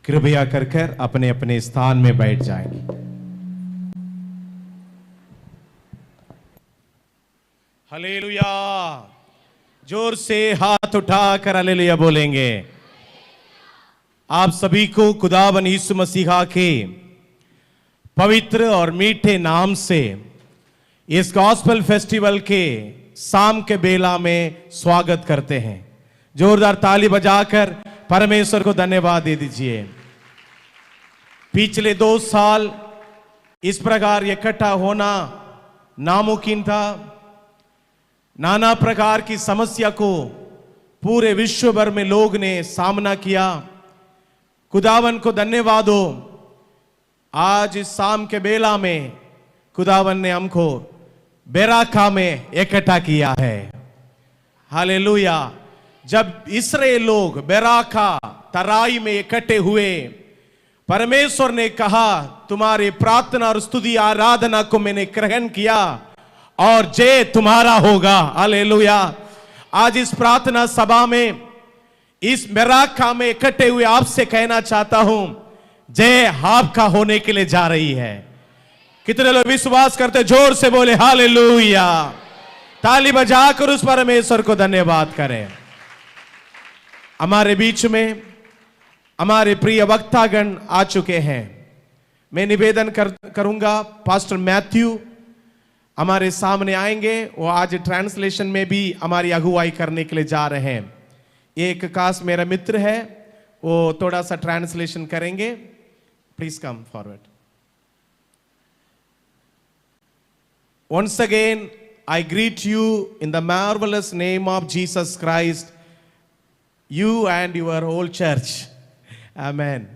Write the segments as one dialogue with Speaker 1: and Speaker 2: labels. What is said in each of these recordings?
Speaker 1: कृपया कर अपने अपने स्थान में बैठ जाएंगे। हालेलुया। जोर से हाथ उठाकर हालेलुया बोलेंगे। आप सभी को खुदावन यीशु मसीहा के पवित्र और मीठे नाम से इस गॉस्पेल फेस्टिवल के शाम के बेला में स्वागत करते हैं। जोरदार ताली बजाकर परमेश्वर को धन्यवाद दे दीजिए। पिछले 2 साल इस प्रकार इकट्ठा होना नामुमकिन था। नाना प्रकार की समस्या को पूरे विश्व भर में लोग ने सामना किया। खुदावन को धन्यवाद हो, आज इस शाम के बेला में खुदावन ने हमको बेराका में इकट्ठा किया है। हालेलुया। जब इस्राएल लोग बेराका तराई में इकट्ठे हुए, परमेश्वर ने कहा तुम्हारे प्रार्थना और स्तुति आराधना को मैंने ग्रहण किया और जय तुम्हारा होगा। हालेलुया। आज इस प्रार्थना सभा में इस बेराका में इकट्ठे हुए आपसे कहना चाहता हूं, जय आपका होने के लिए जा रही है। कितने लोग विश्वास करते? जोर से बोले हालेलुया। ताली बजाकर उस परमेश्वर को धन्यवाद करें। हमारे बीच में हमारे प्रिय वक्तागण आ चुके हैं। मैं निवेदन करूंगा, पास्टर मैथ्यू हमारे सामने आएंगे। वो आज ट्रांसलेशन में भी हमारी अगुवाई करने के लिए जा रहे हैं। एक खास मेरा मित्र है, वो थोड़ा सा ट्रांसलेशन करेंगे। Please come forward. Once again, I greet you in the marvelous name of Jesus Christ, you and your whole church. Amen.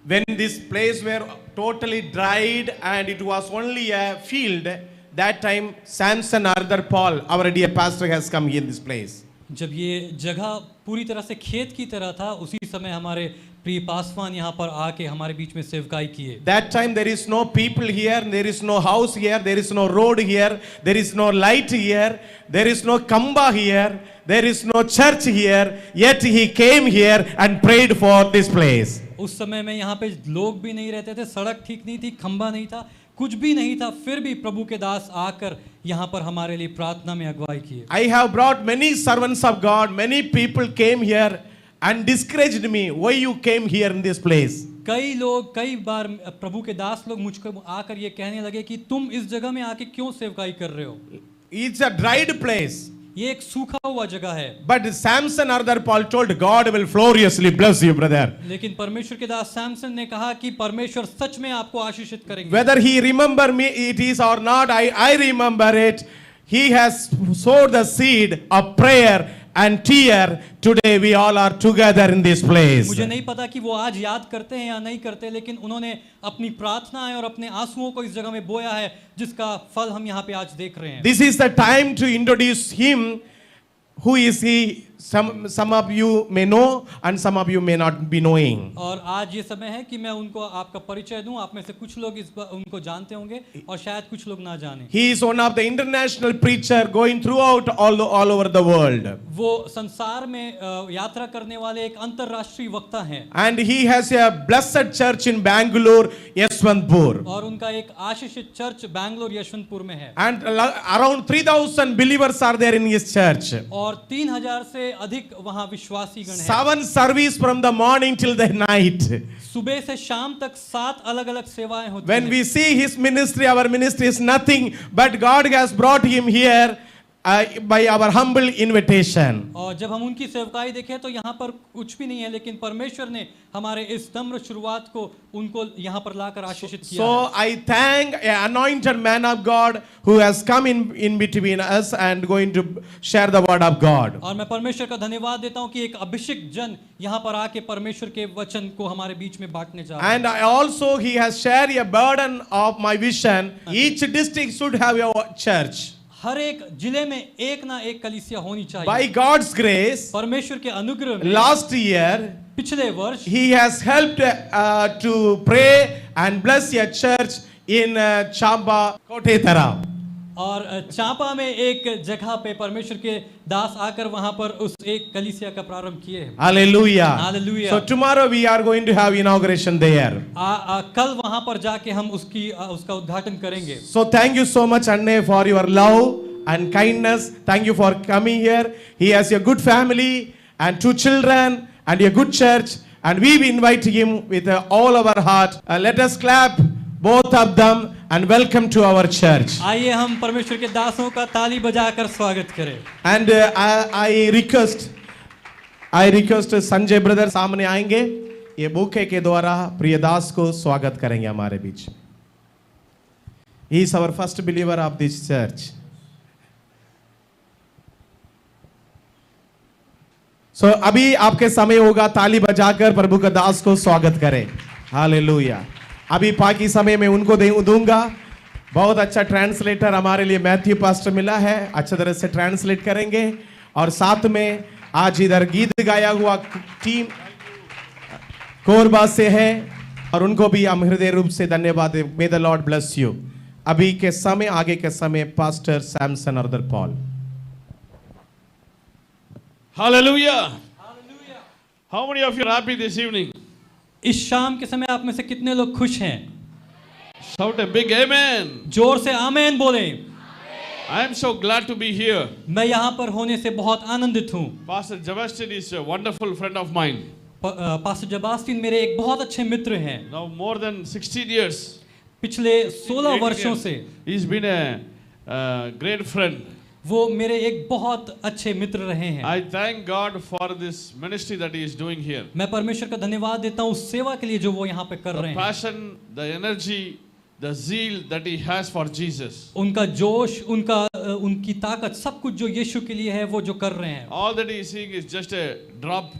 Speaker 1: When this place were totally dried and it was only a field, that time Samson Arthur Paul, our dear pastor, has come here in this place.
Speaker 2: जब ये जगह पूरी तरह से खेत की तरह था, उसी समय हमारे प्रिय पासवान यहाँ पर आके हमारे बीच में सेवकाई किए।
Speaker 1: That time there is no people here, there is no house here, there is no road here, there is no light here, there is no kamba here, there is no church here, yet he came here and prayed for this place.
Speaker 2: उस समय में यहाँ पे लोग भी नहीं रहते थे, सड़क ठीक नहीं थी, खंबा नहीं था, कुछ भी नहीं था, फिर भी प्रभु के दास आकर यहाँ पर हमारे लिए प्रार्थना में अगुवाई किए।
Speaker 1: I have brought many servants of God, many people came here and discouraged me, why you came here in this place.
Speaker 2: कई लोग कई बार प्रभु के दास लोग मुझको आकर ये कहने लगे कि तुम इस जगह में आके क्यों सेवकाई कर रहे हो?
Speaker 1: It's a dried place.
Speaker 2: ये एक सूखा हुआ जगह है।
Speaker 1: But Samson Arthur Paul told God will gloriously bless you, brother.
Speaker 2: लेकिन परमेश्वर के दास सैमसन ने कहा कि परमेश्वर सच में आपको आशीषित करेंगे।
Speaker 1: Whether he remember me it is or not, I remember it. He has sowed the seed of prayer and tear. Today we all are together in this place.
Speaker 2: मुझे नहीं पता कि वो आज याद करते हैं या नहीं करते, लेकिन उन्होंने अपनी प्रार्थनाएं और अपने आंसुओं को इस जगह में बोया है, जिसका फल हम यहाँ पे आज देख रहे हैं।
Speaker 1: This is the time to introduce him. Who is he? Some of you may know and some of you may not be knowing.
Speaker 2: और आज ये समय है कि मैं उनको आपका परिचय दूं। आप में से कुछ लोग उनको जानते होंगे और शायद कुछ लोग ना जाने।
Speaker 1: He is one of the international preacher going throughout all over the world.
Speaker 2: वो संसार में यात्रा करने वाले एक अंतर्राष्ट्रीय वक्ता हैं।
Speaker 1: And he has a blessed church in Bangalore, Yeshwantpur.
Speaker 2: और उनका एक आशीषित चर्च बैंगलोर यशवंतपुर में है।
Speaker 1: And around 3,000 believers are there in his church.
Speaker 2: और 3,000 से अधिक वहाँ विश्वासी गण हैं।
Speaker 1: 7 service from the morning till the night.
Speaker 2: सुबह से शाम तक 7 अलग-अलग सेवाएं होती हैं।
Speaker 1: When we see his ministry, our ministry is nothing, but God has brought him here by our humble invitation.
Speaker 2: और जब हम उनकी सेवकाई देखें तो यहाँ पर कुछ भी नहीं है, लेकिन परमेश्वर ने हमारे इस नम्र शुरुआत को उनको यहाँ पर लाकर आशीषित किया।
Speaker 1: So I thank an anointed man of God who has come in between us and going to share the word of God.
Speaker 2: और मैं परमेश्वर का धन्यवाद देता हूँ कि एक अभिषिक्त जन यहाँ पर आके परमेश्वर के वचन को हमारे बीच में बांटने जा रहा है।
Speaker 1: And also he has shared a burden of my vision. Each district should have a church.
Speaker 2: हर एक जिले में एक ना एक कलीसिया होनी चाहिए।
Speaker 1: By God's grace,
Speaker 2: परमेश्वर के अनुग्रह में
Speaker 1: last year
Speaker 2: पिछले वर्ष
Speaker 1: he has helped to pray and bless your church in Chamba, Kotetara.
Speaker 2: और चांपा में एक जगह पे परमेश्वर के दास आकर वहां पर उस एक कलीसिया का प्रारंभ किए हैं।
Speaker 1: Hallelujah.
Speaker 2: Hallelujah.
Speaker 1: So tomorrow we are going to have inauguration there.
Speaker 2: कल वहां पर जाके हम उसका उद्घाटन करेंगे।
Speaker 1: So thank you so much, Anne, for your love and kindness. Thank you for coming here. He has a good family and 2 children and a good church, and we invite him with all our heart. Let us clap both of them and welcome to our church.
Speaker 2: आइए हम परमेश्वर के दासों का ताली बजाकर स्वागत करें।
Speaker 1: And I request Sanjay brother सामने आएंगे, ये बुके के द्वारा प्रिय दास को स्वागत करेंगे हमारे बीच। He is our first believer of this church. So अभी आपके समय होगा ताली बजाकर प्रभु का दास को स्वागत करें। हालेलुया। अभी बाकी समय में उनको दूंगा। बहुत अच्छा ट्रांसलेटर हमारे लिए मैथ्यू पास्टर मिला है, अच्छी तरह से ट्रांसलेट करेंगे। और साथ में आज इधर गीत गाया हुआ टीम कोरबा से है, और उनको भी हम हृदय रूप से धन्यवाद। मे द लॉर्ड ब्लेस यू। अभी के समय, आगे के समय पास्टर सैमसन और Paul.
Speaker 3: Hallelujah. How many of you are happy this evening?
Speaker 2: इस शाम के समय आप में से कितने लोग खुश हैं?
Speaker 3: Shout a big amen.
Speaker 2: जोर से आमेन बोले।
Speaker 3: I am so glad to be here.
Speaker 2: मैं यहाँ पर होने से बहुत आनंदित हूँ।
Speaker 3: Pastor Jabastin is a wonderful friend of mine.
Speaker 2: Pastor Jebastin मेरे एक बहुत अच्छे मित्र हैं।
Speaker 3: Now more than 16 years.
Speaker 2: पिछले 16 वर्षों से
Speaker 3: He's been a great friend.
Speaker 2: वो मेरे एक बहुत अच्छे मित्र रहे हैं।
Speaker 3: I thank God for this ministry that he is doing here.
Speaker 2: मैं परमेश्वर का धन्यवाद देता हूँ उस सेवा के लिए जो वो यहाँ पे कर रहे
Speaker 3: The
Speaker 2: हैं।
Speaker 3: passion, the energy, the zeal that he has for Jesus.
Speaker 2: उनका जोश, उनकी ताकत, सब कुछ जो यीशु के लिए है वो जो कर रहे हैं।
Speaker 3: All that he is seeing is just a drop.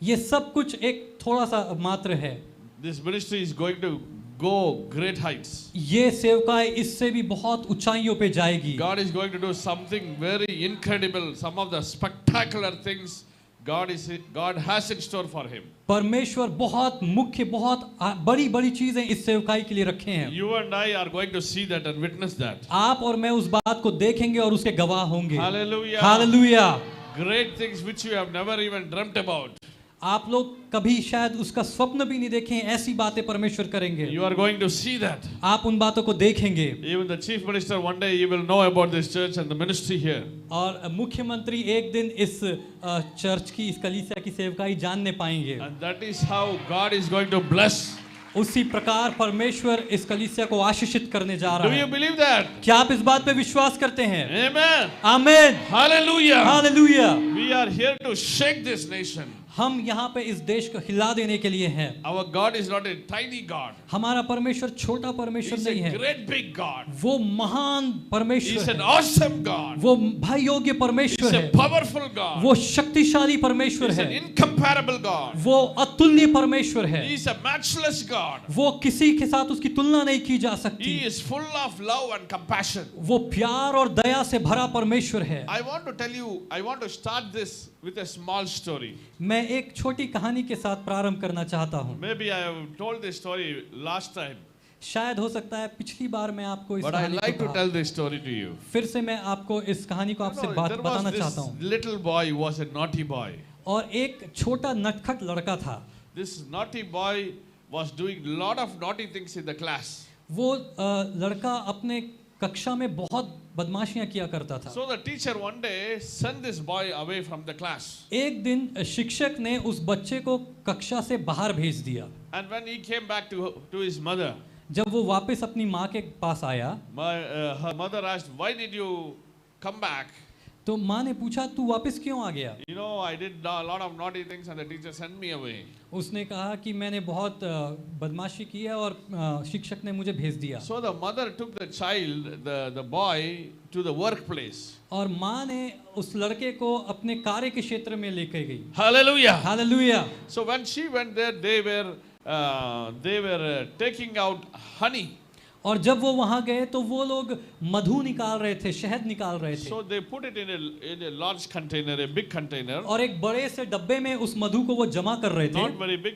Speaker 2: ये सब कुछ एक थोड़ा सा मात्र है।
Speaker 3: This ministry is going to go great heights.
Speaker 2: ये सेवकाई इससे भी बहुत ऊंचाइयों पे जाएगी।
Speaker 3: God is going to do something very incredible, some of the spectacular things God has in store for him.
Speaker 2: परमेश्वर बहुत मुख्य, बहुत बड़ी चीजें इस सेवकाई के लिए रखे हैं।
Speaker 3: You and I are going to see that and witness that.
Speaker 2: आप और मैं उस बात को देखेंगे और उसके गवाह होंगे।
Speaker 3: Hallelujah.
Speaker 2: Hallelujah.
Speaker 3: Great things which you have never even dreamt about.
Speaker 2: आप लोग कभी शायद उसका स्वप्न भी नहीं देखे हैं, ऐसी बातें परमेश्वर करेंगे।
Speaker 3: You are going to see that.
Speaker 2: आप उन बातों को देखेंगे।
Speaker 3: Even the chief minister one day he will know about this church and the ministry here.
Speaker 2: और मुख्यमंत्री एक दिन इस चर्च की, इस कलीसिया की सेवकाई जानने पाएंगे।
Speaker 3: And that is how God is going to bless.
Speaker 2: उसी प्रकार परमेश्वर इस कलीसिया को आशीषित करने जा रहा
Speaker 3: Do you
Speaker 2: है।
Speaker 3: believe that?
Speaker 2: क्या आप इस बात पे विश्वास करते हैं?
Speaker 3: Amen.
Speaker 2: आमीन।
Speaker 3: Hallelujah.
Speaker 2: Hallelujah.
Speaker 3: We are here to shake this nation.
Speaker 2: हम यहाँ पे इस देश को हिला देने के लिए हैं।
Speaker 3: Our God is not a tiny God.
Speaker 2: हमारा परमेश्वर छोटा परमेश्वर
Speaker 3: He's
Speaker 2: नहीं
Speaker 3: a
Speaker 2: है,
Speaker 3: great big God.
Speaker 2: वो महान
Speaker 3: He's
Speaker 2: परमेश्वर
Speaker 3: an
Speaker 2: है,
Speaker 3: awesome God.
Speaker 2: वो भाई योग्य परमेश्वर
Speaker 3: He's a
Speaker 2: है,
Speaker 3: powerful God.
Speaker 2: वो शक्तिशाली परमेश्वर
Speaker 3: He's an
Speaker 2: है,
Speaker 3: incomparable God.
Speaker 2: वो अतुल्य परमेश्वर है,
Speaker 3: He's a matchless God.
Speaker 2: वो किसी के साथ उसकी तुलना नहीं की जा सकती,
Speaker 3: He is full of love and compassion.
Speaker 2: वो प्यार और दया से भरा परमेश्वर है।
Speaker 3: I want to tell you, I want to start this with a small story.
Speaker 2: मैं एक छोटी कहानी के साथ प्रारंभ करना चाहता हूँ।
Speaker 3: Maybe I have told this story last time,
Speaker 2: शायद हो सकता है पिछली बार मैं आपको इस
Speaker 3: but I
Speaker 2: कहानी
Speaker 3: like
Speaker 2: को
Speaker 3: to tell this story to you.
Speaker 2: फिर से मैं आपको इस कहानी को आपसे बात
Speaker 3: There
Speaker 2: बताना
Speaker 3: was
Speaker 2: चाहता
Speaker 3: this
Speaker 2: हूँ।
Speaker 3: little boy was a naughty boy.
Speaker 2: और एक छोटा नटखट लड़का था।
Speaker 3: This naughty boy was doing lot of naughty things in the class.
Speaker 2: वो लड़का अपने कक्षा में बहुत बदमाशियां किया करता था।
Speaker 3: So the teacher one day sent this boy away from the class.
Speaker 2: एक दिन शिक्षक ने उस बच्चे को कक्षा से बाहर भेज दिया।
Speaker 3: And when he came back to his mother,
Speaker 2: जब वो वापस अपनी माँ के पास आया,
Speaker 3: her mother asked, "Why did you come back?"
Speaker 2: तो माँ ने पूछा तू वापस क्यों आ गया?
Speaker 3: You know, I did a lot of naughty things and the teacher sent me away.
Speaker 2: उसने कहा कि मैंने बहुत बदमाशी की है और शिक्षक ने मुझे भेज दिया।
Speaker 3: So the mother took the child, the boy, to the workplace.
Speaker 2: और माँ ने उस लड़के को अपने कार्य के क्षेत्र में लेकर गई।
Speaker 3: Hallelujah.
Speaker 2: Hallelujah.
Speaker 3: So when she went there, they were taking out honey.
Speaker 2: और जब वो वहाँ गए तो वो लोग मधु निकाल रहे थे, शहद निकाल रहे थे।
Speaker 3: So they put it in a large container, a big container.
Speaker 2: और एक बड़े से डब्बे में उस मधु को वो जमा कर रहे थे।
Speaker 3: Not very big,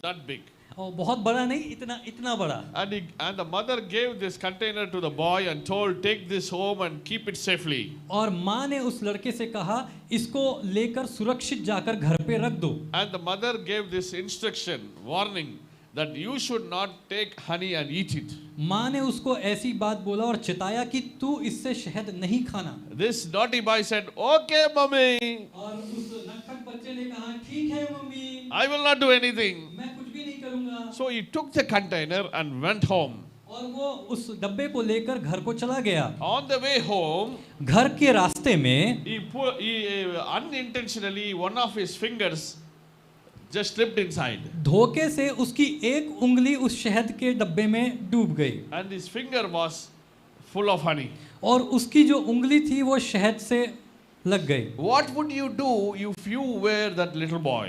Speaker 3: that big.
Speaker 2: और बहुत बड़ा नहीं, इतना इतना बड़ा।
Speaker 3: And the mother gave this container to the boy and told, take this home and keep it safely.
Speaker 2: और माँ ने उस लड़के से कहा इसको लेकर सुरक्षित जाकर घर पे रख दो।
Speaker 3: And the mother gave this instruction, warning, that you should not take honey and eat it.
Speaker 2: माँ ने उसको ऐसी बात बोला और चिताया कि तू इससे शहद नहीं खाना।
Speaker 3: This naughty boy said, okay mummy,
Speaker 2: और उस नटखट बच्चे ने कहा ठीक है mummy,
Speaker 3: I will not do anything.
Speaker 2: मैं कुछ भी नहीं करूंगा।
Speaker 3: So he took the container and went home.
Speaker 2: और वो उस डब्बे को लेकर घर को चला गया।
Speaker 3: On the way home,
Speaker 2: घर के रास्ते में
Speaker 3: he unintentionally, one of his fingers just slipped inside.
Speaker 2: धोखे से उसकी एक उंगली उस शहद के डब्बे में डूब गई
Speaker 3: And his finger was full of honey.
Speaker 2: और उसकी जो उंगली थी वो शहद से लग गई।
Speaker 3: What would you do if you were that little boy?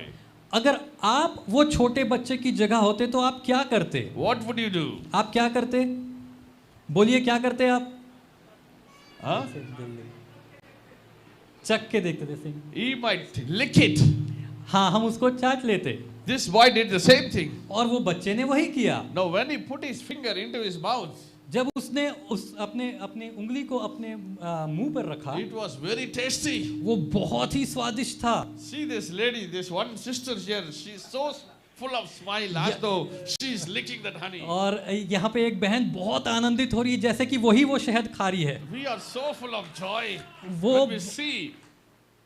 Speaker 2: अगर आप वो छोटे बच्चे की जगह होते तो आप क्या करते?
Speaker 3: What would you do?
Speaker 2: आप क्या करते? बोलिए क्या करते आप?
Speaker 3: Huh?
Speaker 2: चख के देखते थे।
Speaker 3: He might lick it.
Speaker 2: हाँ, हम उसको चाट लेते।
Speaker 3: This boy did the same thing.
Speaker 2: और वो बच्चे ने वही किया।
Speaker 3: Now when he put his finger into his mouth,
Speaker 2: जब उसने उस अपने उंगली को अपने मुंह पर रखा,
Speaker 3: it was very tasty.
Speaker 2: वो बहुत ही स्वादिष्ट था।
Speaker 3: See this lady, this one sister here, she's so full of smile as though she's licking that honey.
Speaker 2: और यहाँ पे एक बहन बहुत आनंदित हो रही है जैसे कि वही वो शहद खा रही है।
Speaker 3: We are so full of joy
Speaker 2: वो
Speaker 3: when we see,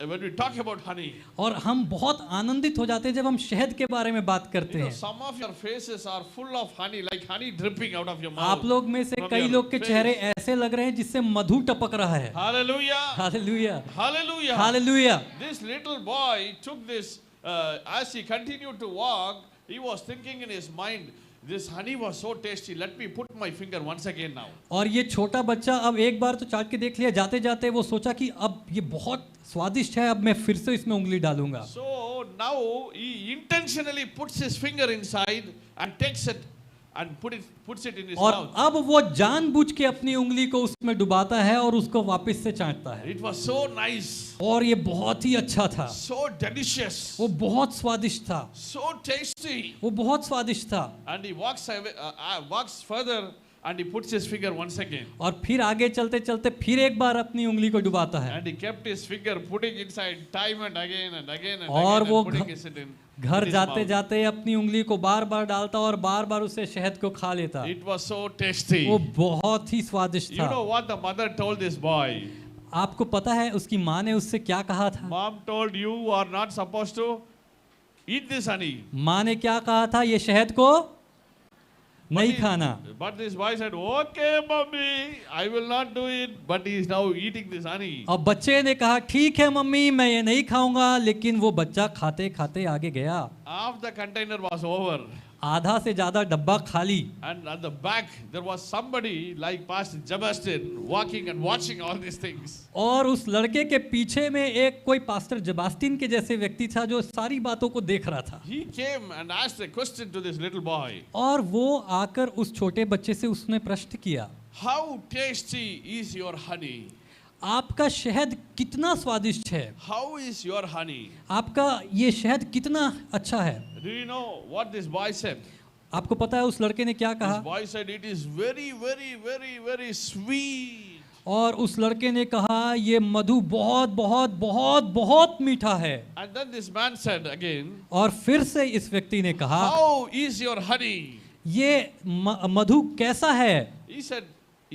Speaker 3: when we talk about honey.
Speaker 2: और हम बहुत आनंदित हो जाते हैं जब हम शहद के बारे में बात करते
Speaker 3: You know,
Speaker 2: हैं।
Speaker 3: some of your faces are full of honey, like honey dripping out of your mouth.
Speaker 2: आप लोग में से
Speaker 3: from
Speaker 2: कई
Speaker 3: your
Speaker 2: लोग के
Speaker 3: face.
Speaker 2: चेहरे ऐसे लग रहे हैं जिससे मधु टपक रहा है।
Speaker 3: Hallelujah.
Speaker 2: Hallelujah,
Speaker 3: Hallelujah.
Speaker 2: Hallelujah.
Speaker 3: This little boy took this, as he continued to walk, he was thinking in his mind, this honey was so tasty, let me put my finger once again now.
Speaker 2: और ये छोटा बच्चा अब एक बार तो चाट के देख लिया, जाते जाते वो सोचा कि अब ये बहुत स्वादिष्ट है, अब मैं फिर से इसमें उंगली डालूंगा।
Speaker 3: So now he intentionally puts his finger inside and takes it and puts it in his
Speaker 2: और
Speaker 3: mouth.
Speaker 2: अब वो जानबूझ के अपनी उंगली को उसमें डुबाता है और उसको वापस से चाटता है।
Speaker 3: It was so nice,
Speaker 2: और ये बहुत ही अच्छा था,
Speaker 3: so delicious,
Speaker 2: वो बहुत स्वादिष्ट था,
Speaker 3: so tasty.
Speaker 2: वो बहुत स्वादिष्ट था।
Speaker 3: And he walks further and he puts his finger once again.
Speaker 2: और फिर आगे चलते चलते फिर एक बार अपनी उंगली को डुबाता है।
Speaker 3: And he kept his finger putting inside time and again and again and
Speaker 2: और
Speaker 3: again
Speaker 2: वो
Speaker 3: and putting it in
Speaker 2: घर
Speaker 3: his
Speaker 2: जाते
Speaker 3: mouth.
Speaker 2: जाते अपनी उंगली को बार बार डालता और बार बार उसे शहद को खा लेता।
Speaker 3: It was so tasty.
Speaker 2: वो बहुत ही स्वादिष्ट
Speaker 3: You know
Speaker 2: था।
Speaker 3: what the mother told this boy?
Speaker 2: आपको पता है उसकी माँ ने उससे क्या कहा था?
Speaker 3: Mom told you are not supposed to eat this honey.
Speaker 2: माँ ने क्या कहा था? ये शहद को नहीं खाना।
Speaker 3: But this boy said, okay mommy, I will not do it. But he is now eating this honey.
Speaker 2: अब बच्चे ने कहा ठीक है मम्मी मैं ये नहीं खाऊंगा, लेकिन वो बच्चा खाते खाते आगे गया।
Speaker 3: Half the container was over.
Speaker 2: आधा से ज्यादा डब्बा खाली।
Speaker 3: And at the back there was somebody like Pastor Jabastin walking and watching all these things.
Speaker 2: और उस लड़के के पीछे में एक कोई पास्टर जबास्तिन के जैसे व्यक्ति था जो सारी बातों को देख रहा था।
Speaker 3: He came and asked a question to this little boy.
Speaker 2: और वो आकर उस छोटे बच्चे से उसने प्रश्न किया,
Speaker 3: How tasty is your honey?
Speaker 2: आपका शहद कितना स्वादिष्ट है?
Speaker 3: How is your honey?
Speaker 2: आपका ये शहद कितना अच्छा है?
Speaker 3: Do you know what this boy said?
Speaker 2: आपको पता है उस लड़के ने क्या
Speaker 3: This
Speaker 2: कहा?
Speaker 3: boy said it is very, very, very, very sweet.
Speaker 2: और उस लड़के ने कहा ये मधु बहुत बहुत बहुत बहुत मीठा है।
Speaker 3: And then this man said again,
Speaker 2: और फिर से इस व्यक्ति ने कहा
Speaker 3: how is your honey?
Speaker 2: ये मधु कैसा है?
Speaker 3: He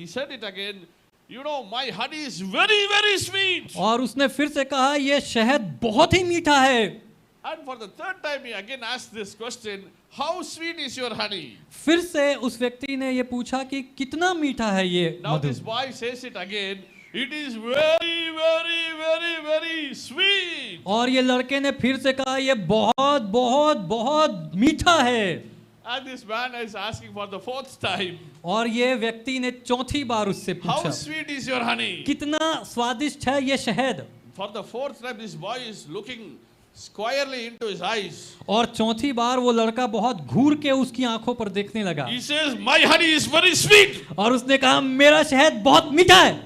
Speaker 3: said it again, you know my honey is very, very sweet.
Speaker 2: और उसने फिर से कहा ये शहद बहुत ही मीठा है।
Speaker 3: And for the third time he again asked this question, how sweet is your honey?
Speaker 2: फिर से उस व्यक्ति ने ये पूछा कि कितना मीठा है ये
Speaker 3: Now
Speaker 2: Madhu?
Speaker 3: this boy says it again, it is very, very, very, very sweet.
Speaker 2: और ये लड़के ने फिर से कहा ये बहुत बहुत बहुत मीठा है।
Speaker 3: And this man is asking for the fourth time,
Speaker 2: और ये व्यक्ति ने चौथी बार उससे
Speaker 3: how
Speaker 2: पूछा
Speaker 3: sweet is your honey?
Speaker 2: कितना स्वादिष्ट है ये शहद?
Speaker 3: For the fourth time this boy is looking squarely into his eyes.
Speaker 2: और चौथी बार वो लड़का बहुत घूर के उसकी आंखों पर देखने लगा।
Speaker 3: He says, my honey is very sweet.
Speaker 2: और उसने कहा मेरा शहद बहुत मीठा है।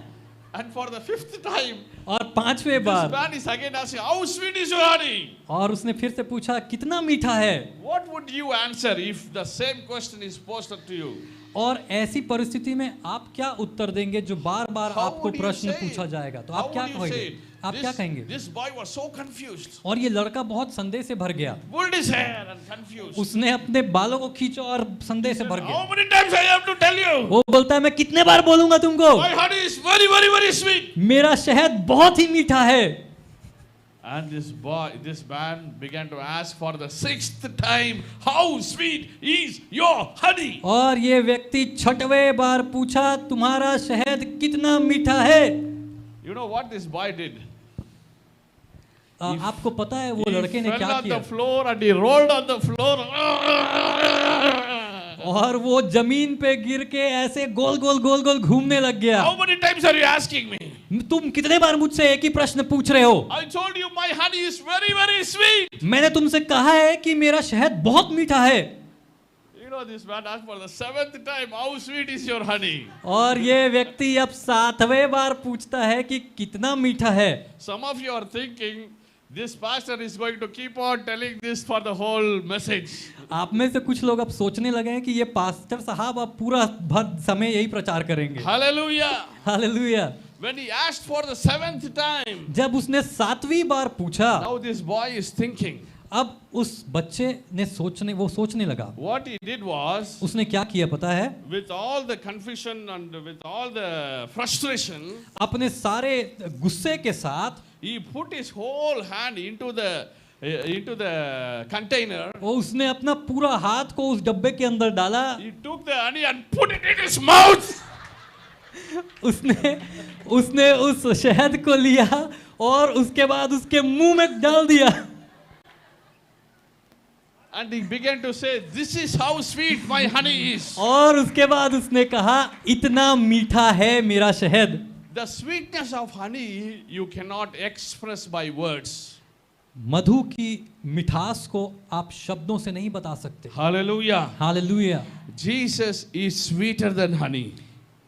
Speaker 3: And for the fifth time,
Speaker 2: और पांचवें
Speaker 3: this
Speaker 2: bar
Speaker 3: man is again asking, how sweet is your honey?
Speaker 2: और उसने फिर से पूछा कितना मीठा है।
Speaker 3: What would you answer if the same question is posed to you?
Speaker 2: और ऐसी परिस्थिति में आप क्या उत्तर देंगे जो बार बार
Speaker 3: How
Speaker 2: आपको
Speaker 3: would you
Speaker 2: प्रश्न
Speaker 3: say it?
Speaker 2: पूछा जाएगा, तो
Speaker 3: How
Speaker 2: आप क्या
Speaker 3: would you say
Speaker 2: कहेंगे?
Speaker 3: it?
Speaker 2: आप क्या कहेंगे?
Speaker 3: This boy was so confused.
Speaker 2: और ये लड़का बहुत संदेह से भर गया,
Speaker 3: Pulled his hair and confused.
Speaker 2: उसने अपने बालों को खींचा और संदेह से भर गया।
Speaker 3: How many times I have to tell you?
Speaker 2: वो बोलता है मैं कितने बार बोलूंगा तुमको,
Speaker 3: My honey is very, very, very sweet.
Speaker 2: मेरा शहद बहुत ही मीठा है।
Speaker 3: And this man began to ask for the sixth time, how sweet is your honey?
Speaker 2: और ये व्यक्ति छठवें बार पूछा तुम्हारा शहद कितना मीठा है।
Speaker 3: You know what this boy did?
Speaker 2: आपको पता है वो
Speaker 3: He
Speaker 2: लड़के ने
Speaker 3: fell
Speaker 2: क्या
Speaker 3: on
Speaker 2: किया?
Speaker 3: the floor and he rolled on the floor.
Speaker 2: और वो जमीन पे गिर के ऐसे गोल गोल गोल गोल घूमने लग गया।
Speaker 3: How many times are you asking me?
Speaker 2: तुम कितने बार मुझसे एक ही प्रश्न पूछ रहे हो?
Speaker 3: I told you my honey is very, very sweet.
Speaker 2: मैंने तुमसे कहा है कि मेरा शहद बहुत मीठा है।
Speaker 3: You know, this man asked for the seventh time, how sweet is your honey?
Speaker 2: और ये व्यक्ति अब सातवें बार पूछता है कि कितना मीठा है।
Speaker 3: Some of you are thinking, this pastor is going to keep on telling this for the whole message.
Speaker 2: आप में से कुछ लोग अब सोचने लगे हैं कि ये पास्टर साहब अब पूरा भर समय यही प्रचार करेंगे।
Speaker 3: Hallelujah.
Speaker 2: Hallelujah.
Speaker 3: When he asked for the seventh time,
Speaker 2: जब उसने सातवीं बार पूछा,
Speaker 3: now this boy is thinking.
Speaker 2: अब उस बच्चे ने सोचने लगा।
Speaker 3: What he did was,
Speaker 2: उसने क्या किया पता है?
Speaker 3: with all the confusion and with all the frustration,
Speaker 2: अपने सारे गुस्से के साथ
Speaker 3: he put his whole hand into the container.
Speaker 2: वो उसने अपना पूरा हाथ को उस डब्बे के अंदर डाला।
Speaker 3: He took the honey and put it in his mouth.
Speaker 2: उसने उस शहद को लिया और उसके बाद उसके मुंह में डाल दिया।
Speaker 3: And he began to say, this is how sweet my honey is.
Speaker 2: और उसके बाद उसने कहा इतना मीठा है मेरा शहद।
Speaker 3: The sweetness of honey you cannot express by words.
Speaker 2: मधु की मिठास को आप शब्दों से नहीं बता सकते।
Speaker 3: Hallelujah.
Speaker 2: Hallelujah.
Speaker 3: Jesus is sweeter than honey.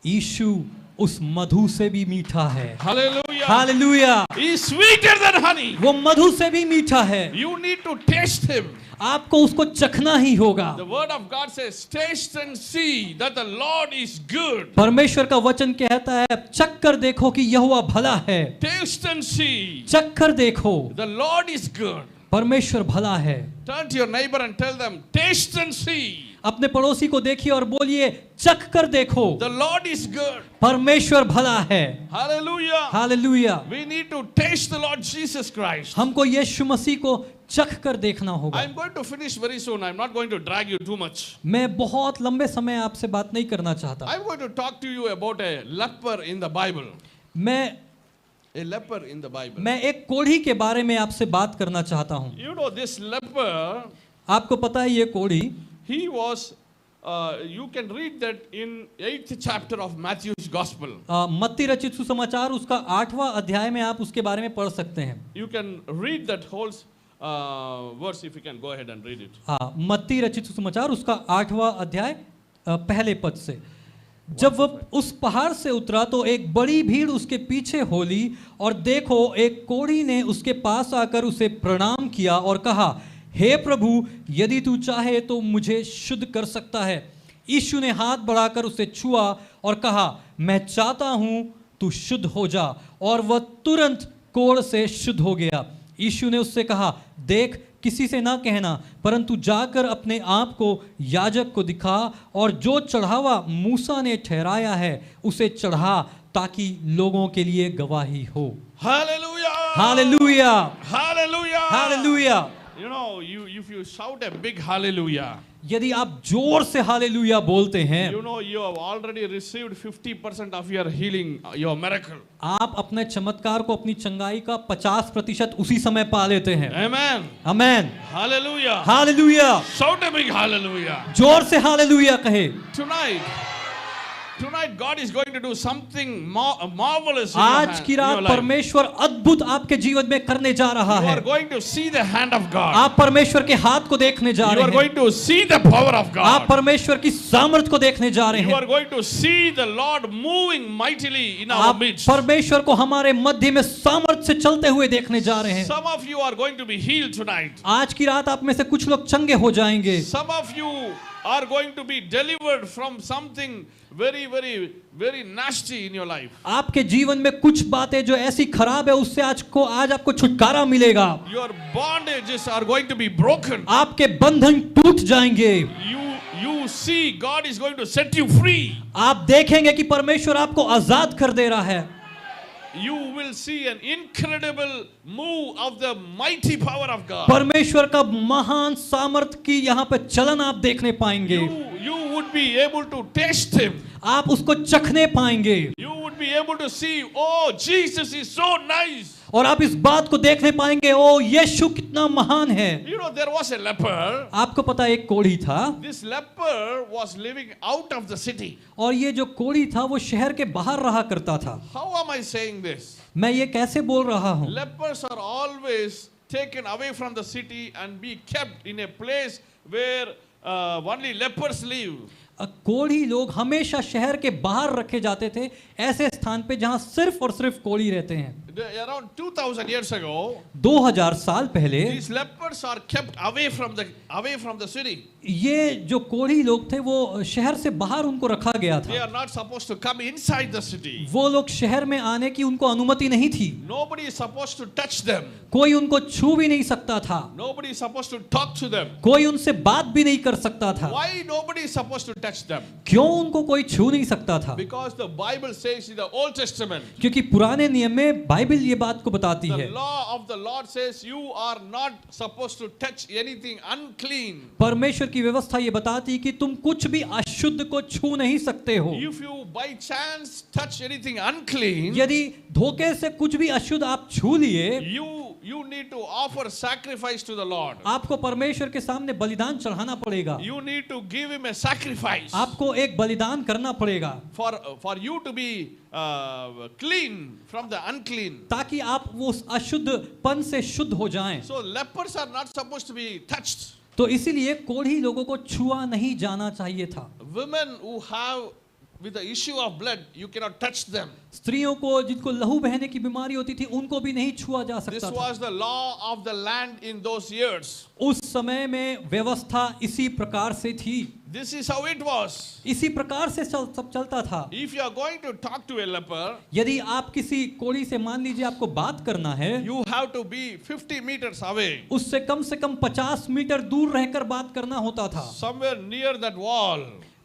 Speaker 2: यीशु उस मधु से भी मीठा है।
Speaker 3: Hallelujah.
Speaker 2: Hallelujah.
Speaker 3: He is sweeter than honey.
Speaker 2: वो मधु से भी मीठा है।
Speaker 3: You need to taste him.
Speaker 2: आपको उसको चखना ही होगा।
Speaker 3: The word of God says, taste and see that the Lord is good.
Speaker 2: परमेश्वर का वचन कहता है चख कर देखो कि यहोवा भला है।
Speaker 3: Taste and see.
Speaker 2: चख कर देखो
Speaker 3: The Lord is good.
Speaker 2: परमेश्वर भला है।
Speaker 3: Turn to your neighbor and tell them, taste and see.
Speaker 2: अपने पड़ोसी को देखिए और बोलिए चख कर देखो
Speaker 3: The Lord is good.
Speaker 2: परमेश्वर भला है।
Speaker 3: Hallelujah.
Speaker 2: Hallelujah.
Speaker 3: We need to taste the Lord Jesus Christ.
Speaker 2: हमको यीशु मसीह को चख कर देखना होगा।
Speaker 3: I'm going to finish very soon. I'm not going to drag you too much.
Speaker 2: मैं बहुत लंबे समय आपसे बात नहीं करना चाहता।
Speaker 3: I'm going to talk to you about a leper in the Bible. A leper in the Bible.
Speaker 2: मैं एक कोढ़ी के बारे में आपसे बात करना चाहता हूँ।
Speaker 3: You know, this leper,
Speaker 2: आपको पता है ये कोढ़ी,
Speaker 3: he was, you can read that in 8th chapter of Matthew's Gospel.
Speaker 2: मत्ती रचित सुसमाचार उसका 8वां अध्याय में आप उसके बारे में पढ़ सकते हैं।
Speaker 3: You can read that whole verse if you can go ahead and read it.
Speaker 2: हाँ, मत्ती रचित सुसमाचार उसका 8वां अध्याय पहले पद से। जब वह उस पहाड़ से उतरा तो एक बड़ी भीड़ उसके पीछे हो ली और देखो एक कोढ़ी ने उसके पास आकर उसे प्रणाम किया और कहा, हे प्रभु, यदि तू चाहे तो मुझे शुद्ध कर सकता है। यीशु ने हाथ बढ़ाकर उसे छुआ और कहा, मैं चाहता हूं तू शुद्ध हो जा। और वह तुरंत कोढ़ से शुद्ध हो गया। यीशु ने उससे कहा, देख, किसी से ना कहना, परंतु जाकर अपने आप को याजक को दिखा और जो चढ़ावा मूसा ने ठहराया है उसे चढ़ा, ताकि लोगों के लिए गवाही हो।
Speaker 3: Hallelujah!
Speaker 2: Hallelujah,
Speaker 3: Hallelujah!
Speaker 2: Hallelujah.
Speaker 3: You know, if you shout a big hallelujah,
Speaker 2: यदि आप जोर से हालेलुया बोलते हैं,
Speaker 3: you know you have already received 50% of your healing, your miracle.
Speaker 2: आप अपने चमत्कार को, अपनी चंगाई का 50% उसी समय पा लेते हैं।
Speaker 3: Amen.
Speaker 2: Amen.
Speaker 3: Hallelujah.
Speaker 2: Hallelujah.
Speaker 3: Shout a big hallelujah.
Speaker 2: जोर से हालेलुया कहे।
Speaker 3: Tonight, Tonight God is going to do something marvelous in your
Speaker 2: आज की
Speaker 3: in your
Speaker 2: रात
Speaker 3: life.
Speaker 2: परमेश्वर अद्भुत आपके जीवन में करने जा रहा
Speaker 3: You
Speaker 2: है।
Speaker 3: are going to see the hand of God.
Speaker 2: आप परमेश्वर के हाथ को देखने जा
Speaker 3: You
Speaker 2: रहे
Speaker 3: are
Speaker 2: हैं।
Speaker 3: going to see the power of
Speaker 2: आप
Speaker 3: God.
Speaker 2: परमेश्वर की सामर्थ को देखने जा रहे
Speaker 3: You
Speaker 2: हैं।
Speaker 3: are going to see the Lord moving mightily in our
Speaker 2: आप
Speaker 3: midst.
Speaker 2: परमेश्वर को हमारे मध्य में सामर्थ से चलते हुए देखने जा रहे हैं।
Speaker 3: Some of you are going to be healed tonight.
Speaker 2: आज की रात आप में से कुछ लोग चंगे हो जाएंगे।
Speaker 3: Some of you are going to be delivered from something very, very, very nasty in your life.
Speaker 2: आपके जीवन में कुछ बातें जो ऐसी खराब है उससे आज आपको छुटकारा मिलेगा।
Speaker 3: Your bondages are going to be broken.
Speaker 2: आपके बंधन टूट जाएंगे।
Speaker 3: You see God is going to set you free.
Speaker 2: आप देखेंगे कि परमेश्वर आपको आजाद कर दे रहा है।
Speaker 3: You will see an incredible move of the mighty power of God.
Speaker 2: परमेश्वर का महान सामर्थ की यहाँ पे चलन आप देखने पाएंगे।
Speaker 3: You would be able to taste Him.
Speaker 2: आप उसको चखने पाएंगे
Speaker 3: You would be able to see, oh, Jesus is so nice.
Speaker 2: और आप इस बात को देखने पाएंगे, ओ यीशु कितना महान है।
Speaker 3: You know, there was a leper.
Speaker 2: आपको पता है एक कोढ़ी था
Speaker 3: This leper was living out of the city.
Speaker 2: और ये जो कोढ़ी था वो शहर के बाहर रहा करता था।
Speaker 3: How am I saying this?
Speaker 2: मैं ये कैसे बोल रहा हूँ?
Speaker 3: Lepers are always taken away from the city and be kept in a place where only lepers live.
Speaker 2: कोढ़ी लोग हमेशा शहर के बाहर रखे जाते थे, ऐसे स्थान पे जहां सिर्फ और सिर्फ कोढ़ी रहते हैं।
Speaker 3: Around 2000 years ago,
Speaker 2: 2000 साल पहले
Speaker 3: these lepers are kept away from the city.
Speaker 2: ये जो कोढ़ी लोग थे वो शहर से बाहर उनको रखा गया
Speaker 3: They
Speaker 2: था।
Speaker 3: are not supposed to come inside the city.
Speaker 2: वो लोग शहर में आने की उनको अनुमति नहीं थी।
Speaker 3: Nobody is supposed to touch them.
Speaker 2: कोई उनको छू भी नहीं सकता था।
Speaker 3: Nobody is supposed to talk to them.
Speaker 2: कोई उनसे बात भी नहीं कर सकता था।
Speaker 3: Why nobody is supposed to touch them?
Speaker 2: क्यों उनको कोई छू नहीं सकता था?
Speaker 3: Because the Bible says in the Old Testament,
Speaker 2: क्योंकि पुराने नियम में बाइबल ये बात को बताती
Speaker 3: the
Speaker 2: है,
Speaker 3: law of the Lord says you are not supposed to touch anything unclean.
Speaker 2: परमेश्वर की व्यवस्था ये बताती है कि तुम कुछ भी अशुद्ध को छू नहीं सकते हो।
Speaker 3: If you by chance touch anything unclean,
Speaker 2: यदि धोखे से कुछ भी अशुद्ध आप छू लिए,
Speaker 3: you need to offer sacrifice to the Lord.
Speaker 2: आपको परमेश्वर के सामने बलिदान चढ़ाना पड़ेगा।
Speaker 3: You need to give him a sacrifice
Speaker 2: आपको एक बलिदान करना पड़ेगा
Speaker 3: for you to be clean from the unclean.
Speaker 2: ताकि आप वो उस अशुद्धपन से शुद्ध हो जाएं।
Speaker 3: So lepers are not supposed to be touched.
Speaker 2: तो इसीलिए कोढ़ी लोगों को छुआ नहीं जाना चाहिए था।
Speaker 3: Women who have with the issue of blood, you cannot touch them.
Speaker 2: स्त्रियों को जिनको लहू बहने की बीमारी होती थी उनको भी नहीं छुआ जा
Speaker 3: This
Speaker 2: सकता था।
Speaker 3: was the law of the land in those years.
Speaker 2: उस समय में व्यवस्था इसी प्रकार से थी।
Speaker 3: This is how it was.
Speaker 2: इसी प्रकार से सब चलता था।
Speaker 3: If you are going to talk to a leper,
Speaker 2: यदि आप किसी कोढ़ी से मान लीजिए आपको बात करना है,
Speaker 3: you have to be 50 meters away.
Speaker 2: उससे कम से कम 50 मीटर दूर रहकर बात करना होता था।
Speaker 3: Somewhere near that wall.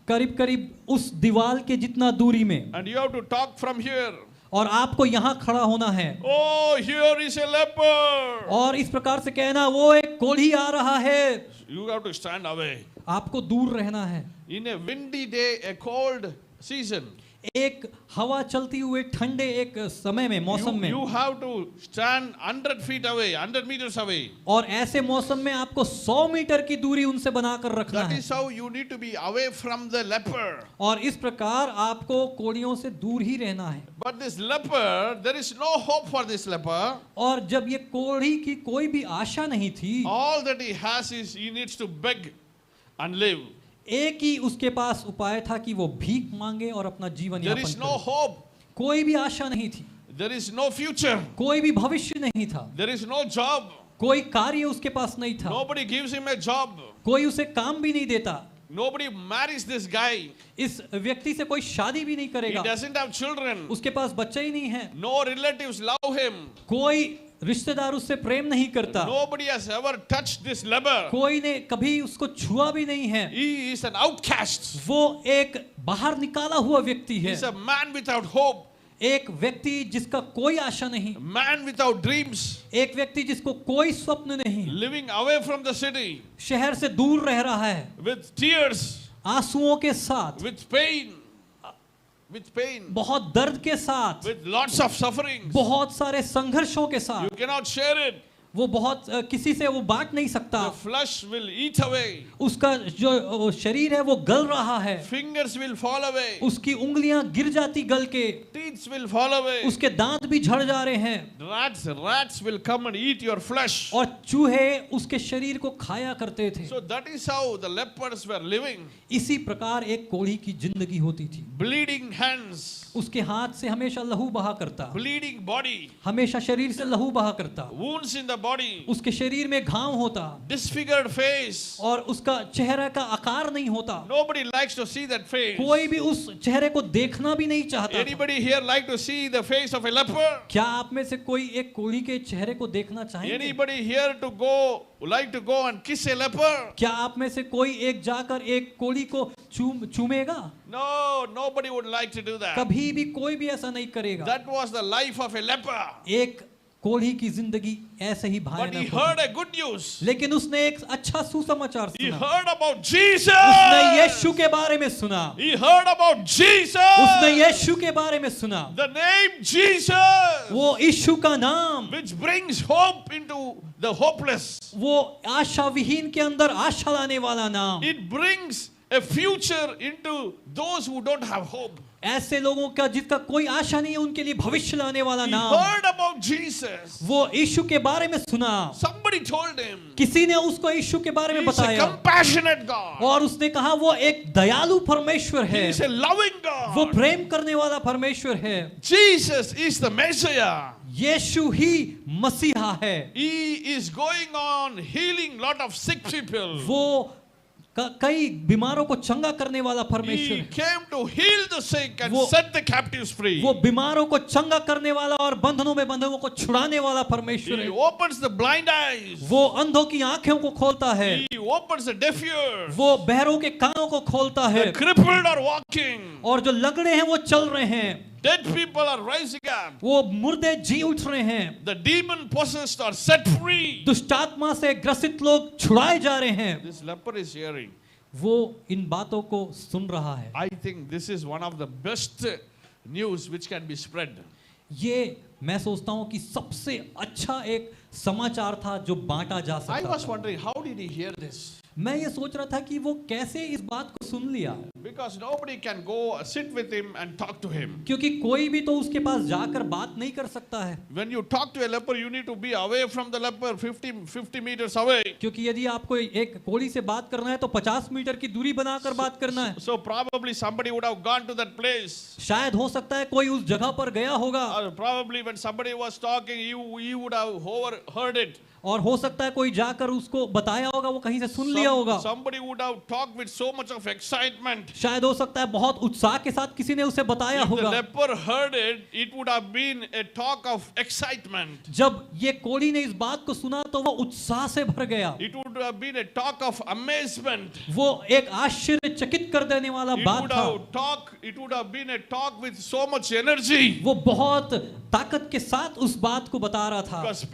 Speaker 2: करीब करीब उस दीवार के जितना दूरी में।
Speaker 3: And you have to talk from here.
Speaker 2: और आपको यहाँ खड़ा होना है।
Speaker 3: Oh, here is a leper.
Speaker 2: और इस प्रकार से कहना वो एक कोढ़ी आ रहा है।
Speaker 3: You have to stand away.
Speaker 2: आपको दूर रहना है।
Speaker 3: In a windy day, a cold season,
Speaker 2: एक हवा चलती हुए ठंडे एक समय में, मौसम में,
Speaker 3: you have to stand 100 feet away, 100 meters away.
Speaker 2: और ऐसे मौसम में आपको 100 मीटर की दूरी उनसे बनाकर रखना
Speaker 3: That
Speaker 2: है।
Speaker 3: is how you need to be away from the leper.
Speaker 2: और इस प्रकार आपको कोढ़ियों से दूर ही रहना है।
Speaker 3: But this leper, there is no hope for this leper.
Speaker 2: और जब ये कोढ़ी की कोई भी आशा नहीं थी,
Speaker 3: All that he has is he needs to beg and live.
Speaker 2: एक ही उसके पास उपाय था कि वो भीख मांगे और अपना जीवन
Speaker 3: There
Speaker 2: यापन
Speaker 3: is no
Speaker 2: करे।
Speaker 3: hope.
Speaker 2: कोई भी आशा नहीं थी,
Speaker 3: There is no future.
Speaker 2: कोई भी भविष्य नहीं था,
Speaker 3: There is no job.
Speaker 2: कोई कार्य उसके पास नहीं था,
Speaker 3: Nobody gives him a job.
Speaker 2: कोई उसे काम भी नहीं देता।
Speaker 3: Nobody marries this guy.
Speaker 2: इस व्यक्ति से कोई शादी भी नहीं
Speaker 3: He
Speaker 2: करेगा,
Speaker 3: doesn't have children.
Speaker 2: उसके पास बच्चे ही नहीं है,
Speaker 3: No relatives love him.
Speaker 2: कोई रिश्तेदार उससे प्रेम नहीं करता,
Speaker 3: Nobody has ever touched this leper.
Speaker 2: कोई ने कभी उसको छुआ भी नहीं है।
Speaker 3: He is an outcast.
Speaker 2: वो एक बाहर निकाला हुआ व्यक्ति है,
Speaker 3: He's a man without hope.
Speaker 2: एक व्यक्ति जिसका कोई आशा नहीं,
Speaker 3: A man without dreams.
Speaker 2: एक व्यक्ति जिसको कोई स्वप्न नहीं,
Speaker 3: Living away from the city.
Speaker 2: शहर से दूर रह रहा है,
Speaker 3: With tears.
Speaker 2: आंसुओं के साथ,
Speaker 3: With pain. With pain.
Speaker 2: बहुत दर्द के साथ,
Speaker 3: With lots of suffering.
Speaker 2: बहुत सारे संघर्षों के
Speaker 3: You
Speaker 2: साथ।
Speaker 3: cannot share it.
Speaker 2: वो बहुत किसी से वो बांट नहीं सकता।
Speaker 3: The flesh will eat away.
Speaker 2: उसका जो शरीर है वो गल रहा है,
Speaker 3: Fingers will fall away.
Speaker 2: उसकी उंगलियां गिर जाती गल के,
Speaker 3: Teeth will fall away.
Speaker 2: उसके दांत भी झड़ जा रहे हैं,
Speaker 3: Rats will come and eat your flesh.
Speaker 2: और चूहे उसके शरीर को खाया करते थे।
Speaker 3: So that is how the lepers were living.
Speaker 2: इसी प्रकार एक कोढ़ी की जिंदगी होती थी।
Speaker 3: Bleeding hands,
Speaker 2: उसके हाथ से हमेशा लहू बहा करता,
Speaker 3: bleeding body,
Speaker 2: हमेशा शरीर से लहू बहा करता,
Speaker 3: wounds in the body,
Speaker 2: उसके शरीर में घाव होता,
Speaker 3: disfigured face.
Speaker 2: और उसका चेहरे का आकार नहीं होता।
Speaker 3: Nobody likes to see that face.
Speaker 2: कोई भी उस चेहरे को देखना भी नहीं चाहता था।
Speaker 3: Anybody here like to see the face of a leper?
Speaker 2: क्या आप में से कोई एक कोढ़ी के चेहरे को देखना चाहेंगे?
Speaker 3: Anybody here to go like to go and kiss a leper?
Speaker 2: क्या आप में से कोई एक जाकर एक कोढ़ी को चूमेगा?
Speaker 3: No, nobody would like to do that.
Speaker 2: कभी भी कोई भी ऐसा नहीं करेगा।
Speaker 3: That was the life of a leper.
Speaker 2: एक कोढ़ी की जिंदगी ऐसे ही
Speaker 3: But he
Speaker 2: भयानक
Speaker 3: heard
Speaker 2: होती।
Speaker 3: a good news.
Speaker 2: लेकिन उसने एक अच्छा सुसमाचार
Speaker 3: He
Speaker 2: सुना।
Speaker 3: heard about Jesus.
Speaker 2: उसने यीशु के बारे में सुना।
Speaker 3: He heard about Jesus.
Speaker 2: उसने यीशु के बारे में सुना।
Speaker 3: The name Jesus,
Speaker 2: वो यीशु का नाम,
Speaker 3: which brings hope into the hopeless.
Speaker 2: वो आशा विहीन के अंदर आशा लाने वाला नाम,
Speaker 3: It brings a future into those who don't have hope.
Speaker 2: ऐसे लोगों का जिसका कोई आशा नहीं है उनके लिए भविष्य लाने वाला
Speaker 3: He
Speaker 2: नाम।
Speaker 3: heard about Jesus.
Speaker 2: वो यीशु के बारे में सुना,
Speaker 3: Somebody told him.
Speaker 2: किसी ने उसको यीशु के बारे में
Speaker 3: He's a
Speaker 2: बताया,
Speaker 3: compassionate God.
Speaker 2: और उसने कहा वो एक दयालु परमेश्वर है,
Speaker 3: He's a loving
Speaker 2: वो
Speaker 3: God.
Speaker 2: प्रेम करने वाला परमेश्वर है।
Speaker 3: Jesus is the Messiah.
Speaker 2: यीशु ही मसीहा है।
Speaker 3: He is going on healing lot of sick people.
Speaker 2: वो कई बीमारों को चंगा करने वाला परमेश्वर
Speaker 3: He
Speaker 2: है।
Speaker 3: came to heal the sick and
Speaker 2: वो-
Speaker 3: set the captives free.
Speaker 2: वो बीमारों को चंगा करने वाला और बंधनों में बंधे हुओं को छुड़ाने वाला परमेश्वर
Speaker 3: He
Speaker 2: है।
Speaker 3: opens the blind eyes.
Speaker 2: वो अंधों की आंखों को खोलता है,
Speaker 3: He opens the deaf ears.
Speaker 2: वो बहरों के कानों को खोलता है,
Speaker 3: The crippled are walking.
Speaker 2: और जो लगड़े हैं वो चल रहे हैं,
Speaker 3: Dead people are rising up.
Speaker 2: वो मुर्दे जी उठ रहे हैं,
Speaker 3: The demon possessed are set free.
Speaker 2: दुष्टात्मा से ग्रसित लोग छुड़ाए जा रहे हैं।
Speaker 3: This leper is hearing.
Speaker 2: वो इन बातों को सुन रहा है।
Speaker 3: I think this is one of the best news which can be spread.
Speaker 2: ये मैं सोचता हूँ कि सबसे अच्छा एक समाचार था जो बांटा जा
Speaker 3: I
Speaker 2: सकता
Speaker 3: was
Speaker 2: था।
Speaker 3: wondering, how did he hear this?
Speaker 2: मैं ये सोच रहा था कि वो कैसे इस बात को सुन लिया,
Speaker 3: Because nobody can go sit with him and talk to him.
Speaker 2: क्योंकि कोई भी तो उसके पास जाकर बात नहीं कर सकता है।
Speaker 3: When you talk to a leper, you need to be away from the leper 50 meters away.
Speaker 2: क्योंकि यदि आपको एक कोढ़ी से बात करना है तो 50 मीटर की दूरी बनाकर बात करना है।
Speaker 3: So probably somebody would have gone to that place.
Speaker 2: शायद हो सकता है कोई उस जगह पर गया होगा,
Speaker 3: Or probably when somebody was talking, you would have overheard it.
Speaker 2: और हो सकता है कोई जाकर उसको बताया होगा, वो कहीं से सुन लिया होगा।
Speaker 3: Somebody would have talked with so much of excitement.
Speaker 2: शायद हो सकता है बहुत उत्साह के साथ किसी ने उसे बताया
Speaker 3: If the
Speaker 2: होगा।
Speaker 3: leper heard it, it would have been a talk of excitement.
Speaker 2: जब ये कोढ़ी ने इस बात को सुना तो वो उत्साह से भर गया।
Speaker 3: It would have been a talk of amazement.
Speaker 2: वो एक आश्चर्यचकित कर देने वाला बात था।
Speaker 3: It would have been a talk with so much energy.
Speaker 2: वो बहुत ताकत के साथ उस बात को बता रहा था,
Speaker 3: Because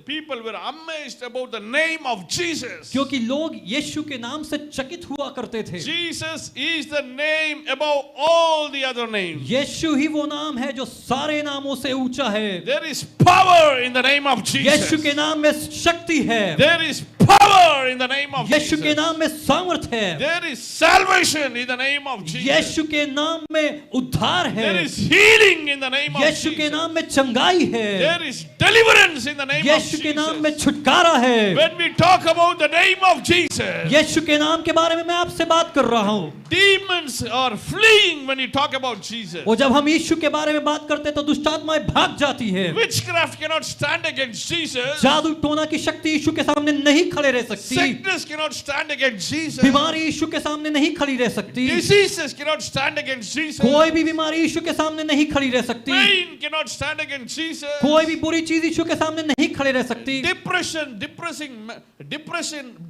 Speaker 3: people were amazed about the name of Jesus.
Speaker 2: क्योंकि लोग यीशु के नाम से चकित हुआ करते थे।
Speaker 3: Jesus is the name above all the other names.
Speaker 2: यीशु ही वो नाम है जो सारे नामों से ऊंचा है।
Speaker 3: There is power in the name of
Speaker 2: Yeshu
Speaker 3: Jesus.
Speaker 2: के नाम में शक्ति है,
Speaker 3: There is power in the name of
Speaker 2: यीशु के
Speaker 3: Jesus.
Speaker 2: नाम में सामर्थ है,
Speaker 3: There is salvation in the name of Jesus.
Speaker 2: यीशु के नाम में उद्धार है,
Speaker 3: There is healing in the name of
Speaker 2: यीशु के
Speaker 3: Jesus.
Speaker 2: नाम में चंगाई है,
Speaker 3: There is deliverance in the name of
Speaker 2: यीशु के नाम में
Speaker 3: Jesus.
Speaker 2: छुटकारा है।
Speaker 3: When we talk about the name of Jesus,
Speaker 2: यीशु के नाम के बारे में मैं आपसे बात कर रहा हूँ।
Speaker 3: demons are fleeing when you talk about Jesus.
Speaker 2: और जब हम यीशु के बारे में बात करते हैं तो दुष्टात्माएं भाग जाती है।
Speaker 3: Witchcraft cannot stand against Jesus.
Speaker 2: जादू टोना की शक्ति यीशु के सामने नहीं खड़े रह सकती,
Speaker 3: Sickness cannot stand against Jesus.
Speaker 2: बीमारी यीशु के सामने नहीं खड़ी रह सकती,
Speaker 3: Diseases cannot stand against Jesus.
Speaker 2: कोई भी बीमारी यीशु के सामने नहीं खड़ी रह सकती,
Speaker 3: Pain cannot stand against Jesus.
Speaker 2: कोई भी बुरी चीज यीशु के सामने नहीं खड़ी रह सकती,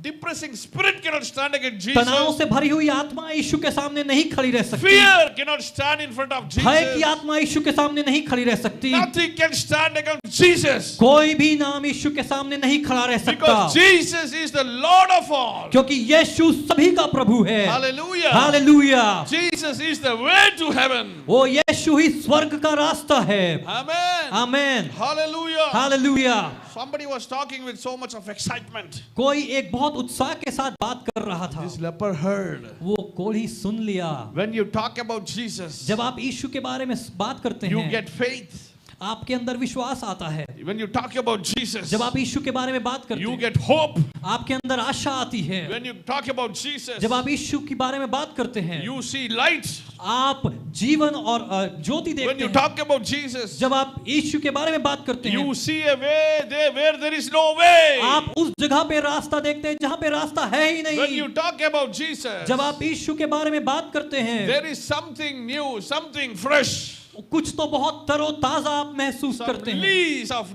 Speaker 3: depressing spirit cannot stand against
Speaker 2: तनाव
Speaker 3: Jesus.
Speaker 2: से भरी हुई आत्मा यीशु के सामने नहीं खड़ी रह सकती,
Speaker 3: Fear cannot stand in front of
Speaker 2: भय की
Speaker 3: Jesus.
Speaker 2: आत्मा यीशु के सामने नहीं खड़ी रह सकती,
Speaker 3: Nothing can stand against of Jesus.
Speaker 2: कोई भी नाम यीशु के सामने नहीं खड़ा रह सकता,
Speaker 3: Because Jesus is the Lord of all.
Speaker 2: क्योंकि यीशु सभी का प्रभु है।
Speaker 3: Hallelujah.
Speaker 2: Hallelujah.
Speaker 3: Jesus is the way to heaven.
Speaker 2: वो यीशु ही स्वर्ग का रास्ता है।
Speaker 3: Amen.
Speaker 2: Amen.
Speaker 3: Hallelujah.
Speaker 2: Hallelujah.
Speaker 3: Somebody was talking with so much of excitement.
Speaker 2: कोई एक बहुत उत्साह के साथ बात कर रहा था।
Speaker 3: This leper heard.
Speaker 2: वो कोढ़ी सुन लिया।
Speaker 3: When you talk about Jesus,
Speaker 2: जब आप यीशु के बारे में बात करते
Speaker 3: you
Speaker 2: हैं,
Speaker 3: get faith.
Speaker 2: आपके अंदर विश्वास आता है।
Speaker 3: When you talk about Jesus,
Speaker 2: जब आप यीशु के बारे में बात करते
Speaker 3: you
Speaker 2: हैं,
Speaker 3: get hope.
Speaker 2: आपके अंदर आशा आती है।
Speaker 3: When you talk about Jesus,
Speaker 2: जब आप यीशु के बारे में बात करते हैं,
Speaker 3: you see light.
Speaker 2: आप जीवन और ज्योति
Speaker 3: When
Speaker 2: देखते
Speaker 3: you
Speaker 2: हैं।
Speaker 3: talk about Jesus,
Speaker 2: जब आप यीशु के बारे में बात करते हैं,
Speaker 3: you see a way there where there is no way.
Speaker 2: आप उस जगह पे रास्ता देखते हैं जहाँ पे रास्ता है ही
Speaker 3: When you
Speaker 2: नहीं।
Speaker 3: talk about Jesus,
Speaker 2: जब आप यीशु के बारे में बात करते हैं,
Speaker 3: there is something new, something fresh.
Speaker 2: कुछ तो बहुत तरोताजा आप महसूस
Speaker 3: Some
Speaker 2: करते हैं,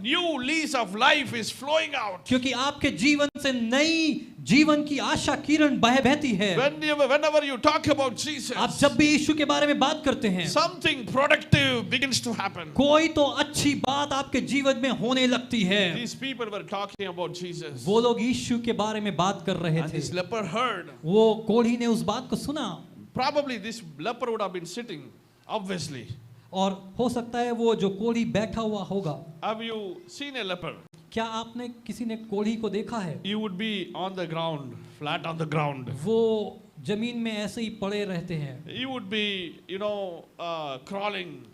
Speaker 3: new lease of life is flowing out.
Speaker 2: क्योंकि आपके जीवन से नई जीवन की आशा किरण बहती है।
Speaker 3: Whenever you talk about
Speaker 2: आप
Speaker 3: Jesus,
Speaker 2: जब भी यीशु के बारे में बात करते हैं,
Speaker 3: something productive begins to happen.
Speaker 2: कोई तो अच्छी बात आपके जीवन में होने लगती है।
Speaker 3: These people were talking about Jesus.
Speaker 2: वो लोग यीशु के बारे में बात कर रहे
Speaker 3: And this
Speaker 2: थे।
Speaker 3: leper heard.
Speaker 2: वो कोढ़ी ने उस बात को सुना,
Speaker 3: Probably this leper would have been sitting, obviously.
Speaker 2: और हो सकता है वो जो कोढ़ी बैठा हुआ होगा।
Speaker 3: Have you seen a leper?
Speaker 2: क्या आपने किसी ने कोढ़ी को देखा है?
Speaker 3: You would be on the ground, flat on the ground.
Speaker 2: वो जमीन में ऐसे ही पड़े रहते हैं
Speaker 3: You would be, crawling.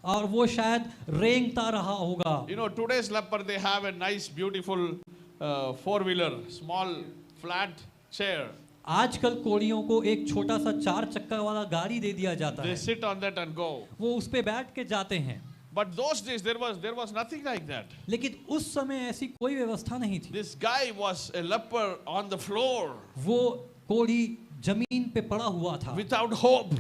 Speaker 2: और वो शायद रेंगता रहा होगा।
Speaker 3: Today's leper, they have a nice, beautiful four-wheeler, small, flat chair.
Speaker 2: आजकल कोढ़ियों को एक छोटा सा 4 चक्का वाला गाड़ी दे दिया जाता
Speaker 3: They
Speaker 2: है,
Speaker 3: sit on that and go.
Speaker 2: वो उस पे बैठ के जाते हैं।
Speaker 3: But those days, there was nothing like that.
Speaker 2: लेकिन उस समय ऐसी कोई व्यवस्था नहीं थी।
Speaker 3: This guy was a leper on the floor,
Speaker 2: वो कोढ़ी जमीन पे पड़ा हुआ था,
Speaker 3: without hope,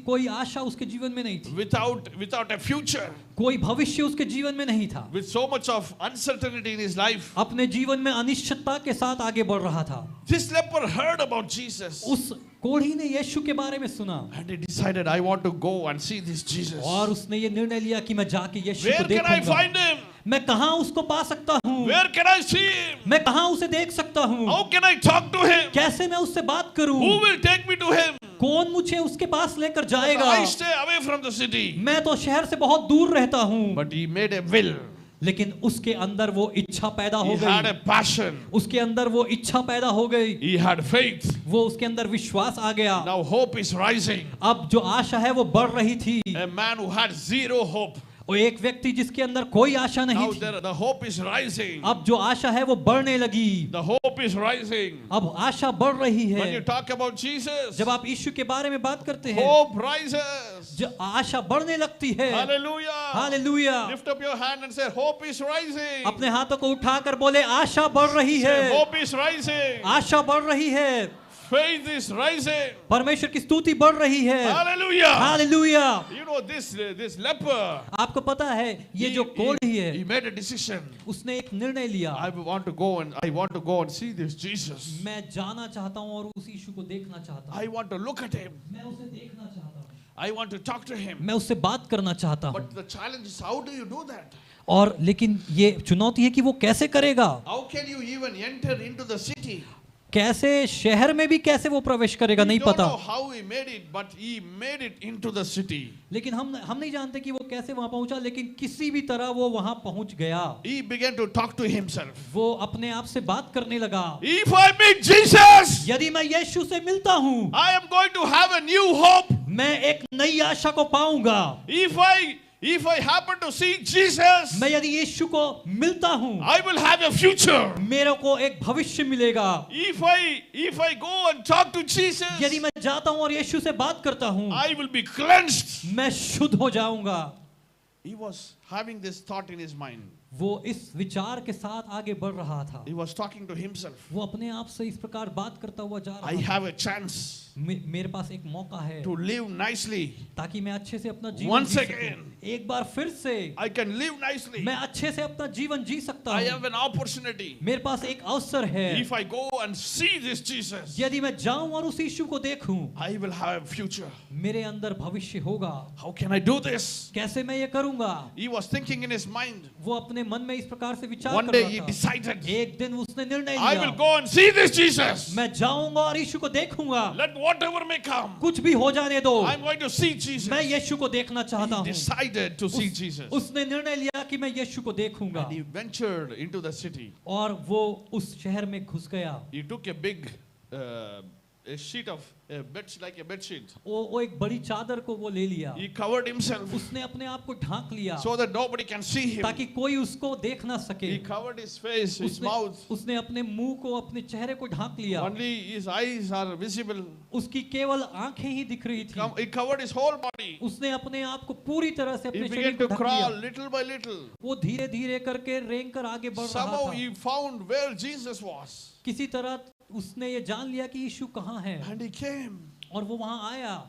Speaker 2: कोई आशा उसके जीवन में नहीं थी,
Speaker 3: without a future,
Speaker 2: कोई भविष्य उसके जीवन में नहीं था,
Speaker 3: with so much of uncertainty in his life.
Speaker 2: अपने जीवन में अनिश्चितता के साथ आगे बढ़ रहा था।
Speaker 3: This leper heard about Jesus.
Speaker 2: उस कोढ़ी ने यीशु के बारे में सुना
Speaker 3: And he decided, I want to go and see this Jesus.
Speaker 2: और उसने ये निर्णय लिया कि मैं जाके यीशु
Speaker 3: Where
Speaker 2: को
Speaker 3: can I
Speaker 2: देखूंगा।
Speaker 3: find him?
Speaker 2: मैं कहाँ उसको पा सकता हूँ?
Speaker 3: Where can I see him?
Speaker 2: मैं कहाँ उसे देख सकता हूँ?
Speaker 3: How can I talk to him?
Speaker 2: कैसे मैं उससे बात करूँ?
Speaker 3: Who will take me to him?
Speaker 2: कौन मुझे उसके पास लेकर जाएगा?
Speaker 3: I stay away from the city.
Speaker 2: मैं तो शहर से बहुत दूर रहता हूँ।
Speaker 3: But he made a will.
Speaker 2: लेकिन उसके अंदर वो इच्छा पैदा हो
Speaker 3: He had
Speaker 2: गई।
Speaker 3: a passion.
Speaker 2: उसके अंदर वो इच्छा पैदा हो गई।
Speaker 3: He had faith.
Speaker 2: वो उसके अंदर विश्वास आ गया।
Speaker 3: Now hope is rising.
Speaker 2: अब जो आशा है वो बढ़ रही थी।
Speaker 3: A man who had zero hope.
Speaker 2: वो एक व्यक्ति जिसके अंदर कोई आशा नहीं
Speaker 3: Now
Speaker 2: थी,
Speaker 3: the hope is rising.
Speaker 2: अब जो आशा है वो बढ़ने लगी।
Speaker 3: The hope is rising.
Speaker 2: अब आशा बढ़ रही
Speaker 3: When you
Speaker 2: है।
Speaker 3: talk about Jesus,
Speaker 2: जब आप यीशु के बारे में बात करते हैं,
Speaker 3: hope rises.
Speaker 2: जो आशा बढ़ने लगती है।
Speaker 3: Hallelujah.
Speaker 2: Hallelujah.
Speaker 3: Lift up your hand and say, hope is rising.
Speaker 2: अपने हाथों को उठाकर बोले आशा बढ़ रही
Speaker 3: Say,
Speaker 2: है।
Speaker 3: hope is rising.
Speaker 2: आशा बढ़ रही है।
Speaker 3: Faith is rising.
Speaker 2: परमेश्वर की स्तुति बढ़ रही है।
Speaker 3: Hallelujah.
Speaker 2: हालेलुया।
Speaker 3: This leper,
Speaker 2: आपको पता है ये जो कोढ़ी है,
Speaker 3: he made a decision.
Speaker 2: उसने एक निर्णय लिया।
Speaker 3: I want to go and see this Jesus.
Speaker 2: मैं जाना चाहता हूँ और उस यीशु को देखना चाहता हूँ।
Speaker 3: I want to look at him.
Speaker 2: मैं उसे देखना चाहता हूँ।
Speaker 3: I want to talk to him.
Speaker 2: मैं उससे बात करना चाहता हूँ।
Speaker 3: But the challenge is, how do you do that?
Speaker 2: और लेकिन ये चुनौती है कि वो कैसे करेगा?
Speaker 3: How can you even enter into the city?
Speaker 2: कैसे शहर में भी कैसे वो प्रवेश करेगा?
Speaker 3: We
Speaker 2: नहीं
Speaker 3: don't
Speaker 2: पता।
Speaker 3: know how he made it, but he मade it into the city.
Speaker 2: लेकिन हम नहीं जानते कि वो कैसे वहां पहुंचा, लेकिन किसी भी तरह वो वहां पहुंच गया।
Speaker 3: He began to talk to himself.
Speaker 2: वो अपने आप से बात करने लगा।
Speaker 3: If I meet Jesus,
Speaker 2: यदि मैं यीशु से मिलता हूँ,
Speaker 3: I am going to have a new hope.
Speaker 2: मैं एक नई आशा को पाऊंगा।
Speaker 3: If I happen to see Jesus,
Speaker 2: मैं यदि यीशु को मिलता हूँ,
Speaker 3: I will have a future.
Speaker 2: मेरे को एक भविष्य मिलेगा।
Speaker 3: If I go and talk to Jesus,
Speaker 2: यदि मैं जाता हूँ और यीशु से बात करता हूँ,
Speaker 3: I will be cleansed.
Speaker 2: मैं शुद्ध हो जाऊंगा।
Speaker 3: He was having this thought in his mind.
Speaker 2: वो इस विचार के साथ आगे बढ़ रहा था।
Speaker 3: He was talking to himself.
Speaker 2: वो अपने आप से इस प्रकार बात करता हुआ जा
Speaker 3: I
Speaker 2: रहा था।
Speaker 3: have a chance
Speaker 2: मेरे पास एक मौका है
Speaker 3: to live nicely.
Speaker 2: ताकि मैं अच्छे से अपना जीवन
Speaker 3: Once
Speaker 2: जी
Speaker 3: again.
Speaker 2: सकूं। एक बार फिर से
Speaker 3: I can live nicely.
Speaker 2: मैं अच्छे से अपना जीवन जी सकता
Speaker 3: I
Speaker 2: हूँ।
Speaker 3: have an opportunity.
Speaker 2: मेरे पास एक अवसर है।
Speaker 3: If I go and see this Jesus,
Speaker 2: यदि मैं जाऊं और उस यीशु को देखूं,
Speaker 3: I will have a future.
Speaker 2: मेरे अंदर भविष्य होगा।
Speaker 3: How can I do this?
Speaker 2: कैसे मैं ये करूंगा?
Speaker 3: He was thinking in his mind.
Speaker 2: वो अपने अपने मन में इस प्रकार से विचार
Speaker 3: One
Speaker 2: कर
Speaker 3: day
Speaker 2: रहा
Speaker 3: he
Speaker 2: था।
Speaker 3: decided,
Speaker 2: एक दिन उसने निर्णय
Speaker 3: I will
Speaker 2: लिया,
Speaker 3: go and see this Jesus.
Speaker 2: मैं जाऊंगा और यीशु को देखूंगा,
Speaker 3: Let whatever may come.
Speaker 2: कुछ भी हो जाने दो,
Speaker 3: I'm going to see Jesus.
Speaker 2: मैं यीशु को देखना चाहता
Speaker 3: He
Speaker 2: हूँ।
Speaker 3: decided to see Jesus.
Speaker 2: उसने निर्णय लिया कि मैं यीशु को देखूंगा,
Speaker 3: And he ventured into the city.
Speaker 2: और वो उस शहर में घुस गया।
Speaker 3: He took a big a sheet of a bed, like a bed sheet.
Speaker 2: वो एक बड़ी चादर को वो ले लिया,
Speaker 3: He covered himself
Speaker 2: उसने अपने आप को ढांक लिया
Speaker 3: so that nobody can see him.
Speaker 2: ताकि कोई उसको देख ना सके।
Speaker 3: He covered his face, his mouth.
Speaker 2: उसने अपने मुंह को, अपने चेहरे को ढांक लिया।
Speaker 3: Only his eyes are visible.
Speaker 2: उसकी केवल आंखें ही दिख रही थी।
Speaker 3: He covered his whole body.
Speaker 2: उसने अपने आप को पूरी तरह से
Speaker 3: He
Speaker 2: अपने
Speaker 3: began
Speaker 2: शरीर
Speaker 3: to
Speaker 2: को ढक
Speaker 3: crawl
Speaker 2: लिया।
Speaker 3: little by little.
Speaker 2: वो धीरे धीरे करके रेंग कर आगे बढ़ रहा
Speaker 3: Somehow
Speaker 2: था।
Speaker 3: he found where Jesus was.
Speaker 2: किसी तरह उसने ये जान लिया कि यीशु कहाँ है,
Speaker 3: And he came.
Speaker 2: और वो वहां आया।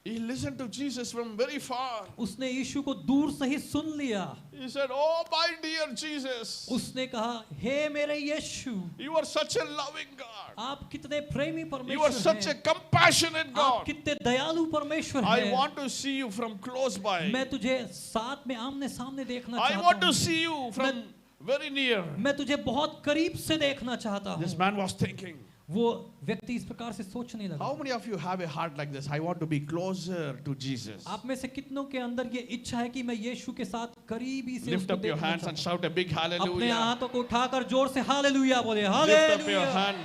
Speaker 3: He listened to Jesus from very far.
Speaker 2: उसने यीशु को दूर से ही सुन लिया।
Speaker 3: He said, "Oh, my dear Jesus,
Speaker 2: उसने कहा, हे मेरे यीशु,
Speaker 3: you are such a loving God.
Speaker 2: आप कितने प्रेमी
Speaker 3: You are
Speaker 2: परमेश्वर
Speaker 3: such a
Speaker 2: हैं,
Speaker 3: compassionate
Speaker 2: आप
Speaker 3: God.
Speaker 2: कितने दयालु परमेश्वर
Speaker 3: I
Speaker 2: हैं।
Speaker 3: want to see you from close by.
Speaker 2: मैं तुझे साथ में आमने सामने देखना
Speaker 3: I
Speaker 2: चाहता
Speaker 3: want to
Speaker 2: हूँ,
Speaker 3: see you from very near."
Speaker 2: मैं तुझे बहुत करीब से देखना चाहता
Speaker 3: This
Speaker 2: हूँ।
Speaker 3: man was thinking,
Speaker 2: वो व्यक्ति इस प्रकार से सोचने लगा।
Speaker 3: how many of you have a heart like this? I want to be closer to Jesus.
Speaker 2: आप में से कितनों के अंदर ये इच्छा है कि मैं यीशु के साथ करीबी से
Speaker 3: Lift
Speaker 2: उसको
Speaker 3: up your
Speaker 2: देखना
Speaker 3: hands and
Speaker 2: चाहता
Speaker 3: shout a big
Speaker 2: हूं। अपने
Speaker 3: hallelujah.
Speaker 2: हाथों को उठाकर जोर से हालेलुया बोले,
Speaker 3: Lift up your
Speaker 2: hallelujah.
Speaker 3: hand.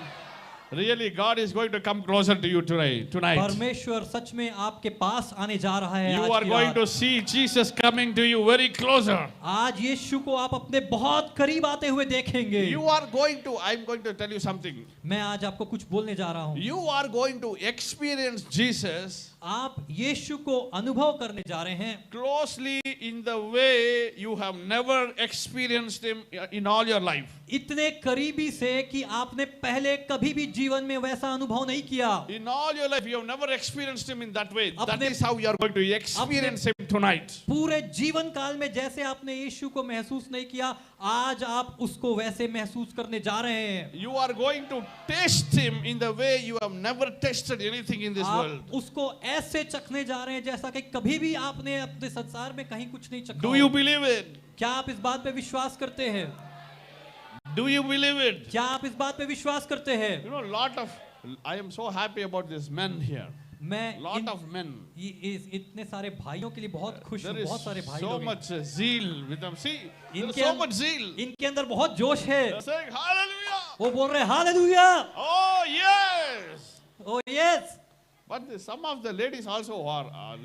Speaker 3: Really, God is going to come closer to you tonight.
Speaker 2: परमेश्वर सच में आपके पास आने जा रहा है।
Speaker 3: You
Speaker 2: आज
Speaker 3: are
Speaker 2: की
Speaker 3: going
Speaker 2: रात।
Speaker 3: to see Jesus coming to you very closer.
Speaker 2: आज यीशु को आप अपने बहुत करीब आते हुए देखेंगे।
Speaker 3: You are going to, I'm going to tell you something.
Speaker 2: मैं आज आपको कुछ बोलने जा रहा हूँ।
Speaker 3: You are going to experience Jesus
Speaker 2: आप यीशु को अनुभव करने जा रहे हैं
Speaker 3: closely in the way you have never experienced him in all your life.
Speaker 2: इतने करीबी से कि आपने पहले कभी भी जीवन में वैसा अनुभव नहीं किया।
Speaker 3: In all your life, you have never experienced him in that way. That
Speaker 2: अपने-
Speaker 3: is how you are going to experience him tonight.
Speaker 2: पूरे जीवन काल में जैसे आपने यीशु को महसूस नहीं किया, आज आप उसको वैसे महसूस करने जा रहे हैं।
Speaker 3: You are going to taste him in the way you have never tasted anything in this world.
Speaker 2: आप उसको ऐसे चखने जा रहे हैं जैसा कि कभी भी आपने अपने संसार में कहीं कुछ नहीं चखा।
Speaker 3: Do you believe it?
Speaker 2: क्या आप इस बात पे विश्वास करते हैं?
Speaker 3: Do you believe it?
Speaker 2: क्या आप इस बात पे विश्वास करते हैं?
Speaker 3: You know, I am so happy about these men here.
Speaker 2: मैं
Speaker 3: Lot of men.
Speaker 2: इतने सारे भाइयों के लिए बहुत खुश हूँ।
Speaker 3: There is
Speaker 2: बहुत सारे भाई
Speaker 3: so
Speaker 2: लोग हैं।
Speaker 3: much zeal with them. See, there is
Speaker 2: इनके
Speaker 3: so
Speaker 2: अं-
Speaker 3: much zeal.
Speaker 2: इनके अंदर बहुत जोश है।
Speaker 3: They're saying hallelujah.
Speaker 2: वो बोल रहे हैं hallelujah.
Speaker 3: Oh yes.
Speaker 2: O yes.
Speaker 3: But some of the ladies also are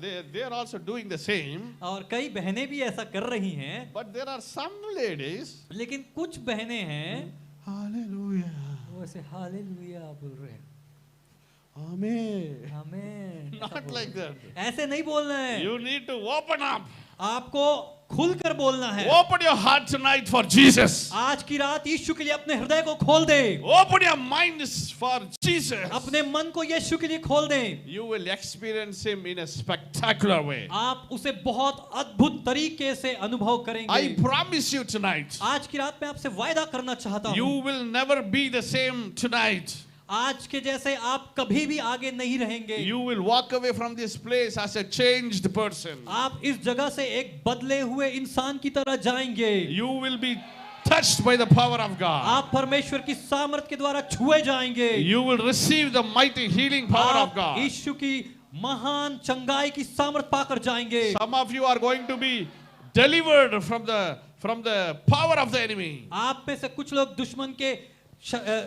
Speaker 3: they are also doing the same.
Speaker 2: और कई बहनें भी ऐसा कर रही हैं,
Speaker 3: But there are some ladies.
Speaker 2: लेकिन कुछ बहनें हैं
Speaker 3: Hallelujah.
Speaker 2: वो ऐसे हालेलुया बोल रहे हैं।
Speaker 3: Amen.
Speaker 2: आमीन।
Speaker 3: Not like that.
Speaker 2: ऐसे नहीं बोलना है।
Speaker 3: You need to open up.
Speaker 2: आपको खुलकर बोलना है।
Speaker 3: Open your heart tonight for Jesus.
Speaker 2: आज की रात यीशु के लिए अपने हृदय को खोल दे।
Speaker 3: Open your minds for Jesus.
Speaker 2: अपने मन को यीशु के लिए खोल दे।
Speaker 3: You will experience him in a spectacular way.
Speaker 2: आप उसे बहुत अद्भुत तरीके से अनुभव
Speaker 3: I
Speaker 2: करेंगे।
Speaker 3: promise you tonight.
Speaker 2: आज की रात मैं आपसे वायदा करना चाहता
Speaker 3: You
Speaker 2: हूँ,
Speaker 3: will never be the same tonight.
Speaker 2: आज के जैसे आप कभी भी आगे नहीं रहेंगे।
Speaker 3: You will walk away from this place as a changed person.
Speaker 2: आप इस जगह से एक बदले हुए इंसान की तरह जाएंगे।
Speaker 3: You will be touched by the power of God.
Speaker 2: आप परमेश्वर की सामर्थ के द्वारा छुए जाएंगे।
Speaker 3: You will receive the mighty healing power of
Speaker 2: आप
Speaker 3: God.
Speaker 2: यीशु की महान चंगाई की सामर्थ पाकर जाएंगे।
Speaker 3: Some of you are going to be delivered from the power of the enemy.
Speaker 2: आप में से कुछ लोग दुश्मन के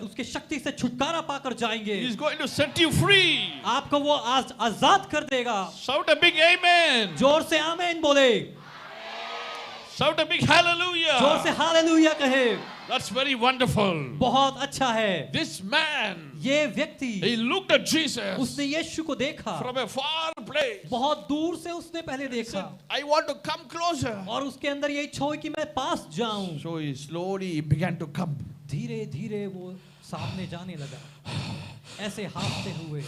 Speaker 2: उसके शक्ति से छुटकारा पाकर जाएंगे।
Speaker 3: He is going to set you free.
Speaker 2: आपको वो आजाद कर देगा।
Speaker 3: Shout a big amen.
Speaker 2: जोर से आमीन बोले।
Speaker 3: Shout a big
Speaker 2: जोर से
Speaker 3: hallelujah.
Speaker 2: हालेलुया कहे।
Speaker 3: That's very wonderful.
Speaker 2: बहुत अच्छा है।
Speaker 3: This man,
Speaker 2: ये व्यक्ति,
Speaker 3: he looked at Jesus
Speaker 2: उसने यीशु को देखा।
Speaker 3: from a far place.
Speaker 2: बहुत दूर से उसने पहले
Speaker 3: He said,
Speaker 2: देखा
Speaker 3: I want to come closer.
Speaker 2: और उसके अंदर ये इच्छा हुई कि मैं पास जाऊं।
Speaker 3: So he slowly began to come.
Speaker 2: धीरे धीरे वो सामने जाने लगा, ऐसे हाँफते हुए।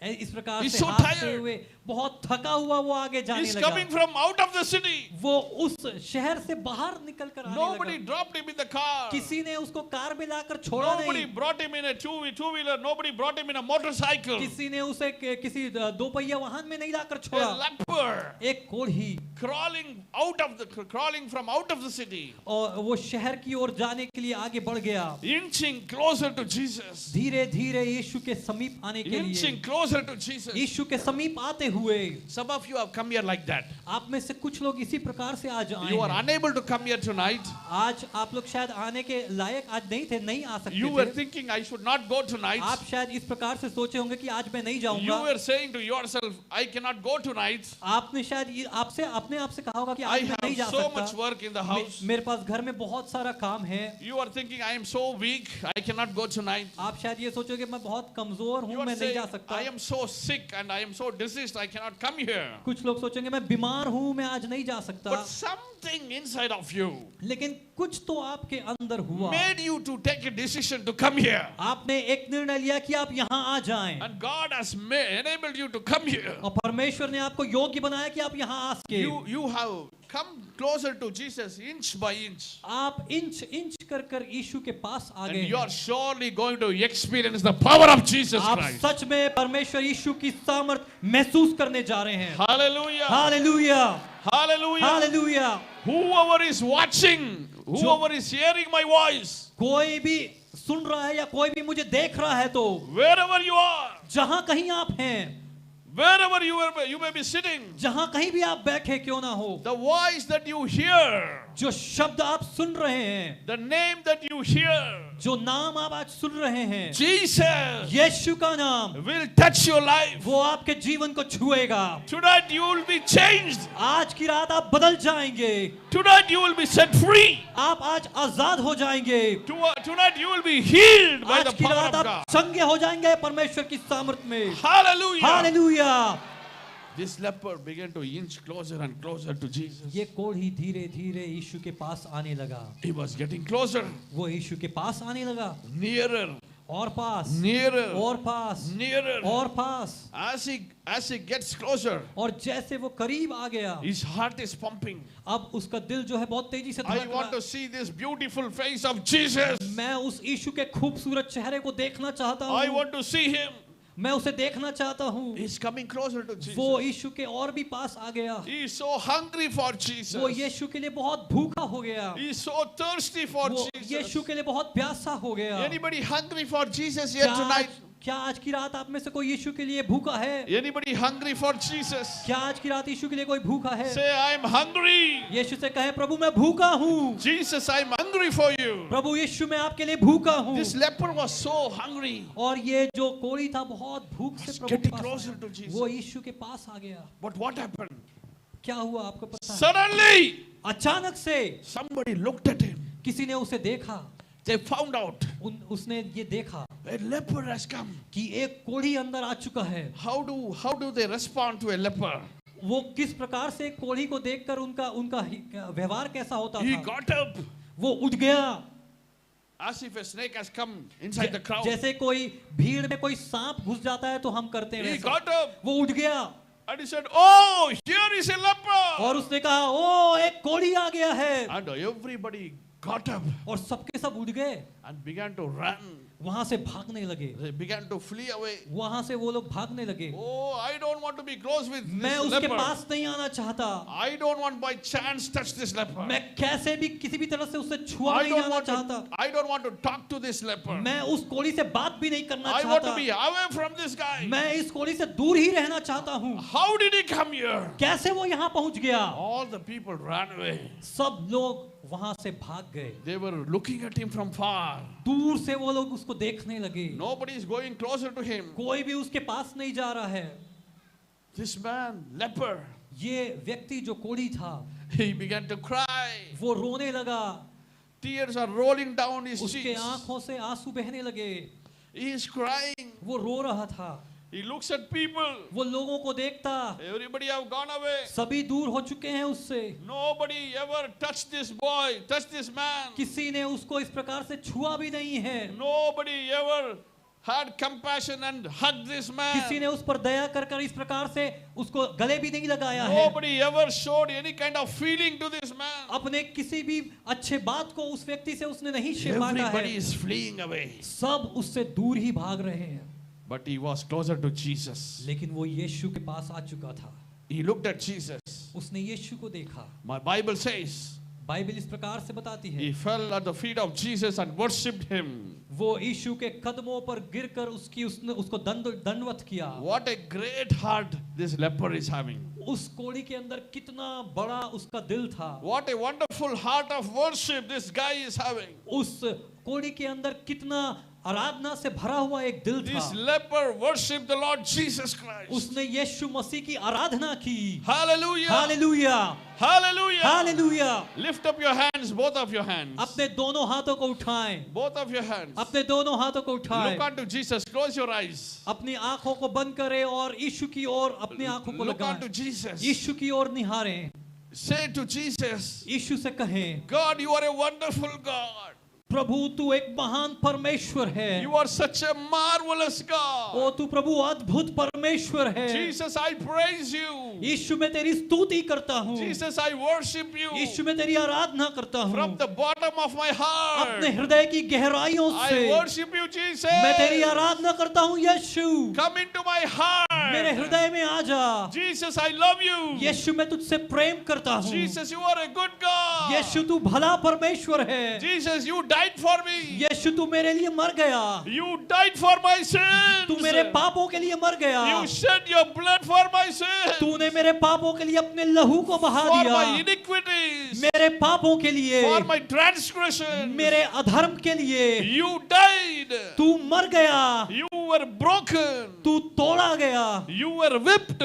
Speaker 2: इस प्रकार
Speaker 3: He's
Speaker 2: से
Speaker 3: so
Speaker 2: हाँफते
Speaker 3: tired.
Speaker 2: हुए बहुत थका हुआ वो आगे जाने
Speaker 3: He's
Speaker 2: लगा।
Speaker 3: coming from out of the city.
Speaker 2: वो उस शहर से बाहर निकल कर आने
Speaker 3: Nobody
Speaker 2: लगा।
Speaker 3: dropped him in the car.
Speaker 2: किसी ने उसको कार में लाकर छोड़ा
Speaker 3: Nobody
Speaker 2: नहीं।
Speaker 3: brought him in a two-wheeler. Nobody brought him in a motorcycle.
Speaker 2: किसी ने उसे किसी दो पहिया वाहन में नहीं लाकर
Speaker 3: A
Speaker 2: छोड़ा।
Speaker 3: leper
Speaker 2: एक कोढ़ी
Speaker 3: crawling from out of the city,
Speaker 2: और वो शहर की ओर जाने के लिए आगे बढ़ गया।
Speaker 3: inching closer to Jesus.
Speaker 2: धीरे धीरे यीशु के समीप आने के लिए,
Speaker 3: Inching closer to Jesus.
Speaker 2: यीशु के समीप आते हुए।
Speaker 3: Some of you have come here like that.
Speaker 2: आप में से कुछ लोग इसी प्रकार से आज आए
Speaker 3: You are
Speaker 2: हैं।
Speaker 3: unable to come here tonight.
Speaker 2: आज आप लोग शायद आने के लायक आज नहीं थे, नहीं आ सकते
Speaker 3: You were
Speaker 2: थे।
Speaker 3: thinking I should not go tonight.
Speaker 2: आप शायद इस प्रकार से सोचे होंगे कि आज मैं नहीं
Speaker 3: You
Speaker 2: जाऊंगा।
Speaker 3: were saying to yourself, I cannot go tonight.
Speaker 2: आपने शायद आपसे अपने आप से कहा होगा कि
Speaker 3: I
Speaker 2: आज मैं नहीं जा
Speaker 3: have so much
Speaker 2: सकता।
Speaker 3: work in the house.
Speaker 2: मेरे पास घर में बहुत सारा काम है।
Speaker 3: You are thinking I am so weak, I cannot go tonight.
Speaker 2: आप शायद ये सोचोगे मैं बहुत कमजोर
Speaker 3: You
Speaker 2: हूँ,
Speaker 3: are
Speaker 2: मैं नहीं जा
Speaker 3: saying
Speaker 2: सकता।
Speaker 3: I am so sick and I am so diseased, I cannot come here.
Speaker 2: कुछ लोग सोचेंगे मैं बीमार हूँ, मैं आज नहीं जा सकता।
Speaker 3: But something inside of you
Speaker 2: लेकिन कुछ तो आपके अंदर हुआ।
Speaker 3: made you to take a decision to come here.
Speaker 2: आपने एक निर्णय लिया कि आप यहाँ आ जाएं।
Speaker 3: And God has enabled you to come here.
Speaker 2: और परमेश्वर ने आपको योग्य बनाया कि आप यहाँ आ सके।
Speaker 3: You have come closer to Jesus inch by inch.
Speaker 2: आप इंच इंच कर यीशु के पास आ
Speaker 3: And
Speaker 2: गए
Speaker 3: you
Speaker 2: हैं।
Speaker 3: are surely going to experience the power of Jesus
Speaker 2: आप
Speaker 3: Christ.
Speaker 2: सच में परमेश्वर यीशु की सामर्थ महसूस करने जा रहे हैं।
Speaker 3: Hallelujah.
Speaker 2: Hallelujah,
Speaker 3: Hallelujah.
Speaker 2: Hallelujah.
Speaker 3: Whoever is watching, whoever is hearing my voice,
Speaker 2: कोई भी सुन रहा है या कोई भी मुझे देख रहा है तो
Speaker 3: wherever you are,
Speaker 2: जहां कहीं आप हैं,
Speaker 3: wherever you may be sitting,
Speaker 2: जहां कहीं भी आप बैठे क्यों ना हो,
Speaker 3: the voice that you hear,
Speaker 2: जो शब्द आप सुन रहे हैं,
Speaker 3: the name that you hear,
Speaker 2: जो नाम आप आज सुन रहे हैं,
Speaker 3: Jesus,
Speaker 2: यीशु का नाम,
Speaker 3: will touch your life.
Speaker 2: वो आपके जीवन को छुएगा।
Speaker 3: Tonight you will be changed.
Speaker 2: आज की रात आप बदल जाएंगे।
Speaker 3: Tonight you will be set free.
Speaker 2: आप आज आजाद हो जाएंगे।
Speaker 3: Tonight you will be healed by the
Speaker 2: आज की
Speaker 3: power
Speaker 2: रात
Speaker 3: of
Speaker 2: आप
Speaker 3: God.
Speaker 2: संगे हो जाएंगे परमेश्वर की सामर्थ में।
Speaker 3: Hallelujah.
Speaker 2: Hallelujah.
Speaker 3: This leper began to inch closer and closer to Jesus.
Speaker 2: ये कोढ़ी धीरे धीरे यीशु के पास आने लगा।
Speaker 3: He was getting closer,
Speaker 2: वो यीशु के पास आने लगा,
Speaker 3: nearer,
Speaker 2: और पास,
Speaker 3: nearer,
Speaker 2: और पास,
Speaker 3: nearer.
Speaker 2: और पास।
Speaker 3: As he gets closer,
Speaker 2: और जैसे वो करीब आ गया,
Speaker 3: his heart is pumping.
Speaker 2: अब उसका दिल जो है बहुत तेजी से
Speaker 3: I
Speaker 2: धड़क
Speaker 3: want
Speaker 2: रहा।
Speaker 3: to see this beautiful face of Jesus.
Speaker 2: मैं उस यीशु के खूबसूरत चेहरे को देखना चाहता
Speaker 3: I
Speaker 2: हूँ।
Speaker 3: want to see him.
Speaker 2: मैं उसे देखना चाहता हूँ।
Speaker 3: He's coming closer to Jesus.
Speaker 2: वो यीशु के और भी पास आ गया।
Speaker 3: He is so hungry for Jesus.
Speaker 2: वो यीशु के लिए बहुत भूखा हो गया।
Speaker 3: He is so thirsty for
Speaker 2: वो
Speaker 3: Jesus.
Speaker 2: यीशु के लिए बहुत प्यासा हो गया।
Speaker 3: Anybody hungry for Jesus here
Speaker 2: क्या
Speaker 3: tonight?
Speaker 2: क्या आज की रात आप में से कोई यीशु के लिए भूखा है?
Speaker 3: Anybody hungry for Jesus?
Speaker 2: क्या आज की रात यीशु के लिए कोई भूखा है?
Speaker 3: Say, I'm hungry.
Speaker 2: यीशु से कहे, प्रभु मैं भूखा हूँ।
Speaker 3: Jesus, I'm hungry for you.
Speaker 2: प्रभु यीशु मैं आपके लिए भूखा हूँ।
Speaker 3: This leper was so hungry.
Speaker 2: और ये जो कोढ़ी था बहुत भूख से प्रभु के
Speaker 3: Getting
Speaker 2: पास
Speaker 3: closer
Speaker 2: आया।
Speaker 3: to Jesus.
Speaker 2: वो यीशु के पास आ गया।
Speaker 3: But what happened?
Speaker 2: क्या हुआ आपको पता है?
Speaker 3: Suddenly,
Speaker 2: अचानक से
Speaker 3: somebody looked at him.
Speaker 2: किसी ने उसे देखा।
Speaker 3: They found out
Speaker 2: उसने ये देखा
Speaker 3: a leper has come.
Speaker 2: कि एक कोढ़ी अंदर आ चुका है।
Speaker 3: How do they respond to a leper?
Speaker 2: वो किस प्रकार से कोढ़ी को देखकर उनका व्यवहार कैसा होता
Speaker 3: He
Speaker 2: था?
Speaker 3: got up
Speaker 2: वो उठ गया,
Speaker 3: as if a snake has come inside the crowd.
Speaker 2: जैसे कोई भीड़ में कोई सांप घुस जाता है तो हम करते हैं
Speaker 3: He
Speaker 2: वैसा।
Speaker 3: got up
Speaker 2: वो उठ गया
Speaker 3: and he said, "Oh, here is a leper."
Speaker 2: और उसने कहा, ओ एक कोढ़ी आ गया है।
Speaker 3: And everybody got up
Speaker 2: और सबके सब उठ गए,
Speaker 3: and began to run.
Speaker 2: वहां से भागने लगे,
Speaker 3: They began to flee away.
Speaker 2: वहां से वो लोग भागने लगे।
Speaker 3: Oh, I don't want to be close with
Speaker 2: मैं
Speaker 3: this
Speaker 2: उसके
Speaker 3: leper.
Speaker 2: पास नहीं आना चाहता।
Speaker 3: I don't want by chance touch this leper.
Speaker 2: मैं कैसे भी किसी भी तरह से उससे छुआ
Speaker 3: I
Speaker 2: नहीं
Speaker 3: don't
Speaker 2: जाना
Speaker 3: want
Speaker 2: चाहता।
Speaker 3: to. I don't want to talk to this leper.
Speaker 2: मैं उस कोढ़ी से बात भी नहीं करना
Speaker 3: I want to
Speaker 2: चाहता।
Speaker 3: be away from this guy.
Speaker 2: मैं इस कोढ़ी से दूर ही रहना चाहता हूँ।
Speaker 3: How did he come here?
Speaker 2: कैसे वो यहाँ पहुंच गया?
Speaker 3: All the people ran away.
Speaker 2: सब लोग वहां से भाग गए।
Speaker 3: They were looking at him from far.
Speaker 2: दूर से वो लोग उसको देखने लगे।
Speaker 3: Nobody is going closer to him.
Speaker 2: कोई भी उसके पास नहीं जा रहा है।
Speaker 3: This man, leper,
Speaker 2: ये व्यक्ति जो कोढ़ी था,
Speaker 3: he began to cry.
Speaker 2: वो रोने लगा।
Speaker 3: Tears are rolling down his
Speaker 2: उसके
Speaker 3: cheeks.
Speaker 2: आंखों से आंसू बहने लगे।
Speaker 3: He is crying.
Speaker 2: वो रो रहा था।
Speaker 3: He looks at people.
Speaker 2: वो लोगों को देखता,
Speaker 3: Everybody have gone away.
Speaker 2: सभी दूर हो चुके हैं उससे।
Speaker 3: Nobody ever touched this boy, touched this man.
Speaker 2: किसी ने उसको इस प्रकार से छुआ भी नहीं है।
Speaker 3: Nobody ever had compassion and hugged this man.
Speaker 2: किसी ने उस पर दया कर कर इस प्रकार से उसको गले भी नहीं लगाया है।
Speaker 3: Nobody ever showed any kind of feeling to this man.
Speaker 2: अपने किसी भी अच्छे बात को उस व्यक्ति से उसने नहीं बांटा
Speaker 3: Everybody
Speaker 2: है।
Speaker 3: is fleeing away.
Speaker 2: सब उससे दूर ही भाग रहे हैं।
Speaker 3: But he was closer to Jesus.
Speaker 2: लेकिन वो यीशु के पास आ चुका था।
Speaker 3: He looked at Jesus.
Speaker 2: उसने यीशु को देखा।
Speaker 3: My Bible says
Speaker 2: बाइबल इस प्रकार से बताती है,
Speaker 3: he fell at the feet of Jesus and worshipped him.
Speaker 2: वो यीशु के कदमों पर गिरकर उसने उसको दंडवत किया।
Speaker 3: What a great heart this leper is having.
Speaker 2: उस कोढ़ी के अंदर कितना बड़ा उसका दिल था।
Speaker 3: What a wonderful heart of worship this guy is having.
Speaker 2: उस कोढ़ी के अंदर कितना आराधना से भरा हुआ एक दिल
Speaker 3: This
Speaker 2: था।
Speaker 3: leper worshipped the Lord Jesus Christ.
Speaker 2: उसने यीशु मसीह की आराधना की।
Speaker 3: Hallelujah.
Speaker 2: Hallelujah,
Speaker 3: Hallelujah.
Speaker 2: Hallelujah.
Speaker 3: Lift up your hands, both of your hands.
Speaker 2: अपने दोनों हाथों को उठाएं,
Speaker 3: Both of your hands.
Speaker 2: अपने दोनों हाथों को उठाएं,
Speaker 3: Look unto Jesus. Close your eyes.
Speaker 2: अपनी आंखों को बंद करें और यीशु की ओर अपनी आंखों को
Speaker 3: Look unto
Speaker 2: लगाएं,
Speaker 3: Jesus.
Speaker 2: यीशु की ओर निहारें,
Speaker 3: Say to Jesus,
Speaker 2: यीशु से कहें,
Speaker 3: God, you are a wonderful God.
Speaker 2: प्रभु तू एक महान परमेश्वर है।
Speaker 3: You are such a marvelous God.
Speaker 2: ओ तू प्रभु अद्भुत परमेश्वर है।
Speaker 3: Jesus, I praise you.
Speaker 2: यीशु मैं तेरी स्तुति करता हूँ।
Speaker 3: Jesus, I worship you.
Speaker 2: यीशु मैं तेरी आराधना करता हूँ।
Speaker 3: From the bottom of my
Speaker 2: अपने
Speaker 3: heart,
Speaker 2: हृदय की गहराइयों
Speaker 3: I
Speaker 2: से
Speaker 3: worship you, Jesus.
Speaker 2: मैं तेरी आराधना करता हूँ। यीशु
Speaker 3: Come into my
Speaker 2: मेरे
Speaker 3: heart.
Speaker 2: हृदय में आ जा।
Speaker 3: Jesus, I love you.
Speaker 2: यीशु मैं तुझसे प्रेम करता हूँ।
Speaker 3: Jesus, you are a good God.
Speaker 2: यीशु तू भला परमेश्वर है।
Speaker 3: Jesus, you died for me.
Speaker 2: यीशु तू मेरे लिए मर गया।
Speaker 3: You died for my sins.
Speaker 2: तू मेरे पापों के लिए मर गया।
Speaker 3: You shed your blood for my sins.
Speaker 2: तूने मेरे पापों के लिए अपने लहू को बहा
Speaker 3: For
Speaker 2: दिया।
Speaker 3: my iniquities.
Speaker 2: मेरे पापों के लिए,
Speaker 3: For my transgression.
Speaker 2: मेरे अधर्म के लिए
Speaker 3: You died.
Speaker 2: तू मर गया।
Speaker 3: You were broken.
Speaker 2: तू तोड़ा गया।
Speaker 3: You were whipped.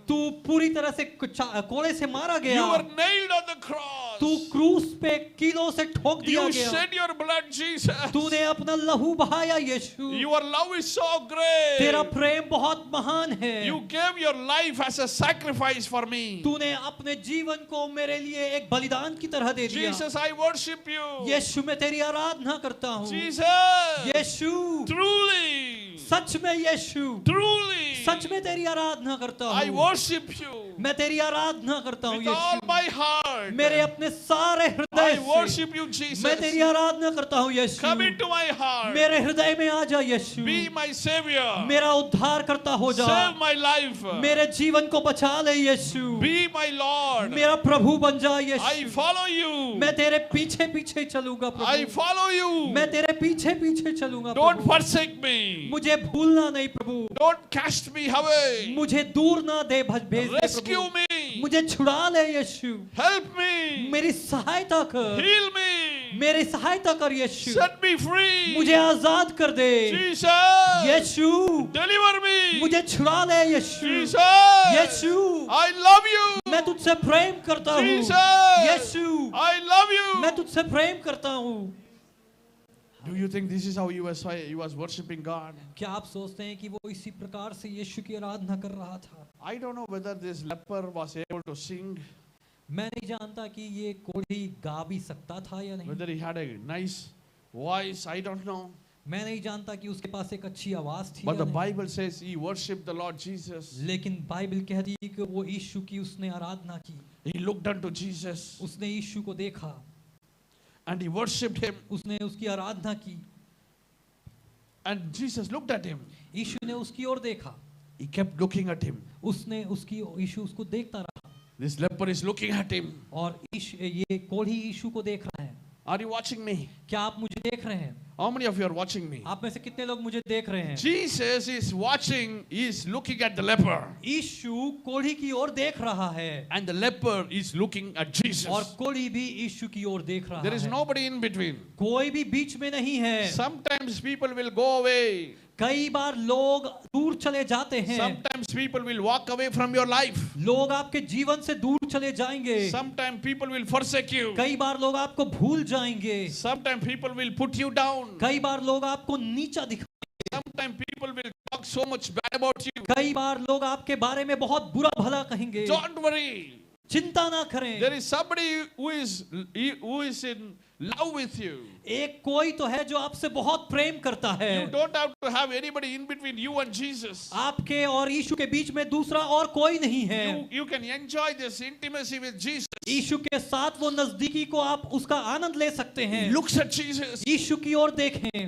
Speaker 2: तू पूरी तरह से कोड़े से मारा गया।
Speaker 3: You were nailed on the cross.
Speaker 2: तू क्रूस पे कीलों से ठोक दिया
Speaker 3: You
Speaker 2: गया।
Speaker 3: shed your blood, Jesus.
Speaker 2: तूने अपना लहू बहाया यीशु।
Speaker 3: Your love is so great.
Speaker 2: तेरा प्रेम बहुत महान है।
Speaker 3: You gave your life as a sacrifice for me.
Speaker 2: तूने अपने जीवन को मेरे लिए एक बलिदान की तरह दे दिया।
Speaker 3: Jesus, I worship you.
Speaker 2: यीशु मैं तेरी आराधना करता हूँ।
Speaker 3: Jesus.
Speaker 2: यीशु
Speaker 3: Truly.
Speaker 2: सच में यीशु
Speaker 3: Truली.
Speaker 2: सच में तेरी आराधना करता
Speaker 3: I
Speaker 2: हूँ।
Speaker 3: worship you.
Speaker 2: मैं तेरी आराधना करता हूँ
Speaker 3: With all
Speaker 2: Yeshu.
Speaker 3: my heart.
Speaker 2: मेरे अपने सारे हृदय
Speaker 3: I
Speaker 2: से
Speaker 3: worship you, Jesus.
Speaker 2: मैं तेरी आराधना करता हूँ यीशु।
Speaker 3: Come into my heart.
Speaker 2: मेरे हृदय में आ जा यीशु।
Speaker 3: Be my savior.
Speaker 2: मेरा उद्धार करता हो जा।
Speaker 3: Save my life.
Speaker 2: मेरे जीवन को बचा ले यीशु।
Speaker 3: Be my Lord.
Speaker 2: मेरा प्रभु बन जा
Speaker 3: I
Speaker 2: यीशु।
Speaker 3: follow you.
Speaker 2: मैं तेरे पीछे पीछे चलूंगा
Speaker 3: I
Speaker 2: प्रभु।
Speaker 3: follow you.
Speaker 2: मैं तेरे पीछे पीछे चलूंगा
Speaker 3: Don't
Speaker 2: प्रभु।
Speaker 3: forsake me.
Speaker 2: मुझे भूलना नहीं प्रभु।
Speaker 3: Don't cast me away.
Speaker 2: मुझे दूर ना दे भेज दे
Speaker 3: Rescue
Speaker 2: प्रभु।
Speaker 3: me.
Speaker 2: मुझे छुड़ा ले यीशु।
Speaker 3: Help me.
Speaker 2: मेरी सहायता कर।
Speaker 3: Heal me.
Speaker 2: मेरी सहायता कर यीशु।
Speaker 3: Set me free.
Speaker 2: मुझे आजाद कर दे
Speaker 3: Jesus.
Speaker 2: यीशु।
Speaker 3: Deliver me.
Speaker 2: मुझे छुड़ा ले यीशु।
Speaker 3: Jesus.
Speaker 2: Yeshu
Speaker 3: I love you.
Speaker 2: मैं तुझसे प्रेम करता हूँ
Speaker 3: Jesus.
Speaker 2: यीशु।
Speaker 3: I love
Speaker 2: मैं
Speaker 3: you.
Speaker 2: तुझसे प्रेम करता हूँ।
Speaker 3: Do you think this is how he was worshiping God?
Speaker 2: क्या आप सोचते हैं कि वो इसी प्रकार से यीशु की आराधना कर रहा था?
Speaker 3: I don't know whether this leper was able to sing,
Speaker 2: मैं नहीं जानता कि ये कोढ़ी गा भी सकता था या नहीं।
Speaker 3: whether he had a nice voice, I don't know.
Speaker 2: मैं नहीं जानता कि उसके पास एक अच्छी आवाज थी
Speaker 3: But
Speaker 2: या
Speaker 3: the
Speaker 2: नहीं।
Speaker 3: Bible says he worshipped the Lord Jesus.
Speaker 2: लेकिन बाइबल कहती है कि वो यीशु की उसने आराधना की।
Speaker 3: He looked unto Jesus
Speaker 2: उसने यीशु को देखा,
Speaker 3: and he worshipped him.
Speaker 2: उसने उसकी आराधना की।
Speaker 3: And Jesus looked at him.
Speaker 2: यीशु ने उसकी ओर देखा।
Speaker 3: He kept looking at him.
Speaker 2: उसने उसकी यीशु उसको देखता रहा
Speaker 3: This leper is looking at him.
Speaker 2: और ये कोढ़ी यीशु को देख रहा है।
Speaker 3: Are you watching me?
Speaker 2: क्या आप मुझे देख रहे हैं?
Speaker 3: How many of you are watching me?
Speaker 2: आप में से कितने लोग मुझे देख रहे हैं?
Speaker 3: Jesus is watching, he is looking at the leper.
Speaker 2: यीशु कोढ़ी की ओर देख रहा है
Speaker 3: And the leper is looking at Jesus.
Speaker 2: और कोढ़ी भी यीशु की ओर देख रहा
Speaker 3: There is
Speaker 2: है।
Speaker 3: nobody in between.
Speaker 2: कोई भी बीच में नहीं है।
Speaker 3: Sometimes people will go away.
Speaker 2: कई बार लोग दूर चले जाते हैं।
Speaker 3: Sometimes people will walk away from your life.
Speaker 2: लोग आपके जीवन से दूर चले जाएंगे।
Speaker 3: Sometimes people will forsake you.
Speaker 2: कई बार लोग आपको भूल जाएंगे।
Speaker 3: Sometimes people will put you down.
Speaker 2: कई बार लोग आपको नीचा दिखाएंगे।
Speaker 3: Sometimes people will talk so much bad about you.
Speaker 2: कई बार लोग आपके बारे में बहुत बुरा भला कहेंगे।
Speaker 3: Don't worry.
Speaker 2: चिंता ना करें।
Speaker 3: There is somebody who is in love with you.
Speaker 2: एक कोई तो है जो आपसे बहुत प्रेम करता है।
Speaker 3: You don't have to have anybody in between you and Jesus.
Speaker 2: आपके और यीशु के बीच में दूसरा और कोई नहीं है।
Speaker 3: You can enjoy this intimacy with Jesus.
Speaker 2: यीशु के साथ वो नजदीकी को आप उसका आनंद ले सकते हैं।
Speaker 3: He looks at Jesus
Speaker 2: यीशु की ओर देखें,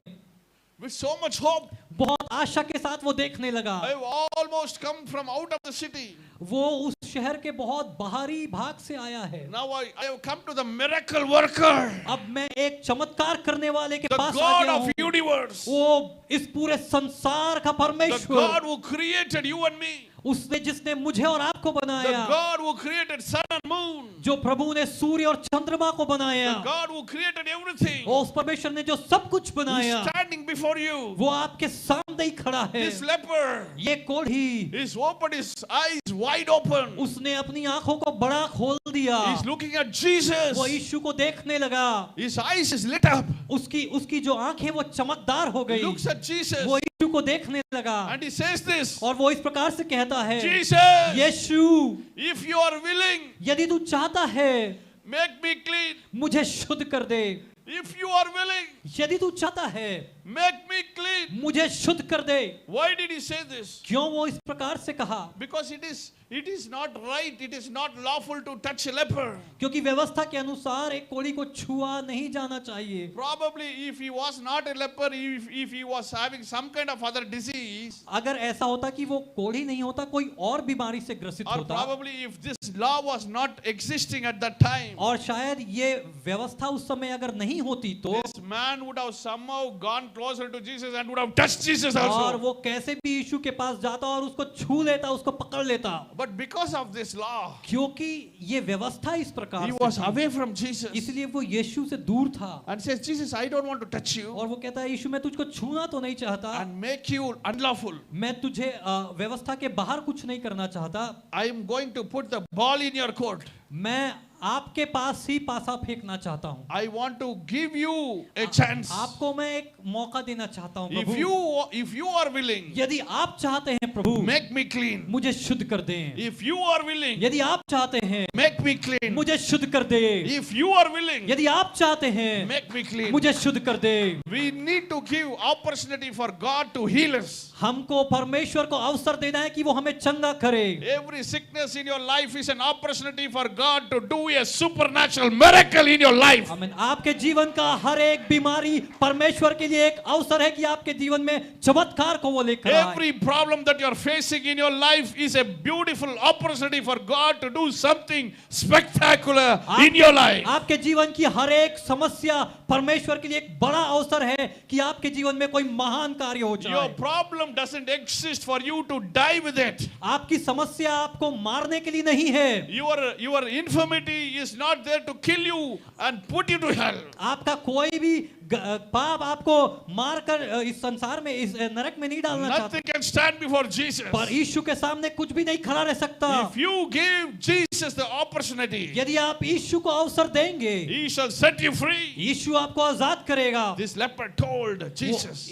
Speaker 3: with so much hope.
Speaker 2: बहुत आशा के साथ वो देखने लगा।
Speaker 3: I have almost come from out of the city.
Speaker 2: वो उस शहर के बहुत बाहरी भाग से आया है।
Speaker 3: Now I have come to the miracle worker,
Speaker 2: अब मैं एक चमत्कार करने वाले के
Speaker 3: the
Speaker 2: पास आ
Speaker 3: God
Speaker 2: गया
Speaker 3: of
Speaker 2: हूँ।
Speaker 3: universe,
Speaker 2: वो इस पूरे संसार का
Speaker 3: the
Speaker 2: परमेश्वर,
Speaker 3: God who created you and me,
Speaker 2: उसने जिसने मुझे और आपको
Speaker 3: the
Speaker 2: बनाया,
Speaker 3: God who created sun and moon,
Speaker 2: जो प्रभु ने सूर्य और चंद्रमा को बनाया,
Speaker 3: the God who created everything,
Speaker 2: वो उस परमेश्वर ने जो सब कुछ
Speaker 3: is
Speaker 2: बनाया,
Speaker 3: standing before you.
Speaker 2: वो आपके सामने ही खड़ा है।
Speaker 3: This leper
Speaker 2: ये कोढ़ी,
Speaker 3: is opened his eyes wide open.
Speaker 2: उसने अपनी आंखों को बड़ा खोल दिया।
Speaker 3: He's looking at Jesus.
Speaker 2: वो यीशु को देखने लगा।
Speaker 3: His eyes is lit up.
Speaker 2: उसकी जो आंखें वो चमकदार हो
Speaker 3: He
Speaker 2: गई।
Speaker 3: looks at Jesus
Speaker 2: वो यीशु को देखने लगा
Speaker 3: and he says this,
Speaker 2: और वो इस प्रकार से कहता है,
Speaker 3: Jesus,
Speaker 2: Yeshu,
Speaker 3: if you are willing,
Speaker 2: यदि तू चाहता है,
Speaker 3: make me clean.
Speaker 2: मुझे शुद्ध कर दे।
Speaker 3: If you are willing,
Speaker 2: यदि तू चाहता है,
Speaker 3: make me clean.
Speaker 2: मुझे शुद्ध कर दे।
Speaker 3: Why did he say this?
Speaker 2: क्यों वो इस प्रकार से कहा?
Speaker 3: Because it is not right, it is not lawful to touch a leper.
Speaker 2: क्योंकि व्यवस्था के अनुसार एक कोढ़ी को छुआ नहीं जाना चाहिए।
Speaker 3: Probably if he was not a leper, if he was having some kind of other disease,
Speaker 2: अगर ऐसा होता कि वो कोढ़ी नहीं होता, कोई और बीमारी से ग्रसित
Speaker 3: or
Speaker 2: होता,
Speaker 3: probably if this law was not existing at that time,
Speaker 2: और शायद ये व्यवस्था उस समय अगर नहीं होती तो
Speaker 3: this man would have somehow gone closer to Jesus and would have touched Jesus
Speaker 2: और
Speaker 3: also.
Speaker 2: वो कैसे भी यीशु के पास जाता और उसको छू लेता, उसको पकड़ लेता।
Speaker 3: But because of this law,
Speaker 2: क्योंकि ये व्यवस्था इस प्रकार
Speaker 3: he
Speaker 2: से
Speaker 3: was
Speaker 2: थी,
Speaker 3: away from Jesus
Speaker 2: इसलिए वो यीशु से दूर था
Speaker 3: and says, Jesus, I don't want to touch you
Speaker 2: और वो कहता है, यीशु मैं तुझको छूना तो नहीं चाहता,
Speaker 3: and make you unlawful.
Speaker 2: मैं तुझे व्यवस्था के बाहर कुछ नहीं करना चाहता,
Speaker 3: I am going to put the ball in your court.
Speaker 2: मैं आपके पास ही पासा फेंकना चाहता हूँ।
Speaker 3: I want to give you a chance.
Speaker 2: आपको मैं एक मौका देना चाहता हूँ
Speaker 3: If
Speaker 2: Prabhu.
Speaker 3: you are willing,
Speaker 2: यदि आप चाहते हैं प्रभु,
Speaker 3: make me clean.
Speaker 2: मुझे शुद्ध कर दें।
Speaker 3: If you are willing,
Speaker 2: यदि आप चाहते हैं,
Speaker 3: make me clean.
Speaker 2: मुझे शुद्ध कर दे।
Speaker 3: If you are willing,
Speaker 2: यदि आप चाहते हैं,
Speaker 3: make me clean.
Speaker 2: मुझे शुद्ध कर दे।
Speaker 3: We need to give opportunity for God to heal us.
Speaker 2: हमको परमेश्वर को अवसर देना है कि वो हमें चंगा करे।
Speaker 3: Every sickness in your life is an opportunity for God to do a supernatural miracle in your life.
Speaker 2: आमीन। आपके जीवन का हर एक बीमारी परमेश्वर के लिए एक अवसर है कि आपके जीवन में चमत्कार को वो लेकर आए।
Speaker 3: Every problem that you are facing in your life is a beautiful opportunity for God to do something spectacular in your life.
Speaker 2: आपके जीवन की हर एक समस्या परमेश्वर के लिए एक बड़ा अवसर है कि आपके जीवन में कोई महान कार्य हो
Speaker 3: Your
Speaker 2: जाए।
Speaker 3: problem doesn't exist for you to die with it.
Speaker 2: आपकी समस्या आपको मारने के लिए नहीं है।
Speaker 3: Your infirmity is not there to kill you and put you to hell.
Speaker 2: आपका कोई भी पाप आपको मारकर इस संसार में, इस नरक में नहीं डालना चाहता।
Speaker 3: Nothing can stand before Jesus.
Speaker 2: पर यीशु के सामने कुछ भी नहीं खड़ा रह सकता।
Speaker 3: If you give Jesus the opportunity,
Speaker 2: यदि आप यीशु को अवसर देंगे,
Speaker 3: He shall set you free.
Speaker 2: यीशु आपको आजाद करेगा।
Speaker 3: This leper told Jesus,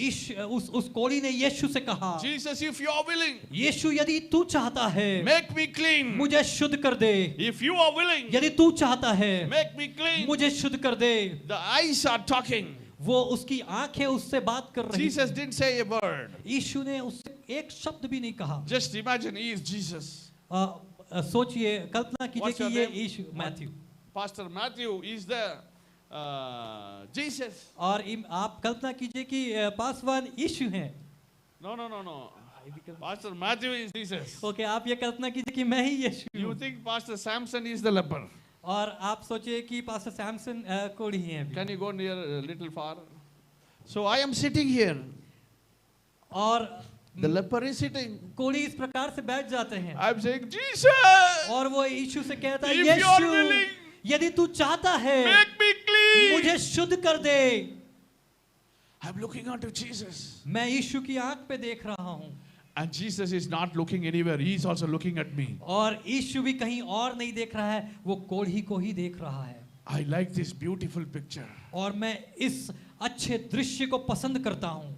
Speaker 2: उस कोढ़ी ने यीशु से कहा,
Speaker 3: Jesus, if you are willing,
Speaker 2: यीशु यदि तू चाहता है,
Speaker 3: make me clean.
Speaker 2: मुझे शुद्ध कर दे।
Speaker 3: If you are willing,
Speaker 2: यदि तू चाहता है,
Speaker 3: make me clean.
Speaker 2: मुझे शुद्ध कर दे।
Speaker 3: The eyes are talking.
Speaker 2: वो उसकी आंखें उससे बात कर रही
Speaker 3: Jesus
Speaker 2: थी।
Speaker 3: didn't say a word.
Speaker 2: यीशु ने उससे एक शब्द भी नहीं कहा।
Speaker 3: Just imagine he is Jesus.
Speaker 2: सोचिए, कल्पना कीजिए
Speaker 3: What's
Speaker 2: कि
Speaker 3: your
Speaker 2: ये
Speaker 3: name?
Speaker 2: यीशु Matthew,
Speaker 3: Pastor Matthew is the Jesus.
Speaker 2: और आप कल्पना कीजिए कि पासवान यीशु हैं।
Speaker 3: No. Pastor Matthew is Jesus.
Speaker 2: Okay, आप ये कल्पना कीजिए कि मैं ही यीशु
Speaker 3: You
Speaker 2: हूँ।
Speaker 3: think Pastor Samson is the leper?
Speaker 2: और आप सोचिए कि पास्टर सैमसन कोढ़ी हैं अभी।
Speaker 3: Can you go near a little far? So I am sitting here.
Speaker 2: और
Speaker 3: The leper is sitting.
Speaker 2: कोढ़ी इस प्रकार से बैठ जाते हैं
Speaker 3: I am saying, Jesus,
Speaker 2: और वो यीशु से कहता है,
Speaker 3: if you are
Speaker 2: Yeshu
Speaker 3: willing,
Speaker 2: यदि तू चाहता है,
Speaker 3: make me clean.
Speaker 2: मुझे शुद्ध कर दे।
Speaker 3: I am looking unto Jesus.
Speaker 2: मैं यीशु की आंख पे देख रहा हूँ
Speaker 3: And Jesus is not looking anywhere. He is also looking at me.
Speaker 2: और यीशु भी कहीं और नहीं देख रहा है, वो कोढ़ी को ही देख रहा है।
Speaker 3: I like this beautiful picture.
Speaker 2: और मैं इस अच्छे दृश्य को पसंद करता हूँ।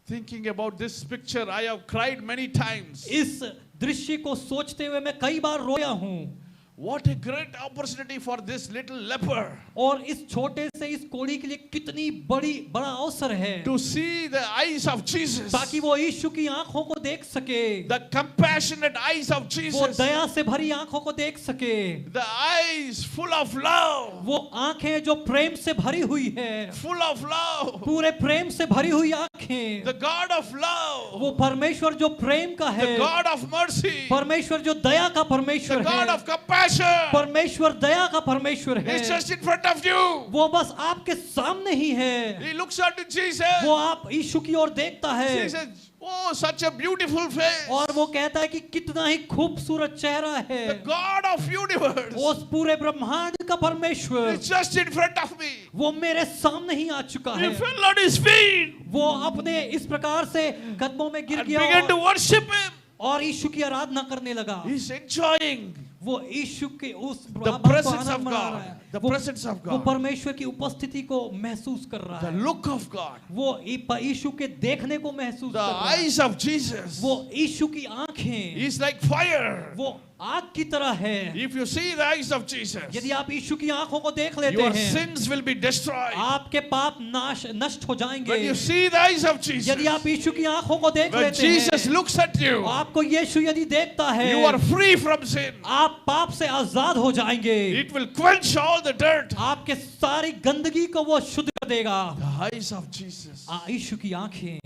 Speaker 3: Thinking about this picture, I have cried many times.
Speaker 2: इस दृश्य को सोचते हुए मैं कई बार रोया हूँ।
Speaker 3: What a great opportunity for this little leper
Speaker 2: और इस छोटे से इस कोढ़ी के लिए कितनी बड़ा अवसर है
Speaker 3: to see the eyes of Jesus,
Speaker 2: ताकि वो यीशु की आंखों को देख सके,
Speaker 3: the compassionate eyes of
Speaker 2: वो
Speaker 3: Jesus,
Speaker 2: दया से भरी आंखों को देख सके,
Speaker 3: the eyes full of love,
Speaker 2: वो आंखें जो प्रेम से भरी हुई है,
Speaker 3: full of love,
Speaker 2: पूरे प्रेम से भरी हुई आंखें,
Speaker 3: the God of love,
Speaker 2: वो परमेश्वर जो प्रेम का है,
Speaker 3: the God of mercy,
Speaker 2: परमेश्वर जो दया का
Speaker 3: the
Speaker 2: परमेश्वर
Speaker 3: God
Speaker 2: है,
Speaker 3: of compassion
Speaker 2: परमेश्वर दया का परमेश्वर है,
Speaker 3: is just in front of you.
Speaker 2: वो बस आपके सामने ही है,
Speaker 3: He looks unto Jesus.
Speaker 2: वो आप यीशु की ओर देखता
Speaker 3: He
Speaker 2: है
Speaker 3: says, oh, such a beautiful face.
Speaker 2: और वो कहता है कि कितना ही खूबसूरत चेहरा है,
Speaker 3: The God of universe
Speaker 2: वो उस पूरे ब्रह्मांड का परमेश्वर
Speaker 3: is just in front of me.
Speaker 2: वो मेरे सामने ही आ चुका
Speaker 3: He
Speaker 2: है,
Speaker 3: fell on his feet
Speaker 2: वो अपने इस प्रकार से कदमों में गिर
Speaker 3: and
Speaker 2: गया
Speaker 3: began to worship him.
Speaker 2: और यीशु की आराधना करने लगा,
Speaker 3: He's enjoying
Speaker 2: वो यीशु के उस
Speaker 3: the
Speaker 2: आभार को
Speaker 3: presence
Speaker 2: आनंद
Speaker 3: of
Speaker 2: मना रहा
Speaker 3: God.
Speaker 2: है,
Speaker 3: The
Speaker 2: वो
Speaker 3: presence of
Speaker 2: वो
Speaker 3: God.
Speaker 2: परमेश्वर की उपस्थिति को महसूस कर रहा
Speaker 3: The
Speaker 2: है,
Speaker 3: look of God.
Speaker 2: वो यीशु के देखने को महसूस
Speaker 3: The
Speaker 2: कर रहा है,
Speaker 3: eyes of Jesus
Speaker 2: वो यीशु की आंखें
Speaker 3: is like fire.
Speaker 2: वो आग की तरह है,
Speaker 3: If you see the eyes of Jesus,
Speaker 2: यदि आप यीशु की आंखों को देख लेते
Speaker 3: your
Speaker 2: हैं
Speaker 3: sins will be destroyed.
Speaker 2: आपके पाप नष्ट हो जाएंगे,
Speaker 3: When you see the eyes of Jesus,
Speaker 2: यदि आप यीशु की आंखों को देख
Speaker 3: when
Speaker 2: लेते
Speaker 3: Jesus
Speaker 2: हैं,
Speaker 3: looks at you,
Speaker 2: आपको यीशु यदि देखता है,
Speaker 3: you are free from sin.
Speaker 2: आप पाप से आजाद हो जाएंगे,
Speaker 3: It will quench all the dirt.
Speaker 2: आपके सारी गंदगी को वो शुद्ध कर देगा।
Speaker 3: The eyes of Jesus
Speaker 2: यीशु की आंखें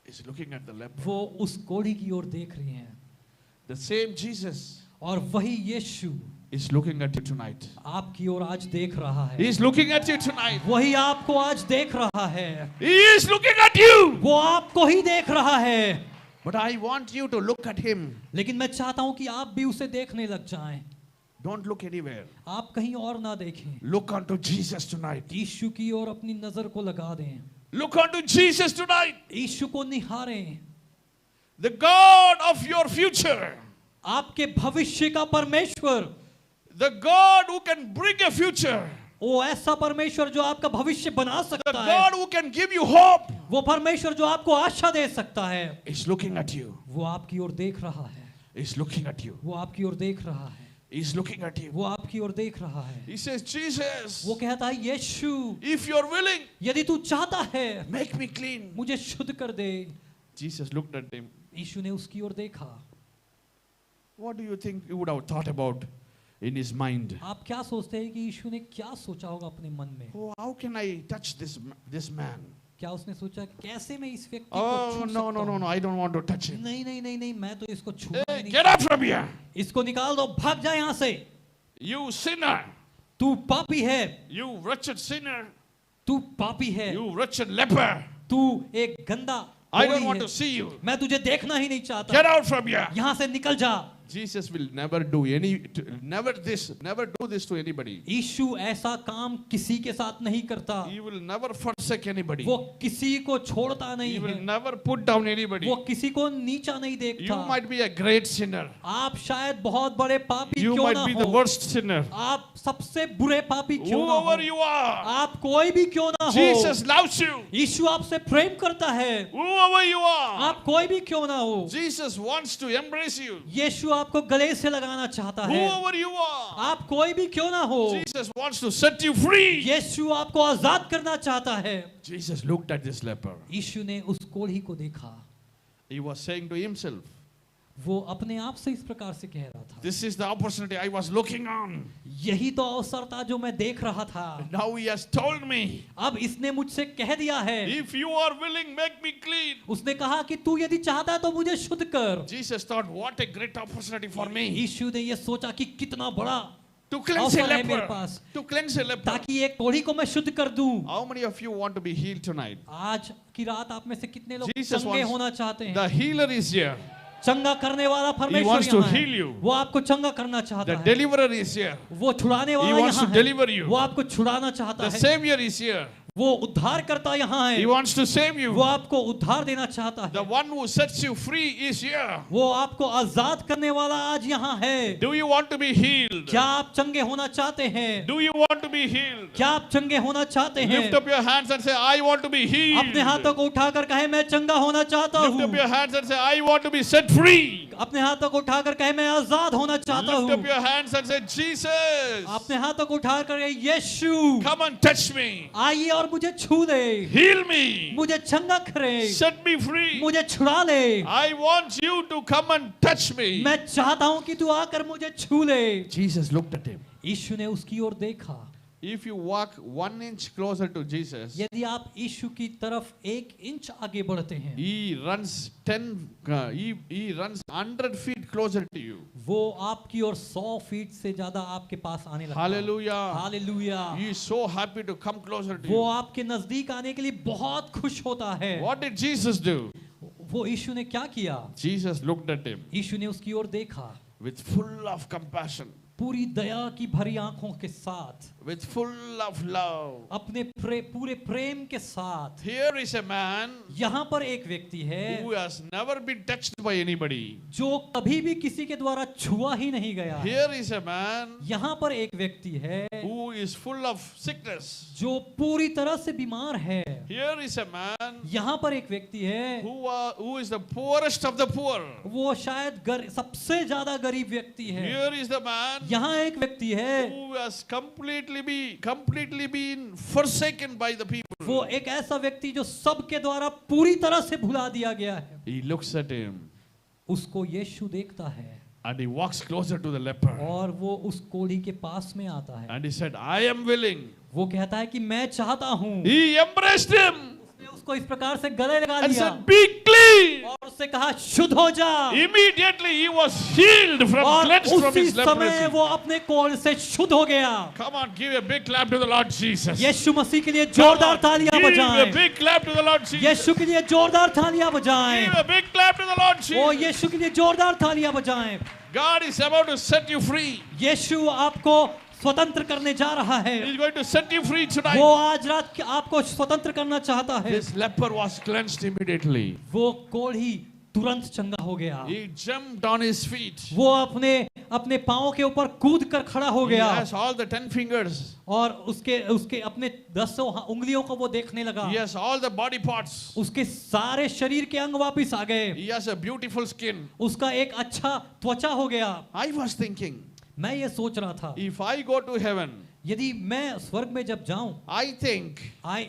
Speaker 3: is looking at the leper.
Speaker 2: वो उस कोढ़ी की ओर देख रही हैं
Speaker 3: The same Jesus
Speaker 2: और वही यीशु
Speaker 3: is looking at you tonight.
Speaker 2: आपकी ओर आज देख रहा
Speaker 3: He
Speaker 2: है,
Speaker 3: is looking at you tonight.
Speaker 2: वही आपको आज देख रहा है,
Speaker 3: He is looking at you.
Speaker 2: वो आपको ही देख रहा है।
Speaker 3: But I want you to look at him.
Speaker 2: लेकिन मैं चाहता हूं कि आप भी उसे देखने लग जाएं,
Speaker 3: Don't look anywhere.
Speaker 2: आप कहीं और ना देखें,
Speaker 3: Look unto Jesus tonight.
Speaker 2: यीशु की ओर अपनी नजर को लगा दें,
Speaker 3: Look unto Jesus tonight.
Speaker 2: यीशु को निहारें,
Speaker 3: The God of your future.
Speaker 2: आपके भविष्य का परमेश्वर,
Speaker 3: The God who can bring a future.
Speaker 2: वो ऐसा परमेश्वर जो आपका भविष्य बना
Speaker 3: The
Speaker 2: सकता है,
Speaker 3: God who can give you hope
Speaker 2: वो परमेश्वर जो आपको आशा दे सकता है,
Speaker 3: is looking at you.
Speaker 2: वो आपकी ओर देख रहा है,
Speaker 3: Is looking at you.
Speaker 2: वो आपकी ओर देख रहा है,
Speaker 3: He's looking at you.
Speaker 2: वो आपकी ओर देख रहा है।
Speaker 3: He says, Jesus,
Speaker 2: वो कहता है यीशु
Speaker 3: if you're willing,
Speaker 2: यदि तू चाहता है
Speaker 3: make me clean.
Speaker 2: मुझे शुद्ध कर दे।
Speaker 3: Jesus looked at him.
Speaker 2: यीशु ने उसकी ओर देखा।
Speaker 3: What do you think he would have thought about in his mind?
Speaker 2: आप क्या सोचते हैं कि यीशु ने क्या सोचा होगा अपने मन में?
Speaker 3: Oh, how can I touch this man?
Speaker 2: क्या उसने सोचा कि कैसे मैं इस व्यक्ति को
Speaker 3: Oh,
Speaker 2: छू
Speaker 3: no,
Speaker 2: सकता
Speaker 3: no, no,
Speaker 2: हूं?
Speaker 3: no, I don't want to touch him.
Speaker 2: नहीं नहीं नहीं नहीं, मैं तो इसको छूना
Speaker 3: Hey,
Speaker 2: ही नहीं।
Speaker 3: get out from here.
Speaker 2: इसको निकाल दो, भाग जा यहाँ से।
Speaker 3: You sinner.
Speaker 2: तू पापी है,
Speaker 3: You wretched sinner.
Speaker 2: तू पापी है,
Speaker 3: You wretched leper.
Speaker 2: तू एक गंदा
Speaker 3: I
Speaker 2: कोढ़ी
Speaker 3: don't want
Speaker 2: है।
Speaker 3: to see you.
Speaker 2: मैं तुझे देखना ही नहीं चाहता।
Speaker 3: Get out from here.
Speaker 2: यहाँ से निकल जा।
Speaker 3: Jesus will never do never do this to anybody.
Speaker 2: यीशु ऐसा काम किसी के साथ नहीं करता।
Speaker 3: He will never forsake anybody.
Speaker 2: वो किसी को छोड़ता
Speaker 3: He
Speaker 2: नहीं
Speaker 3: will
Speaker 2: है,
Speaker 3: never put down anybody.
Speaker 2: वो किसी को नीचा नहीं
Speaker 3: You
Speaker 2: देखता।
Speaker 3: might be a great sinner.
Speaker 2: आप शायद बहुत बड़े पापी
Speaker 3: You
Speaker 2: क्यों
Speaker 3: might
Speaker 2: ना
Speaker 3: be the
Speaker 2: हो,
Speaker 3: worst sinner.
Speaker 2: आप सबसे बुरे पापी क्यों ना
Speaker 3: Whoever
Speaker 2: हो,
Speaker 3: you are,
Speaker 2: आप कोई भी क्यों ना हो,
Speaker 3: Jesus loves you.
Speaker 2: यीशु आपसे प्रेम करता है।
Speaker 3: Whoever you are,
Speaker 2: आप कोई भी क्यों ना हो,
Speaker 3: Jesus wants to embrace you.
Speaker 2: यीशु आपको गले से लगाना चाहता है।
Speaker 3: Whoever you are,
Speaker 2: आप कोई भी क्यों ना हो,
Speaker 3: Jesus wants to set you free.
Speaker 2: यीशु आपको आजाद करना चाहता है।
Speaker 3: Jesus looked at this leper.
Speaker 2: यीशु ने उस कोढ़ी को देखा,
Speaker 3: He was saying to himself,
Speaker 2: वो अपने आप से इस प्रकार से कह रहा था,
Speaker 3: this is the opportunity I was looking on.
Speaker 2: यही तो अवसर था जो मैं देख रहा था।
Speaker 3: Now he has told me,
Speaker 2: अब इसने मुझसे कह दिया है,
Speaker 3: if you are willing, make me clean.
Speaker 2: उसने कहा कि तू यदि चाहता है तो मुझे शुद्ध कर।
Speaker 3: Jesus thought, what a great opportunity for me
Speaker 2: यीशु ने ये सोचा कि कितना बड़ा
Speaker 3: to cleanse a
Speaker 2: अवसर है मेरे
Speaker 3: leper.
Speaker 2: Pass,
Speaker 3: To cleanse a leper.
Speaker 2: ताकि एक कोढ़ी को मैं शुद्ध कर दूं।
Speaker 3: How many of you want to be healed tonight?
Speaker 2: आज की रात आप में से कितने लोग
Speaker 3: Jesus
Speaker 2: चंगे
Speaker 3: wants-
Speaker 2: होना चाहते
Speaker 3: The
Speaker 2: हैं?
Speaker 3: healer is here.
Speaker 2: चंगा करने वाला
Speaker 3: He
Speaker 2: परमेश्वर
Speaker 3: wants to
Speaker 2: यहाँ
Speaker 3: heal
Speaker 2: है।
Speaker 3: you.
Speaker 2: वो आपको चंगा करना चाहता
Speaker 3: The
Speaker 2: है।
Speaker 3: deliverer is here.
Speaker 2: वो छुड़ाने
Speaker 3: He
Speaker 2: वाला
Speaker 3: wants
Speaker 2: यहाँ
Speaker 3: to
Speaker 2: है।
Speaker 3: deliver you.
Speaker 2: वो आपको छुड़ाना चाहता
Speaker 3: The
Speaker 2: है।
Speaker 3: Savior is here.
Speaker 2: वो उद्धार करता यहाँ है।
Speaker 3: He wants to save you.
Speaker 2: वो आपको उद्धार देना चाहता
Speaker 3: The
Speaker 2: है।
Speaker 3: one who sets you free is here.
Speaker 2: वो आपको आजाद करने वाला आज यहाँ है।
Speaker 3: Do you want to be healed?
Speaker 2: क्या आप चंगे होना चाहते हैं?
Speaker 3: Do you want to be healed?
Speaker 2: क्या आप चंगे होना चाहते हैं?
Speaker 3: Lift up your hands and say, I want to be healed.
Speaker 2: अपने हाथों को उठाकर कहे मैं चंगा होना चाहता
Speaker 3: Lift up
Speaker 2: हूँ।
Speaker 3: your hands and say, I want to be set free.
Speaker 2: अपने हाथों को उठाकर कहे मैं आजाद होना चाहता
Speaker 3: Lift up
Speaker 2: हूँ।
Speaker 3: your hands and say, Jesus,
Speaker 2: अपने हाथों को उठाकर कहे यीशु
Speaker 3: come and touch me.
Speaker 2: आइए और मुझे छू दे,
Speaker 3: Heal me.
Speaker 2: मुझे चंगा करे,
Speaker 3: Set me free.
Speaker 2: मुझे छुड़ा ले।
Speaker 3: I want you to come and touch me.
Speaker 2: मैं चाहता हूँ कि तू आकर मुझे छू ले।
Speaker 3: Jesus looked at him.
Speaker 2: यीशु ने उसकी ओर देखा।
Speaker 3: If you walk 1 inch closer to Jesus,
Speaker 2: यदि आप यीशु की तरफ 1 इंच आगे बढ़ते हैं,
Speaker 3: he runs 100 feet closer to you.
Speaker 2: वो आपकी ओर 100 फीट से ज्यादा आपके पास आने लगता है।
Speaker 3: Hallelujah.
Speaker 2: Hallelujah.
Speaker 3: He is so happy to come closer to
Speaker 2: वो
Speaker 3: you.
Speaker 2: आपके नजदीक आने के लिए बहुत खुश होता है।
Speaker 3: What did Jesus do?
Speaker 2: वो यीशु ने क्या किया?
Speaker 3: Jesus looked at him
Speaker 2: यीशु ने उसकी ओर देखा,
Speaker 3: with full of compassion,
Speaker 2: पूरी दया की भरी आंखों के साथ,
Speaker 3: with full of love.
Speaker 2: अपने पूरे प्रेम के साथ।
Speaker 3: Here is a man
Speaker 2: यहाँ पर एक व्यक्ति है
Speaker 3: who has never been touched by anybody.
Speaker 2: जो कभी भी किसी के द्वारा छुआ ही नहीं गया है।
Speaker 3: Here is a man
Speaker 2: यहाँ पर एक व्यक्ति है
Speaker 3: who is full of sickness.
Speaker 2: जो पूरी तरह से बीमार है।
Speaker 3: Here is a man
Speaker 2: यहाँ पर एक व्यक्ति है
Speaker 3: who is the poorest of the poor.
Speaker 2: वो शायद सबसे ज्यादा गरीब व्यक्ति है।
Speaker 3: Here is the man
Speaker 2: यहाँ एक व्यक्ति है
Speaker 3: who has completely been forsaken by the people.
Speaker 2: वो एक ऐसा व्यक्ति जो सबके द्वारा पूरी तरह से भुला दिया गया है।
Speaker 3: He looks at him
Speaker 2: उसको यीशु देखता है
Speaker 3: and he walks closer to the leper
Speaker 2: और वो उस कोढ़ी के पास में आता है।
Speaker 3: and he said, I am willing.
Speaker 2: वो कहता है कि मैं चाहता हूँ।
Speaker 3: He embraced him
Speaker 2: उसने उसको इस प्रकार से गले लगा
Speaker 3: and
Speaker 2: लिया
Speaker 3: said, be clean.
Speaker 2: और उससे कहा शुद्ध हो जा।
Speaker 3: Immediately he was healed
Speaker 2: और
Speaker 3: cleansed from
Speaker 2: उसी
Speaker 3: his
Speaker 2: समय
Speaker 3: leprosy.
Speaker 2: वो अपने कोढ़ से शुद्ध हो गया।
Speaker 3: Come on, give a big clap to the Lord Jesus.
Speaker 2: यीशु मसीह के लिए
Speaker 3: Come
Speaker 2: जोरदार
Speaker 3: on,
Speaker 2: तालियां
Speaker 3: give a
Speaker 2: बजाएं।
Speaker 3: big clap to the Lord Jesus.
Speaker 2: यीशु के लिए जोरदार तालियां बजाएं।
Speaker 3: Give a big clap to the Lord
Speaker 2: O
Speaker 3: Jesus.
Speaker 2: यीशु के लिए जोरदार तालियां बजाएं।
Speaker 3: God is about to set you free.
Speaker 2: यीशु आपको स्वतंत्र करने जा रहा है।
Speaker 3: He is going to set you free
Speaker 2: वो
Speaker 3: tonight.
Speaker 2: आज रात आपको स्वतंत्र करना चाहता है।
Speaker 3: This leper was cleansed immediately.
Speaker 2: वो कोढ़ी तुरंत चंगा हो गया।
Speaker 3: He jumped on his feet.
Speaker 2: वो अपने पांव के ऊपर कूद कर खड़ा हो
Speaker 3: He
Speaker 2: गया
Speaker 3: has all the 10 fingers.
Speaker 2: और उसके अपने 10 उंगलियों को वो देखने लगा।
Speaker 3: He has all the body parts.
Speaker 2: उसके सारे शरीर के अंग वापिस आ गए।
Speaker 3: He has a beautiful skin.
Speaker 2: उसका एक अच्छा त्वचा हो गया।
Speaker 3: I was thinking,
Speaker 2: मैं ये सोच रहा था
Speaker 3: if I go to heaven,
Speaker 2: यदि मैं स्वर्ग में जब जाऊं,
Speaker 3: I think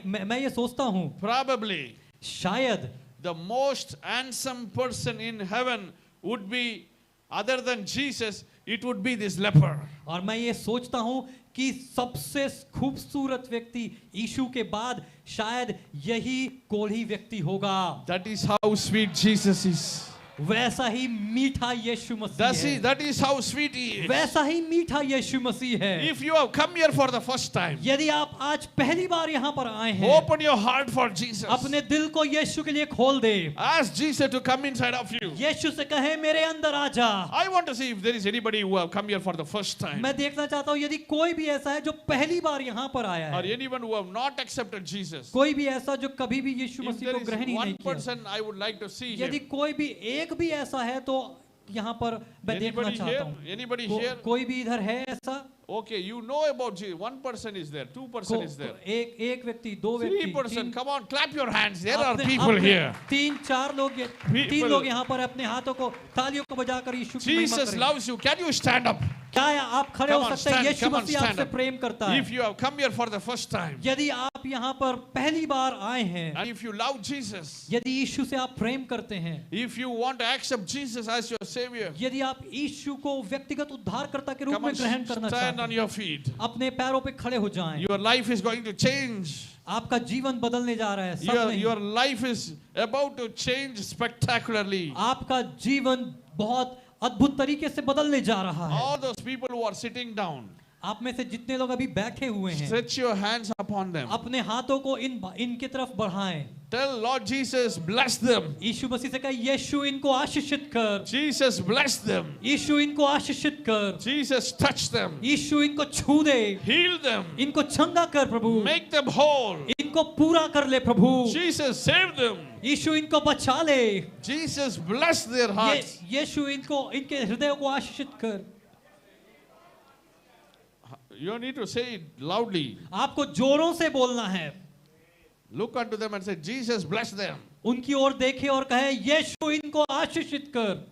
Speaker 2: मैं ये सोचता हूं
Speaker 3: probably
Speaker 2: शायद
Speaker 3: the most handsome person in heaven would be, other than Jesus, it would be this leper.
Speaker 2: और मैं ये सोचता हूं कि सबसे खूबसूरत व्यक्ति यीशु के बाद शायद यही कोढ़ी व्यक्ति होगा।
Speaker 3: That is how sweet Jesus is.
Speaker 2: वैसा ही मीठा यीशु मसीह है।
Speaker 3: That is how sweet he is.
Speaker 2: वैसा ही मीठा यीशु मसीह है।
Speaker 3: If you have come here for the first time,
Speaker 2: यदि आप आज पहली बार यहाँ पर आए हैं,
Speaker 3: open your heart for Jesus.
Speaker 2: अपने दिल को यीशु के लिए खोल दे।
Speaker 3: Ask Jesus to come inside of you.
Speaker 2: यीशु से कहे मेरे अंदर आ जा।
Speaker 3: I want to see if there is anybody who have come here for the first time,
Speaker 2: मैं देखना चाहता हूँ यदि कोई भी ऐसा है जो पहली बार यहाँ पर आया
Speaker 3: or
Speaker 2: है,
Speaker 3: anyone who have not accepted Jesus.
Speaker 2: कोई भी ऐसा जो कभी भी यीशु
Speaker 3: If
Speaker 2: मसीह
Speaker 3: there
Speaker 2: को
Speaker 3: is
Speaker 2: ग्रहण ही
Speaker 3: one
Speaker 2: नहीं किया,
Speaker 3: person, I would like to see
Speaker 2: यदि
Speaker 3: him.
Speaker 2: कोई भी एक भी ऐसा है तो यहाँ पर मैं देखना
Speaker 3: Anybody
Speaker 2: चाहता
Speaker 3: here?
Speaker 2: हूँ।
Speaker 3: Anybody here?
Speaker 2: कोई भी इधर है ऐसा?
Speaker 3: Okay, you know about Jesus. One person is there. 2 person is there.
Speaker 2: एक व्यक्ति, 2
Speaker 3: 3
Speaker 2: व्यक्ति,
Speaker 3: person. Come on, clap your hands. There are
Speaker 2: अपने-
Speaker 3: people
Speaker 2: अपने
Speaker 3: here.
Speaker 2: 3-4 लोग,
Speaker 3: People.
Speaker 2: 3 लोग यहाँ पर अपने हाथों को तालियों को बजाकर यीशु की महिमा
Speaker 3: Jesus
Speaker 2: करें।
Speaker 3: loves you. Can you stand up?
Speaker 2: क्या आप खड़े
Speaker 3: Come
Speaker 2: हो
Speaker 3: on,
Speaker 2: सकते हैं?
Speaker 3: stand,
Speaker 2: Yeshu
Speaker 3: come on,
Speaker 2: Masih
Speaker 3: stand
Speaker 2: आपसे
Speaker 3: up.
Speaker 2: प्रेम करता है।
Speaker 3: If you have come here for the first time,
Speaker 2: यदि आप यहाँ पर पहली बार आए हैं,
Speaker 3: and if you love Jesus,
Speaker 2: यदि यीशु से आप प्रेम करते हैं,
Speaker 3: if you want to accept Jesus as your Savior,
Speaker 2: यदि आप यीशु को व्यक्तिगत उद्धारकर्ता के रूप
Speaker 3: come
Speaker 2: में
Speaker 3: on,
Speaker 2: ग्रहण करना
Speaker 3: stand
Speaker 2: चाहते
Speaker 3: on
Speaker 2: हैं,
Speaker 3: your feet.
Speaker 2: अपने पैरों पे खड़े हो जाएं।
Speaker 3: Your life is going to change.
Speaker 2: आपका जीवन बदलने जा रहा है, सब नहीं।
Speaker 3: Your life is about to change spectacularly.
Speaker 2: आपका जीवन बहुत अद्भुत तरीके से बदलने जा रहा है।
Speaker 3: All those people who are sitting down,
Speaker 2: आप में से जितने लोग अभी बैठे हुए हैं,
Speaker 3: stretch your hands upon them.
Speaker 2: अपने हाथों को इनके तरफ बढ़ाएं।
Speaker 3: Tell Lord Jesus, bless them.
Speaker 2: यीशु मसीह से कहे, यीशु इनको आशीषित कर।
Speaker 3: Jesus, bless them.
Speaker 2: यीशु इनको आशीषित कर।
Speaker 3: Jesus, touch them.
Speaker 2: यीशु इनको छू दे।
Speaker 3: Heal them.
Speaker 2: इनको चंगा कर प्रभु।
Speaker 3: Make them whole.
Speaker 2: इनको पूरा कर ले प्रभु।
Speaker 3: Jesus, save them.
Speaker 2: यीशु इनको बचा ले।
Speaker 3: Jesus, bless their hearts.
Speaker 2: यीशु इनके हृदयों को आशीषित कर।
Speaker 3: You need to say it loudly.
Speaker 2: आपको जोरों से बोलना है।
Speaker 3: Look unto them and say, Jesus, bless them.
Speaker 2: उनकी ओर देखे और कहे, यीशु इनको आशीषित कर।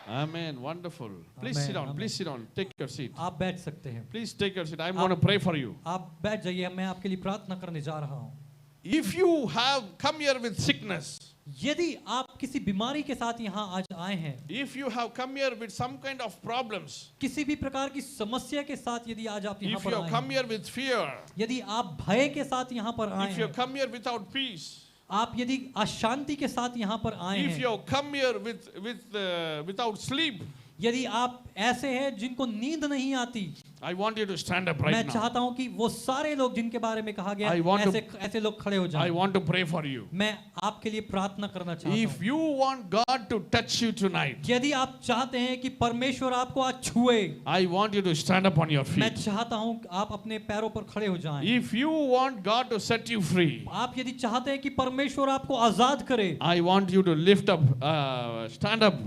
Speaker 3: Amen. Wonderful. Please
Speaker 2: Amen.
Speaker 3: sit down.
Speaker 2: Amen.
Speaker 3: Please sit down. Take your seat.
Speaker 2: आप बैठ सकते हैं।
Speaker 3: Please take your seat. I'm going to pray for you.
Speaker 2: आप बैठ जाइए, मैं आपके लिए प्रार्थना करने जा रहा हूँ।
Speaker 3: If you have come here with sickness,
Speaker 2: यदि आप किसी बीमारी के साथ यहाँ आज आए हैं,
Speaker 3: if you have come here with some kind of problems,
Speaker 2: किसी भी प्रकार की समस्या के साथ यदि आज आप यहाँ
Speaker 3: if
Speaker 2: पर
Speaker 3: you have
Speaker 2: आए
Speaker 3: come
Speaker 2: हैं,
Speaker 3: here with fear,
Speaker 2: यदि आप भय के साथ यहाँ पर आए
Speaker 3: if you
Speaker 2: हैं,
Speaker 3: have come here without peace,
Speaker 2: आप यदि अशांति के साथ यहाँ पर आए
Speaker 3: if you
Speaker 2: हैं,
Speaker 3: have come here without sleep,
Speaker 2: यदि आप ऐसे हैं जिनको नींद नहीं आती,
Speaker 3: I want you to stand up right
Speaker 2: मैं
Speaker 3: now.
Speaker 2: चाहता हूँ कि वो सारे लोग जिनके बारे में कहा गया
Speaker 3: I want to-
Speaker 2: ऐसे लोग खड़े हो
Speaker 3: I
Speaker 2: जाएं।
Speaker 3: want to pray for you.
Speaker 2: मैं आपके लिए प्रार्थना करना चाहता
Speaker 3: If
Speaker 2: हूँ।
Speaker 3: you want God to touch you tonight,
Speaker 2: यदि आप चाहते हैं कि परमेश्वर आपको आज छुए,
Speaker 3: I want you to stand up on your
Speaker 2: मैं
Speaker 3: feet.
Speaker 2: चाहता हूँ कि आप अपने पैरों पर खड़े हो जाएं।
Speaker 3: If you want God to set you free,
Speaker 2: आप यदि चाहते हैं कि परमेश्वर आपको आजाद करे,
Speaker 3: I want you to lift up, stand up.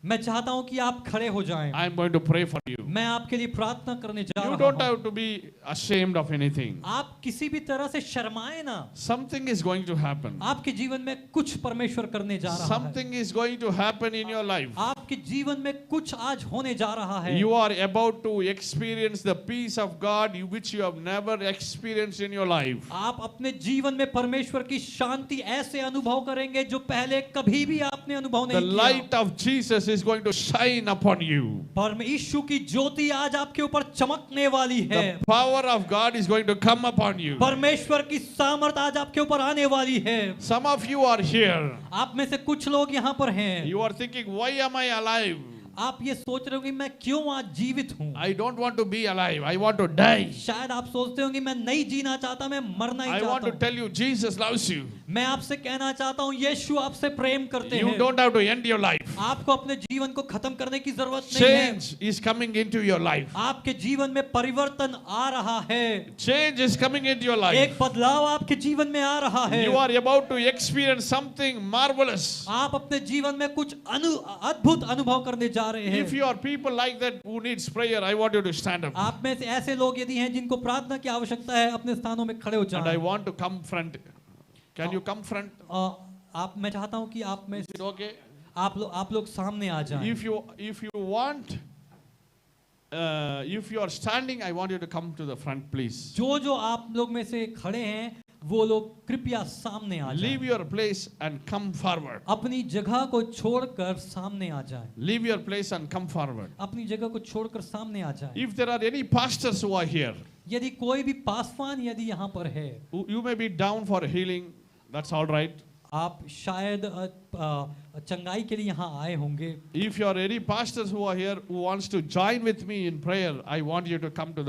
Speaker 2: मैं चाहता हूं कि आप खड़े हो जाएं।
Speaker 3: I'm going to pray for you.
Speaker 2: मैं आपके लिए प्रार्थना करने जा
Speaker 3: You
Speaker 2: रहा
Speaker 3: don't
Speaker 2: हूं।
Speaker 3: have to be ashamed of anything.
Speaker 2: आप किसी भी तरह से शर्माए ना।
Speaker 3: Something is going to happen.
Speaker 2: आपके जीवन में कुछ परमेश्वर करने जा रहा है।
Speaker 3: Something is going to happen in your life.
Speaker 2: आपके जीवन में कुछ आज होने जा रहा है।
Speaker 3: You are about to experience the peace of God which you have never experienced in your life.
Speaker 2: आप अपने जीवन में परमेश्वर की शांति ऐसे अनुभव करेंगे जो पहले कभी भी आपने अनुभव
Speaker 3: The
Speaker 2: नहीं किया।
Speaker 3: light of Jesus is going to shine upon you.
Speaker 2: परमेश्वर की ज्योति आज आपके ऊपर चमकने वाली है।
Speaker 3: The power of God is going to come upon you.
Speaker 2: परमेश्वर की सामर्थ आज आपके ऊपर आने वाली है।
Speaker 3: Some of you are here.
Speaker 2: आप में से कुछ लोग यहाँ पर हैं।
Speaker 3: You are thinking, why am I alive?
Speaker 2: आप ये सोच रहे होंगे मैं क्यों आज जीवित हूँ।
Speaker 3: I don't want to be alive. I want to die.
Speaker 2: शायद आप सोचते होंगे मैं नहीं जीना चाहता, मैं मरना ही
Speaker 3: I want to
Speaker 2: चाहता हूँ।
Speaker 3: tell you, Jesus loves you.
Speaker 2: मैं आपसे कहना चाहता हूँ यीशु आपसे प्रेम करते
Speaker 3: You
Speaker 2: हैं।
Speaker 3: don't have to end your life.
Speaker 2: आपको अपने जीवन को खत्म करने की जरूरत नहीं है।
Speaker 3: Change is coming into your life.
Speaker 2: आपके जीवन में परिवर्तन आ रहा है।
Speaker 3: Change is coming into your life.
Speaker 2: एक बदलाव आपके जीवन में आ रहा है।
Speaker 3: You are about to experience something marvelous.
Speaker 2: आप अपने जीवन में कुछ अद्भुत अनुभव करने जा रहे हैं।
Speaker 3: If you are people like that who needs prayer, I want you to stand up.
Speaker 2: आप में से ऐसे लोग यदि हैं जिनको प्रार्थना की आवश्यकता है, अपने स्थानों में खड़े हो
Speaker 3: And I
Speaker 2: जाएं।
Speaker 3: want to come front. Can you come front?
Speaker 2: आप मैं चाहता हूं कि आप में
Speaker 3: Is it okay?
Speaker 2: आप लोग सामने आ जाएं।
Speaker 3: If you want, if you are standing, I want you to come to the front, please.
Speaker 2: जो आप लोग में से खड़े हैं वो लोग कृपया सामने आ
Speaker 3: Leave
Speaker 2: जाएं।
Speaker 3: your place and come forward.
Speaker 2: अपनी जगह को छोड़कर सामने आ जाएं।
Speaker 3: Leave your place and come forward.
Speaker 2: अपनी जगह को छोड़कर सामने आ जाएं।
Speaker 3: If there are any pastors who are here,
Speaker 2: यदि कोई भी पासवान यदि यहाँ पर है,
Speaker 3: you may be down for healing. That's all right.
Speaker 2: आप शायद चंगाई के लिए यहाँ आए होंगे।
Speaker 3: If you are any pastors who are here who wants to join with me in prayer, I want you to come to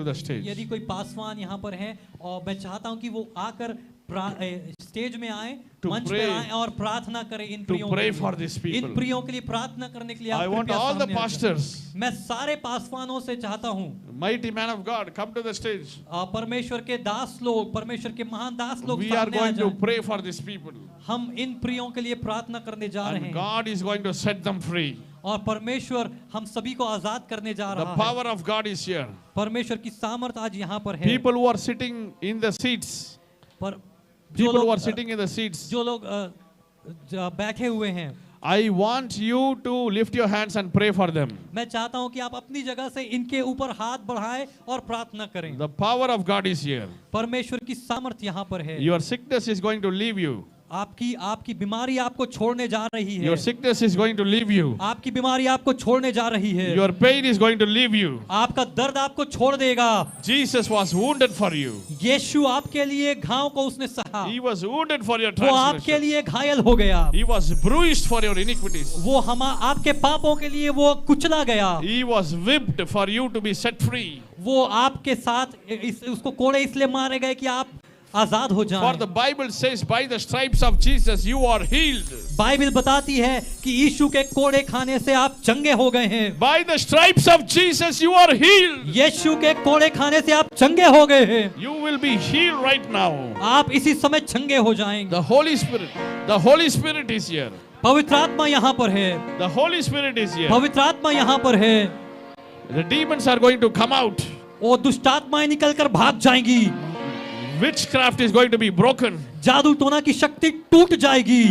Speaker 3: the stage.
Speaker 2: यदि कोई पासवान यहाँ पर हैं और मैं चाहता हूँ कि वो आकर स्टेज में आए, मंच पे आए और प्रार्थना करें इन प्रियों के लिए। इन प्रियों के लिए प्रार्थना करने के लिए
Speaker 3: I
Speaker 2: आप
Speaker 3: want
Speaker 2: कृपया
Speaker 3: all the
Speaker 2: सामने आ जाएं।
Speaker 3: pastors,
Speaker 2: मैं सारे पासवानों से चाहता हूँ,
Speaker 3: mighty man of God, come to the stage.
Speaker 2: परमेश्वर के दास लोग, परमेश्वर के महान दास लोग
Speaker 3: We are
Speaker 2: सामने आ
Speaker 3: going to
Speaker 2: जाएं।
Speaker 3: pray for these people.
Speaker 2: हम इन प्रियों के लिए प्रार्थना करने जा रहे
Speaker 3: And
Speaker 2: हैं
Speaker 3: God is going to set them free.
Speaker 2: और परमेश्वर हम सभी को आजाद करने जा
Speaker 3: The
Speaker 2: रहा है।
Speaker 3: power of God is here.
Speaker 2: परमेश्वर की सामर्थ आज यहाँ पर है।
Speaker 3: People who are sitting in the seats,
Speaker 2: पर
Speaker 3: people who are sitting in the seats,
Speaker 2: जो लोग बैठे हुए हैं,
Speaker 3: I want you to lift your hands and pray for them.
Speaker 2: मैं चाहता हूं कि आप अपनी जगह से इनके ऊपर हाथ बढ़ाएं और प्रार्थना करें।
Speaker 3: The power of God is here.
Speaker 2: परमेश्वर की सामर्थ यहाँ पर है।
Speaker 3: Your sickness is going to leave you.
Speaker 2: आपकी बीमारी आपको छोड़ने जा रही है।
Speaker 3: Your sickness is going to leave you.
Speaker 2: आपकी बीमारी आपको छोड़ने जा रही है।
Speaker 3: Your pain is going to leave you.
Speaker 2: आपका दर्द आपको छोड़ देगा।
Speaker 3: Jesus was wounded for you.
Speaker 2: यीशु आपके लिए घाव को उसने सहा।
Speaker 3: He was wounded for your
Speaker 2: वो आपके
Speaker 3: transgression.
Speaker 2: लिए घायल हो गया।
Speaker 3: He was bruised for your iniquities.
Speaker 2: वो आपके पापों के लिए वो कुचला गया।
Speaker 3: He was whipped for you to be set free.
Speaker 2: वो आपके साथ उसको कोड़े इसलिए मारे गए कि आप आजाद हो
Speaker 3: For the
Speaker 2: जाएं।
Speaker 3: Bible says, by the stripes of Jesus you are healed.
Speaker 2: Bible बताती है कि यीशु के कोड़े खाने से आप चंगे हो गए हैं।
Speaker 3: By the stripes of Jesus you are healed.
Speaker 2: यीशु के कोड़े खाने से आप चंगे हो गए हैं।
Speaker 3: You will be healed right now.
Speaker 2: आप इसी समय चंगे हो जाएंगे।
Speaker 3: The Holy Spirit is here.
Speaker 2: पवित्र आत्मा यहाँ पर है।
Speaker 3: The Holy Spirit is here.
Speaker 2: पवित्र आत्मा यहाँ पर है।
Speaker 3: The demons are going to come out.
Speaker 2: वो दुष्ट आत्माएं निकलकर भाग जाएंगी।
Speaker 3: Witchcraft is going to be broken.
Speaker 2: जादू टोना की शक्ति टूट जाएगी।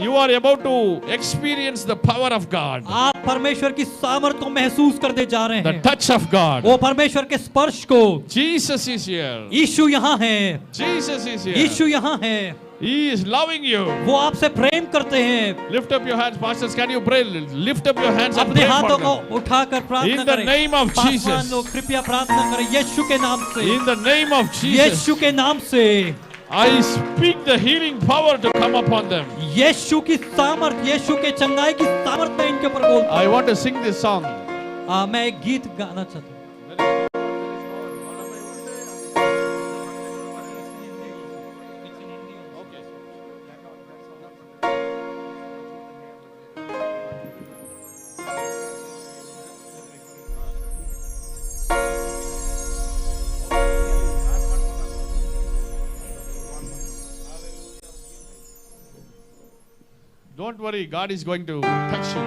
Speaker 3: You are about to experience the power of God.
Speaker 2: आप परमेश्वर की सामर्थ को महसूस करते जा रहे
Speaker 3: The
Speaker 2: हैं।
Speaker 3: touch of God.
Speaker 2: वो परमेश्वर के स्पर्श को।
Speaker 3: Jesus is here.
Speaker 2: यीशु यहाँ है।
Speaker 3: Jesus is here.
Speaker 2: यीशु यहाँ है।
Speaker 3: He is loving you.
Speaker 2: वो आपसे प्रेम करते हैं।
Speaker 3: Lift up your hands, pastors. Can you pray? Lift up your hands and
Speaker 2: अपने
Speaker 3: pray
Speaker 2: हाथों
Speaker 3: for
Speaker 2: को
Speaker 3: them.
Speaker 2: उठाकर प्रार्थना
Speaker 3: In the
Speaker 2: करें।
Speaker 3: name of Jesus.
Speaker 2: पासवान लोग कृपया प्रार्थना करें यीशु के नाम से।
Speaker 3: In the name of Jesus,
Speaker 2: यीशु के नाम से
Speaker 3: I speak the healing power to come upon them.
Speaker 2: यीशु की सामर्थ, यीशु के चंगाई की सामर्थ मैं इनके ऊपर बोलता
Speaker 3: I want to sing this song.
Speaker 2: हूँ। मैं एक गीत गाना चाहता हूँ।
Speaker 3: Don't worry, God is going to touch you.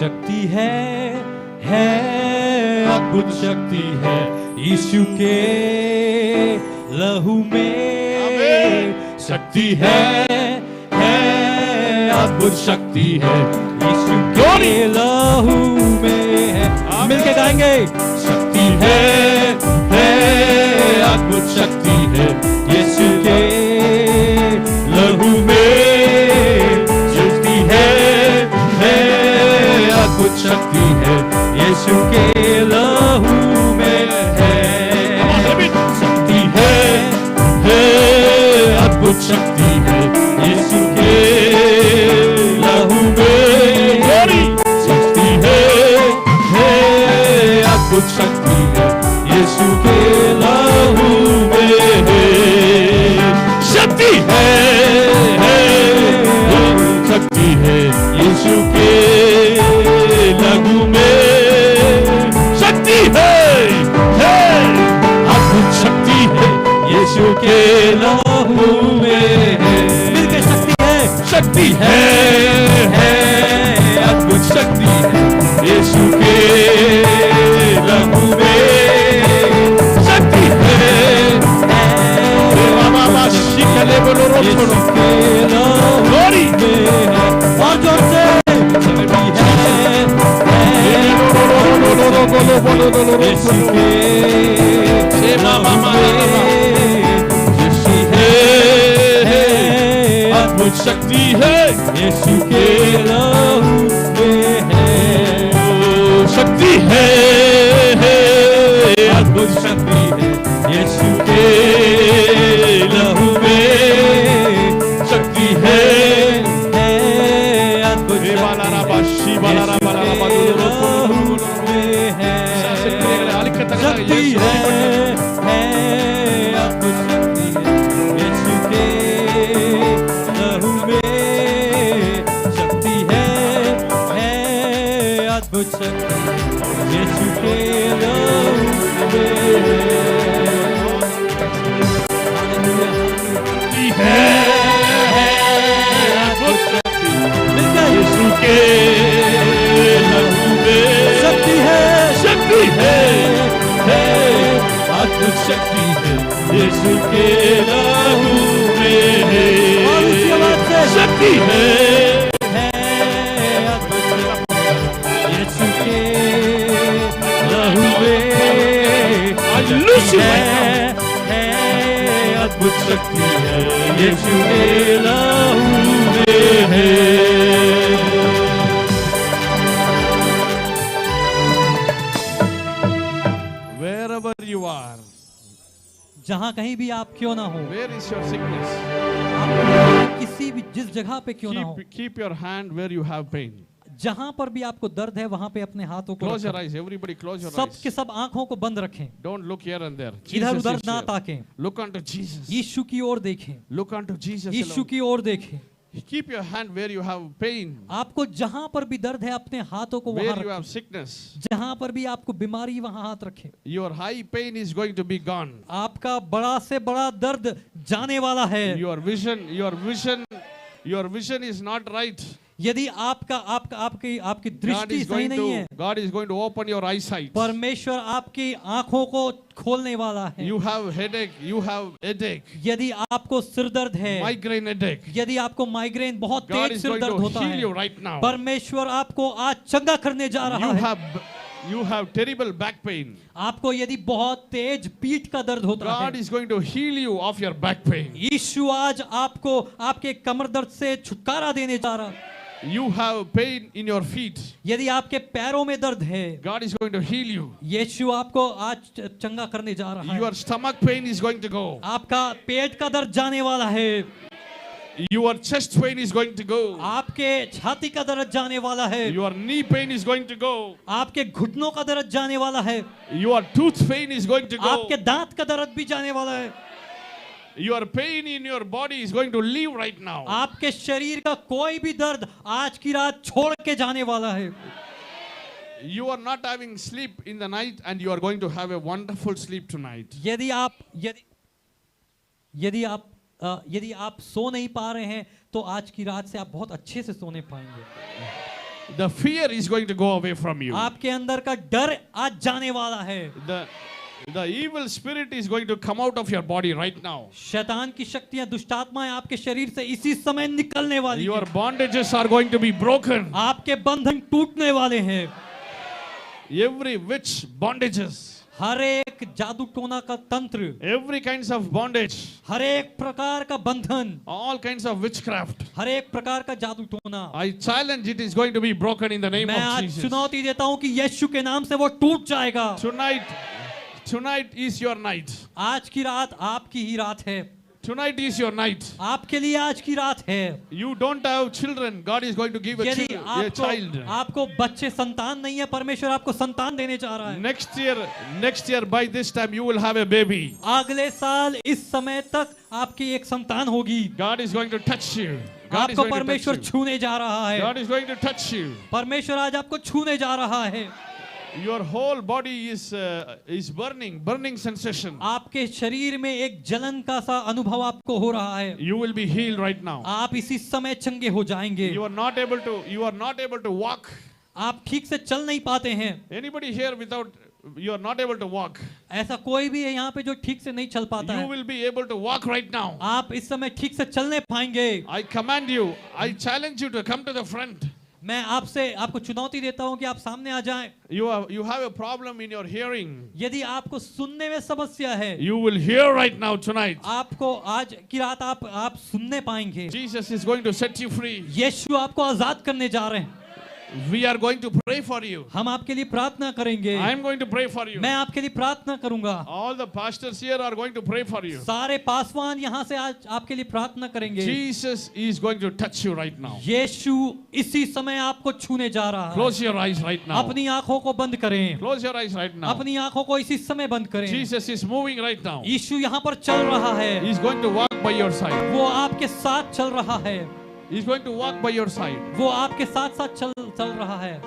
Speaker 2: शक्ति है अद्भुत शक्ति है यीशु के लहू में। शक्ति है अद्भुत शक्ति है यीशु के लहू में है। मिलके गाएंगे। शक्ति है अद्भुत शक्ति है यीशु के लहू में। शक्ति है अद्भुत शक्ति है यीशु के लहू में है। शक्ति है अद्भुत शक्ति है यीशु के लहू में। शक्ति है अद्भुत शक्ति है यीशु के लहू में है। शक्ति है शक्ति है यीशु के लहू में। शक्ति है अद्भुत शक्ति है यीशु के लहू में है। मिलके शक्ति है अद्भुत शक्ति है यीशु के लहू में। शक्ति है यीशु के लहू में है। और जोर से यीशु के अद्भुत शक्ति है यीशु के लहू में है। शक्ति है अद्भुत शक्ति है यीशु के लहू में। शक्ति है अद्भुत शक्ति है। शक्ति है अद्भुत शक्ति है यीशु के लहू में। शक्ति है अद्भुत शक्ति यीशु के लहू में है। अद्भुत शक्ति यीशु के लहू में। शक्ति है अद्भुत शक्ति है यीशु के लहू में है। शक्ति है अद्भुत
Speaker 3: loose you right now.
Speaker 2: है अद्भुत शक्ति है यीशु के लहू में है।
Speaker 3: Wherever you are,
Speaker 2: जहाँ कहीं भी आप क्यों ना हो,
Speaker 3: where is your sickness?
Speaker 2: आप किसी भी जिस जगह पे क्यों ना हो,
Speaker 3: Keep your hand where you have pain.
Speaker 2: जहाँ पर भी आपको दर्द है वहाँ पे अपने हाथों को
Speaker 3: Close your
Speaker 2: रखें।
Speaker 3: eyes. Everybody close your
Speaker 2: सब
Speaker 3: eyes.
Speaker 2: के सब आंखों को बंद रखें,
Speaker 3: Don't look here and there.
Speaker 2: इधर
Speaker 3: Jesus
Speaker 2: उधर
Speaker 3: is
Speaker 2: ना
Speaker 3: here.
Speaker 2: ताकें,
Speaker 3: Look unto Jesus.
Speaker 2: यीशु की ओर देखें,
Speaker 3: Look unto Jesus
Speaker 2: यीशु
Speaker 3: alone.
Speaker 2: की ओर देखें।
Speaker 3: Keep your hand where you have pain,
Speaker 2: आपको जहाँ पर भी दर्द है अपने हाथों को वहाँ
Speaker 3: where you
Speaker 2: रखें,
Speaker 3: have sickness.
Speaker 2: जहाँ पर भी आपको बीमारी वहाँ हाथ रखें।
Speaker 3: Your high pain is going to be gone.
Speaker 2: आपका बड़ा से बड़ा दर्द जाने वाला है।
Speaker 3: Your vision is not right.
Speaker 2: यदि आपकी दृष्टि सही नहीं है,
Speaker 3: God is going to open your eyesight.
Speaker 2: परमेश्वर आपकी आंखों को खोलने वाला है।
Speaker 3: You have headache, you have headache,
Speaker 2: यदि आपको सिर दर्द है,
Speaker 3: migraine headache.
Speaker 2: यदि आपको माइग्रेन बहुत
Speaker 3: God
Speaker 2: तेज
Speaker 3: is
Speaker 2: सिर
Speaker 3: going
Speaker 2: दर्द
Speaker 3: to
Speaker 2: होता
Speaker 3: heal
Speaker 2: है,
Speaker 3: you right now.
Speaker 2: परमेश्वर आपको आज चंगा करने जा रहा है।
Speaker 3: You have terrible back pain.
Speaker 2: आपको यदि बहुत तेज पीठ का दर्द होता
Speaker 3: God
Speaker 2: है,
Speaker 3: is going to heal you of your back pain.
Speaker 2: यीशु आज आपको आपके कमर दर्द से छुटकारा देने जा रहा है।
Speaker 3: You have pain in your feet.
Speaker 2: यदि आपके पैरों में दर्द है,
Speaker 3: God is going to heal you.
Speaker 2: यीशु आपको आज चंगा करने जा रहा है।
Speaker 3: Your stomach pain is going to go.
Speaker 2: आपका पेट का दर्द जाने वाला है,
Speaker 3: Your chest pain is going to go.
Speaker 2: आपके छाती का दर्द जाने वाला है,
Speaker 3: Your knee pain is going to go.
Speaker 2: आपके घुटनों का दर्द जाने वाला है,
Speaker 3: Your tooth pain is going to go.
Speaker 2: आपके दांत का दर्द भी जाने वाला है।
Speaker 3: Your pain in your body is going to leave right now.
Speaker 2: आपके शरीर का कोई भी दर्द आज की रात छोड़ के जाने वाला है।
Speaker 3: You are not having sleep in the night and you are going to have a wonderful sleep tonight.
Speaker 2: यदि आप सो नहीं पा रहे हैं तो आज की रात से आप बहुत अच्छे से सोने पाएंगे।
Speaker 3: The fear is going to go away from you.
Speaker 2: आपके अंदर का डर आज जाने वाला है।
Speaker 3: The evil spirit is going to come out of your body right now.
Speaker 2: शैतान की शक्तियां, दुष्टात्माएं आपके शरीर से इसी समय निकलने वाली
Speaker 3: Your
Speaker 2: हैं।
Speaker 3: bondages are going to be broken.
Speaker 2: आपके बंधन टूटने वाले हैं।
Speaker 3: Every witch bondages,
Speaker 2: हर एक जादू टोना का तंत्र,
Speaker 3: every kinds of bondage,
Speaker 2: हर एक प्रकार का बंधन,
Speaker 3: all kinds of witchcraft.
Speaker 2: हर एक प्रकार का जादू टोना,
Speaker 3: I challenge it is going to be broken in the name
Speaker 2: मैं
Speaker 3: of
Speaker 2: आज
Speaker 3: Jesus.
Speaker 2: चुनौती देता हूं कि यीशु के नाम से वो टूट जाएगा।
Speaker 3: Tonight is your night.
Speaker 2: आज की रात आपकी ही रात है।
Speaker 3: Tonight is your night.
Speaker 2: आपके लिए आज की रात है।
Speaker 3: You don't have children. God is going to give a
Speaker 2: यदि
Speaker 3: child.
Speaker 2: आपको बच्चे संतान नहीं है, परमेश्वर आपको संतान देने जा रहा है।
Speaker 3: Next year by this time you will have a baby.
Speaker 2: अगले साल इस समय तक आपकी एक संतान होगी।
Speaker 3: God is going to touch you. God is
Speaker 2: आपको
Speaker 3: going to
Speaker 2: परमेश्वर
Speaker 3: touch you.
Speaker 2: छूने जा रहा है।
Speaker 3: God is going to touch you.
Speaker 2: परमेश्वर आज आपको छूने जा रहा है।
Speaker 3: Your whole body is burning sensation.
Speaker 2: आपके शरीर में एक जलन का सा अनुभव आपको हो रहा है।
Speaker 3: You will be healed right now.
Speaker 2: आप इसी समय चंगे हो जाएंगे।
Speaker 3: You are not able to walk.
Speaker 2: आप ठीक से चल नहीं पाते हैं।
Speaker 3: Anybody here you are not able to walk.
Speaker 2: ऐसा कोई भी है यहाँ पे जो ठीक से नहीं चल पाता
Speaker 3: You
Speaker 2: है।
Speaker 3: will be able to walk right now.
Speaker 2: आप इस समय ठीक से चलने पाएंगे।
Speaker 3: I command you, I challenge you to come to the front.
Speaker 2: मैं आपको चुनौती देता हूँ कि आप सामने आ जाएं।
Speaker 3: You have a problem in your hearing.
Speaker 2: यदि आपको सुनने में समस्या है,
Speaker 3: You will hear right now tonight.
Speaker 2: आपको आज की रात आप सुनने पाएंगे।
Speaker 3: Jesus is going to set you free.
Speaker 2: यीशु आपको आजाद करने जा रहे हैं।
Speaker 3: We are going to pray for you.
Speaker 2: हम आपके लिए प्रार्थना करेंगे।
Speaker 3: I am going to pray for you.
Speaker 2: मैं आपके लिए प्रार्थना करूंगा।
Speaker 3: All the pastors here are going to pray for you.
Speaker 2: सारे पासवान यहाँ से आज आपके लिए प्रार्थना करेंगे।
Speaker 3: Jesus is going to touch you right now.
Speaker 2: यीशु इसी समय आपको छूने जा रहा है।
Speaker 3: Close your eyes right now.
Speaker 2: अपनी आंखों को बंद करें।
Speaker 3: Close your eyes right now.
Speaker 2: अपनी आंखों को इसी समय बंद करें।
Speaker 3: Jesus is moving right now.
Speaker 2: यीशु यहाँ पर चल रहा है।
Speaker 3: He is going to walk by your side.
Speaker 2: वो आपके साथ चल रहा है।
Speaker 3: He is going to walk by your side.
Speaker 2: वो आपके साथ साथ चल रहा है।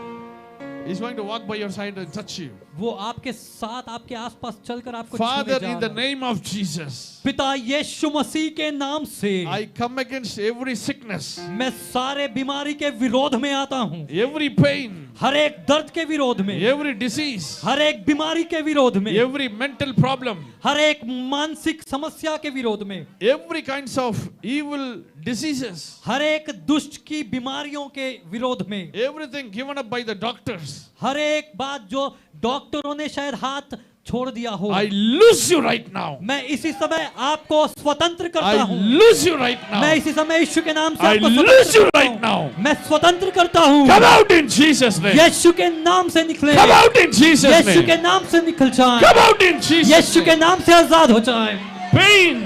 Speaker 3: He is going to walk by your side and touch you.
Speaker 2: वो आपके साथ आपके आसपास चलकर आपको
Speaker 3: Father,
Speaker 2: छूने जा
Speaker 3: in the
Speaker 2: रहा है।
Speaker 3: name of Jesus,
Speaker 2: पिता यीशु मसीह के नाम से
Speaker 3: I come against every sickness,
Speaker 2: मैं सारे बीमारी के विरोध में आता हूँ।
Speaker 3: every pain,
Speaker 2: हर एक दर्द के विरोध में,
Speaker 3: every disease,
Speaker 2: हर एक बीमारी के विरोध में,
Speaker 3: every mental problem,
Speaker 2: हर एक मानसिक समस्या के विरोध में,
Speaker 3: every kinds of evil diseases,
Speaker 2: हर एक दुष्ट की बीमारियों के विरोध में,
Speaker 3: everything given up by the doctors.
Speaker 2: हर एक बात जो डॉक्टरों ने शायद हाथ छोड़ दिया हो,
Speaker 3: I loose you right now.
Speaker 2: मैं इसी समय आपको स्वतंत्र करता
Speaker 3: I
Speaker 2: हूँ।
Speaker 3: loose you right
Speaker 2: मैं
Speaker 3: now.
Speaker 2: इसी समय यीशु के नाम से
Speaker 3: I
Speaker 2: आपको
Speaker 3: loose
Speaker 2: स्वतंत्र
Speaker 3: you
Speaker 2: करता
Speaker 3: right now.
Speaker 2: हूँ। मैं स्वतंत्र करता हूँ।
Speaker 3: Come out in Jesus' name.
Speaker 2: यीशु के नाम से निकले।
Speaker 3: Come out in Jesus'
Speaker 2: यीशु के
Speaker 3: name.
Speaker 2: नाम से निकल जाएं।
Speaker 3: Come out in Jesus'
Speaker 2: यीशु के
Speaker 3: name.
Speaker 2: नाम से आजाद हो जाएं।
Speaker 3: Pain,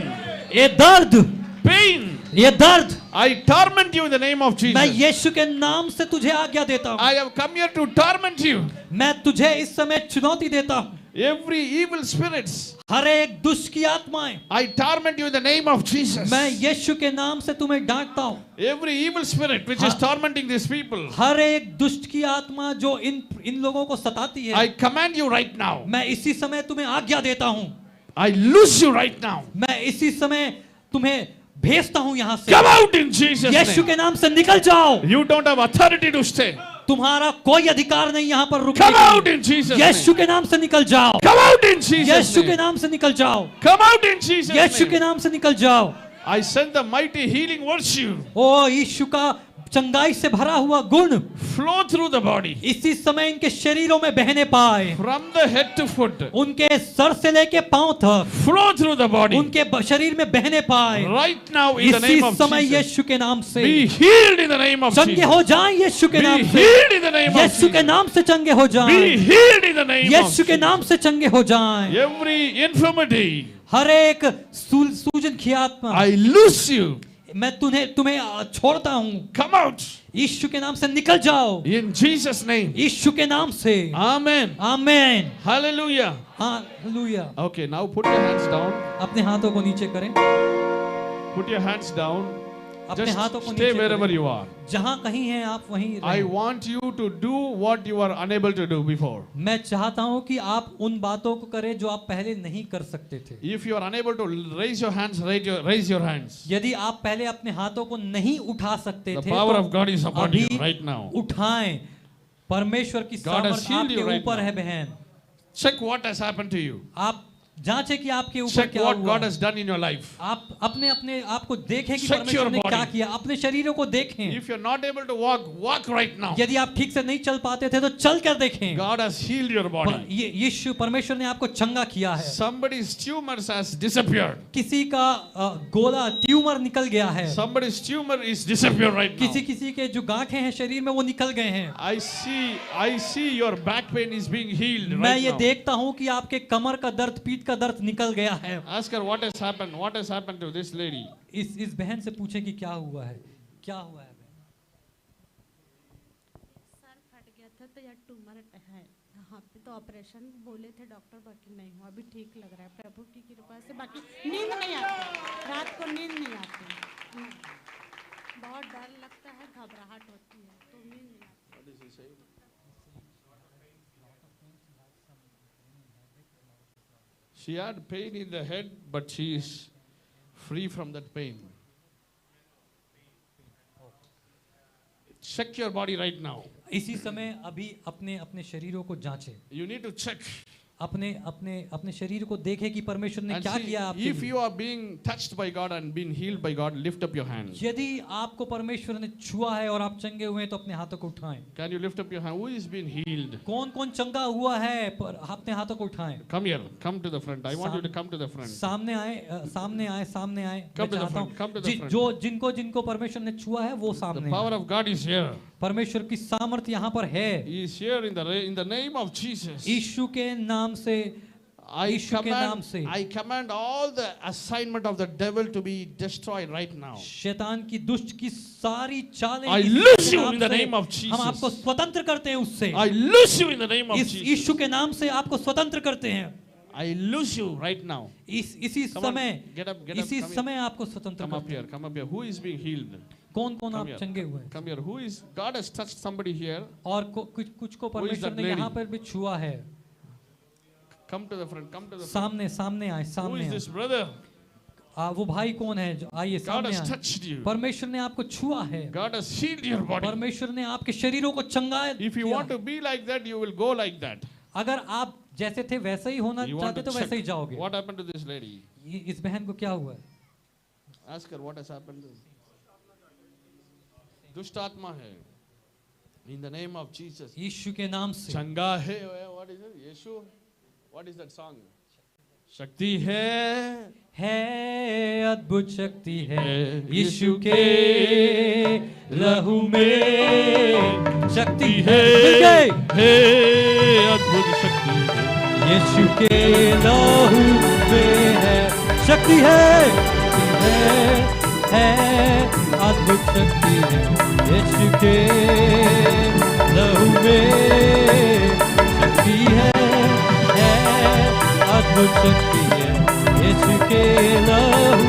Speaker 2: ये दर्द,
Speaker 3: pain.
Speaker 2: ये दर्द,
Speaker 3: I torment you in the name of
Speaker 2: मैं
Speaker 3: Jesus.
Speaker 2: यीशु के नाम से तुझे आज्ञा देता हूँ।
Speaker 3: I have come here to torment you.
Speaker 2: मैं तुझे इस समय चुनौती देता हूँ।
Speaker 3: Every evil spirits,
Speaker 2: हर एक दुष्ट की आत्माएं,
Speaker 3: I torment you in the name of Jesus.
Speaker 2: मैं यीशु के नाम से तुम्हें डांटता हूँ।
Speaker 3: Every evil spirit which is tormenting these people,
Speaker 2: हर एक दुष्ट की आत्मा जो इन लोगों को सताती है,
Speaker 3: I command you right now.
Speaker 2: मैं इसी समय तुम्हें आज्ञा देता हूँ।
Speaker 3: I loose you right now.
Speaker 2: मैं इसी समय तुम्हें भेजता हूँ यहाँ से।
Speaker 3: Come out in Jesus'
Speaker 2: Yeshu
Speaker 3: name.
Speaker 2: के नाम से निकल जाओ।
Speaker 3: You don't have authority to stay.
Speaker 2: तुम्हारा कोई अधिकार नहीं यहाँ पर रुकने
Speaker 3: Come out
Speaker 2: के
Speaker 3: in Jesus'
Speaker 2: लिए। यीशु
Speaker 3: name.
Speaker 2: के नाम से निकल जाओ।
Speaker 3: Come out in Jesus'
Speaker 2: यीशु के
Speaker 3: name.
Speaker 2: नाम से निकल जाओ।
Speaker 3: Come out in Jesus'
Speaker 2: यीशु के
Speaker 3: name.
Speaker 2: नाम से निकल जाओ।
Speaker 3: I send the mighty healing virtue
Speaker 2: ओ यीशु का चंगाई से भरा हुआ गुण
Speaker 3: flow through the body
Speaker 2: इसी समय इनके शरीरों में बहने पाए।
Speaker 3: from the head to foot.
Speaker 2: उनके सर से लेके पांव तक
Speaker 3: Flow through the body
Speaker 2: उनके शरीर में बहने पाए।
Speaker 3: right now in the
Speaker 2: इसी
Speaker 3: name of
Speaker 2: समय
Speaker 3: Jesus.
Speaker 2: यीशु के नाम से
Speaker 3: Be healed in the name of
Speaker 2: change
Speaker 3: Jesus.
Speaker 2: हो जाएं। यीशु के
Speaker 3: Be
Speaker 2: नाम से
Speaker 3: healed in the name of
Speaker 2: यीशु के
Speaker 3: Jesus.
Speaker 2: नाम से चंगे हो
Speaker 3: Be
Speaker 2: जाएं।
Speaker 3: healed in the name of
Speaker 2: यीशु के
Speaker 3: Jesus.
Speaker 2: नाम से चंगे हो जाएं।
Speaker 3: Every infirmity,
Speaker 2: हर एक सूजन की आत्मा
Speaker 3: I loose you.
Speaker 2: मैं तुम्हें छोड़ता हूँ।
Speaker 3: Come out
Speaker 2: यीशु के नाम से निकल जाओ।
Speaker 3: in Jesus' name.
Speaker 2: यीशु के नाम से
Speaker 3: Amen.
Speaker 2: Amen.
Speaker 3: Hallelujah.
Speaker 2: Hallelujah.
Speaker 3: Okay, now put your hands down.
Speaker 2: अपने हाथों को नीचे करें।
Speaker 3: Put your hands down.
Speaker 2: अपने
Speaker 3: Just
Speaker 2: हाथों को
Speaker 3: stay
Speaker 2: नीचे
Speaker 3: wherever
Speaker 2: करें।
Speaker 3: you are.
Speaker 2: जहां कहीं हैं आप वहीं
Speaker 3: I
Speaker 2: रहें।
Speaker 3: want you to do what you are unable to do before.
Speaker 2: मैं चाहता हूं कि आप उन बातों को करें जो आप पहले नहीं कर सकते थे।
Speaker 3: If you are unable to raise your hands, raise your hands.
Speaker 2: यदि आप पहले अपने हाथों को नहीं उठा सकते
Speaker 3: The
Speaker 2: थे
Speaker 3: power
Speaker 2: तो
Speaker 3: of God is upon
Speaker 2: अभी
Speaker 3: you right now.
Speaker 2: उठाएं। परमेश्वर की
Speaker 3: God has
Speaker 2: सामर्थ
Speaker 3: healed you
Speaker 2: आपके
Speaker 3: right
Speaker 2: ऊपर
Speaker 3: now.
Speaker 2: है बहन।
Speaker 3: Check what has happened to you.
Speaker 2: आप जांचें कि आपके ऊपर
Speaker 3: Check
Speaker 2: क्या
Speaker 3: what
Speaker 2: हुआ।
Speaker 3: God has done in your life.
Speaker 2: आप अपने अपने आप को देखें कि
Speaker 3: Check
Speaker 2: परमेश्वर
Speaker 3: your
Speaker 2: ने क्या
Speaker 3: body.
Speaker 2: किया। अपने शरीरों को देखें।
Speaker 3: If you're not able to walk, walk right now.
Speaker 2: यदि आप ठीक से नहीं चल पाते थे तो चल कर देखें।
Speaker 3: God has healed your body.
Speaker 2: यीशु परमेश्वर ने आपको चंगा किया है।
Speaker 3: Somebody's tumors has disappeared.
Speaker 2: किसी का गोला ट्यूमर निकल गया है।
Speaker 3: Somebody's tumor is disappeared right now.
Speaker 2: किसी के जो गांठें हैं शरीर में वो निकल गए हैं।
Speaker 3: I see your back pain is being healed
Speaker 2: मैं
Speaker 3: right
Speaker 2: ये
Speaker 3: now.
Speaker 2: देखता हूँ कि आपके कमर का दर्द, पीठ का दर्द निकल गया है।
Speaker 3: Ask her what has happened. What has happened to this lady?
Speaker 2: इस बहन से पूछें कि क्या हुआ है। क्या हुआ है बहन?
Speaker 4: सर फट गया था तो यार ट्यूमर है यहाँ पे, तो ऑपरेशन बोले थे डॉक्टर, बाकी नहीं हुआ। अभी ठीक लग रहा है प्रभु की कृपा से। बाकी नींद नहीं आती, रात को नींद नहीं आती, बहुत डर लगता है, घबराहट होती है, तो नींद नहीं आती।
Speaker 3: She had pain in the head, but she is free from that pain. Check your body right now.
Speaker 2: इसी समय अभी अपने अपने शरीरों को जांचें।
Speaker 3: You need to check
Speaker 2: अपने अपने अपने शरीर को देखें कि परमेश्वर ने
Speaker 3: and
Speaker 2: क्या
Speaker 3: see
Speaker 2: किया आपके
Speaker 3: if
Speaker 2: लिए।
Speaker 3: you are being touched by God and being healed by God. Lift up your hands.
Speaker 2: यदि आपको परमेश्वर ने छुआ है और आप चंगे हुए हैं तो अपने हाथों को उठाएं।
Speaker 3: Can you lift up your hand? Who is being healed?
Speaker 2: कौन कौन चंगा हुआ है पर अपने हाथों को उठाएं।
Speaker 3: Come here. Come to the front. I want you to come to the front.
Speaker 2: सामने आए, सामने आए, सामने आए।
Speaker 3: Come
Speaker 2: मैं
Speaker 3: to the
Speaker 2: चाहता
Speaker 3: front, come to the
Speaker 2: हूँ
Speaker 3: front.
Speaker 2: जो जिनको जिनको परमेश्वर ने छुआ है वो
Speaker 3: The
Speaker 2: सामने
Speaker 3: power
Speaker 2: आए।
Speaker 3: of God is here.
Speaker 2: परमेश्वर की सामर्थ यहाँ पर है।
Speaker 3: He is here in the name of Jesus.
Speaker 2: यीशु के नाम से, यीशु के नाम से
Speaker 3: I command all the assignment of the devil to be destroyed right now.
Speaker 2: शैतान की दुष्ट की सारी चालें
Speaker 3: I
Speaker 2: यीशु
Speaker 3: loose
Speaker 2: के
Speaker 3: you
Speaker 2: नाम
Speaker 3: in the
Speaker 2: से
Speaker 3: name of Jesus.
Speaker 2: हम आपको स्वतंत्र करते हैं उससे।
Speaker 3: I loose you in the name of
Speaker 2: इस
Speaker 3: Jesus.
Speaker 2: यीशु के नाम से आपको स्वतंत्र करते हैं।
Speaker 3: I loose you right now.
Speaker 2: इसी
Speaker 3: Come on,
Speaker 2: समय
Speaker 3: get up,
Speaker 2: इसी
Speaker 3: come here.
Speaker 2: समय आपको स्वतंत्र
Speaker 3: Come up
Speaker 2: करते हैं।
Speaker 3: here. Come up here. Who is being healed?
Speaker 2: कौन कौन
Speaker 3: Come
Speaker 2: आप
Speaker 3: here.
Speaker 2: चंगे हुए हैं?
Speaker 3: Come here. Who is? God has touched somebody here.
Speaker 2: और कुछ को
Speaker 3: Who is
Speaker 2: परमेश्वर
Speaker 3: that
Speaker 2: ने
Speaker 3: lady?
Speaker 2: यहाँ पर भी छुआ है।
Speaker 3: Come to the front. Come to the front.
Speaker 2: सामने सामने आए,
Speaker 3: Who
Speaker 2: सामने
Speaker 3: is
Speaker 2: आए।
Speaker 3: this brother?
Speaker 2: वो भाई कौन है जो आइए
Speaker 3: God
Speaker 2: सामने
Speaker 3: has
Speaker 2: आए।
Speaker 3: touched you.
Speaker 2: परमेश्वर ने आपको छुआ है।
Speaker 3: God has healed your body.
Speaker 2: परमेश्वर ने आपके शरीरों को चंगा
Speaker 3: If you
Speaker 2: किया।
Speaker 3: want to be like that, you will go like that.
Speaker 2: अगर आप जैसे थे वैसे ही होना
Speaker 3: You want
Speaker 2: चाहते
Speaker 3: to
Speaker 2: तो वैसे ही
Speaker 3: check
Speaker 2: जाओगे।
Speaker 3: what happened to this lady.
Speaker 2: इस बहन को क्या हुआ है?
Speaker 3: Ask her what has happened. दुष्ट आत्मा है. In the name of Jesus.
Speaker 2: यीशु के नाम से।
Speaker 3: Changa hai, what is it? Yeshu? What is that song? Shakti hai.
Speaker 2: है अद्भुत शक्ति है यीशु के लहू में शक्ति है।
Speaker 3: है अद्भुत शक्ति है
Speaker 2: यीशु के लहू में है शक्ति है अद्भुत शक्ति है यीशु के लहू में शक्ति है अद्भुत शक्ति है यीशु के लहू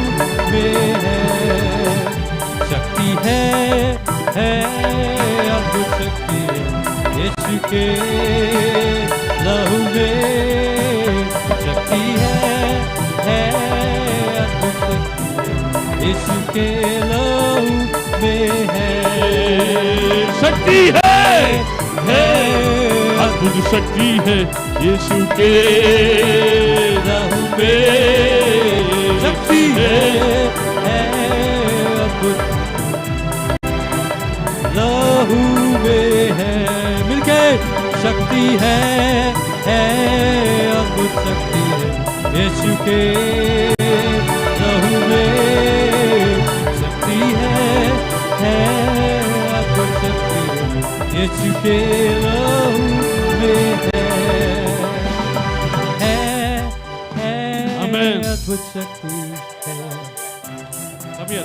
Speaker 2: में है शक्ति है अद्भुत शक्ति है यीशु के लहू में शक्ति है अद्भुत शक्ति है यीशु के लहू में है
Speaker 3: शक्ति है अद्भुत शक्ति है यीशु के
Speaker 2: लहू में शक्ति है अद्भुत लहू में है मिलके शक्ति है अद्भुत शक्ति है यीशु के लहू में शक्ति है अद्भुत शक्ति है यीशु के लहू में
Speaker 3: Amen.
Speaker 2: अद्भुत शक्ति है।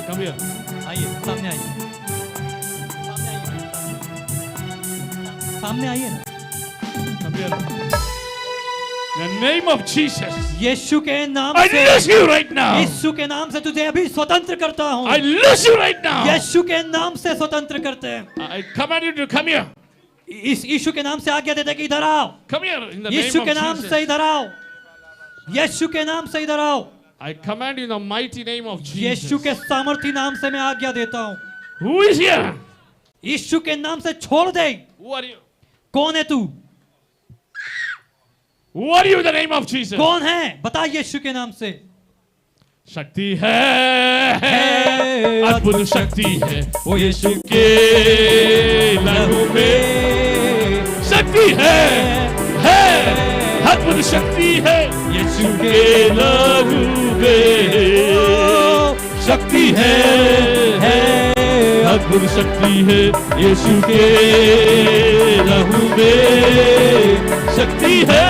Speaker 3: Come here.
Speaker 2: आइए सामने आइए सामने आइए ना।
Speaker 3: Come here. In the name of Jesus.
Speaker 2: यीशु के नाम
Speaker 3: I
Speaker 2: से
Speaker 3: loose you right now.
Speaker 2: यीशु के नाम से तुझे अभी स्वतंत्र करता हूँ।
Speaker 3: I loose you right now.
Speaker 2: यीशु के नाम से स्वतंत्र करते हैं।
Speaker 3: I command you to come here.
Speaker 2: इस यीशु के नाम से आज्ञा देते कि इधर आओ।
Speaker 3: Come here in the name
Speaker 2: Yeshu
Speaker 3: of
Speaker 2: के नाम
Speaker 3: Jesus.
Speaker 2: से इधर आओ। यीशु के नाम से इधर आओ।
Speaker 3: I command you in the mighty name of Jesus.
Speaker 2: यीशु के सामर्थी नाम से मैं आज्ञा देता हूँ।
Speaker 3: Who is here?
Speaker 2: यीशु के नाम से छोड़ दे।
Speaker 3: Who are you?
Speaker 2: कौन है तू?
Speaker 3: Who are you in the name of Jesus?
Speaker 2: कौन है? बता यीशु के नाम से।
Speaker 3: शक्ति है अद्भुत शक्ति है वो यीशु के लहू में शक्ति है अद्भुत शक्ति है यीशु के लहू में शक्ति है अद्भुत शक्ति है यीशु के लहू में शक्ति है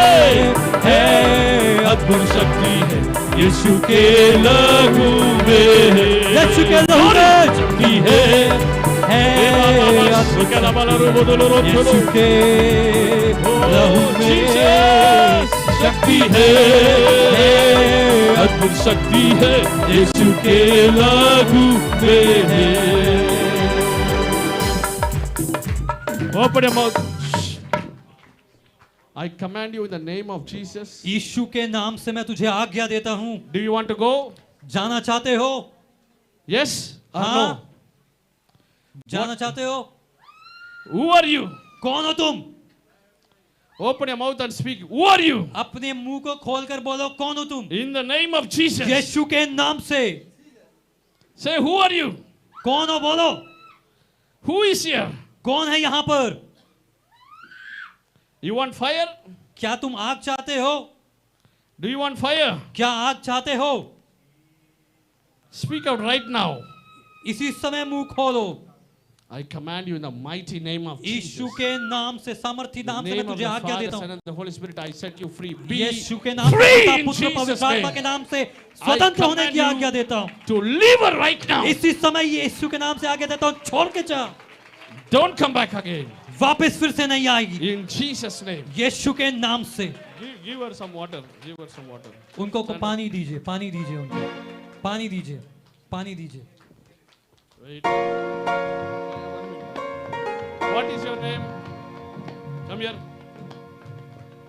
Speaker 3: अद्भुत शक्ति है यीशु के लहू में
Speaker 2: यीशु के लहू में
Speaker 3: शक्ति है
Speaker 2: यीशु के लहू में
Speaker 3: शक्ति है अद्भुत शक्ति है यीशु के लहू में Open your mouth. I command you in the name of Jesus.
Speaker 2: यीशु के नाम से मैं तुझे आज्ञा देता हूँ।
Speaker 3: Do you want to go?
Speaker 2: जाना चाहते हो?
Speaker 3: Yes or
Speaker 2: हाँ।
Speaker 3: no?
Speaker 2: जाना चाहते हो?
Speaker 3: Who are you?
Speaker 2: कौन हो तुम?
Speaker 3: Open your mouth and speak. Who are you?
Speaker 2: अपने मुंह को खोलकर बोलो कौन हो तुम?
Speaker 3: In the name of Jesus.
Speaker 2: यीशु के नाम से।
Speaker 3: Say, who are you?
Speaker 2: कौन हो बोलो?
Speaker 3: Who is here?
Speaker 2: कौन है यहाँ पर?
Speaker 3: You want fire?
Speaker 2: क्या तुम आग चाहते हो?
Speaker 3: Do you want fire?
Speaker 2: क्या आग चाहते हो?
Speaker 3: Speak out right now.
Speaker 2: इसी समय मुंह खोलो।
Speaker 3: I command you in the mighty name of Jesus.
Speaker 2: यीशु के नाम से सामर्थी नाम से मैं तुझे आज्ञा देता
Speaker 3: Son
Speaker 2: हूँ।
Speaker 3: and the Holy Spirit, I set you free. Be
Speaker 2: यीशु के नाम से
Speaker 3: free
Speaker 2: पिता
Speaker 3: in
Speaker 2: पुत्र
Speaker 3: Jesus'
Speaker 2: पवित्र आत्मा
Speaker 3: name.
Speaker 2: के नाम से स्वतंत्र होने की
Speaker 3: command
Speaker 2: आज्ञा
Speaker 3: you
Speaker 2: देता हूँ।
Speaker 3: to live right now.
Speaker 2: इसी समय यीशु के नाम से आज्ञा देता हूँ छोड़ के जा।
Speaker 3: Don't come back again.
Speaker 2: वापस फिर से नहीं आएगी।
Speaker 3: In Jesus' name.
Speaker 2: यीशु के नाम से।
Speaker 3: Give her some water. Give her some water.
Speaker 2: उनको को पानी दीजिए, पानी दीजिए उनको, पानी दीजिए, पानी दीजिए।
Speaker 3: Wait. What is your name? Come here.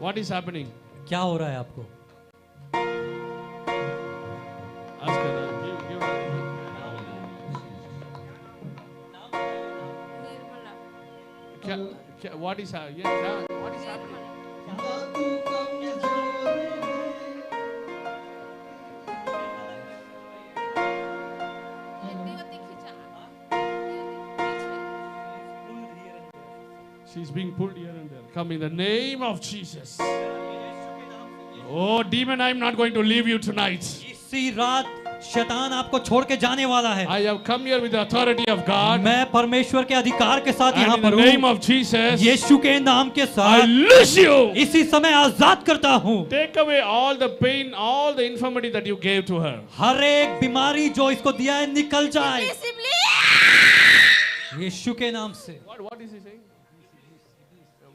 Speaker 3: What is happening?
Speaker 2: क्या हो रहा है आपको?
Speaker 3: Ask her. Give her. What is happening? What is happening? She's being pulled here and there. Come in the name of Jesus. Oh, demon, I'm not going to leave you tonight.
Speaker 2: इसी रात शैतान आपको छोड़ के जाने वाला है।
Speaker 3: I have come here with the authority of God.
Speaker 2: मैं परमेश्वर के अधिकार के साथ यहाँ
Speaker 3: And in
Speaker 2: पर
Speaker 3: the name
Speaker 2: हूँ।
Speaker 3: of Jesus,
Speaker 2: यीशु के नाम के
Speaker 3: I
Speaker 2: साथ
Speaker 3: loose you.
Speaker 2: इसी समय आजाद करता हूँ।
Speaker 3: Take away all the pain, all the infirmity that you gave to her.
Speaker 2: हर एक बीमारी जो इसको दिया है निकल जाए यीशु के नाम से।
Speaker 3: What is he saying?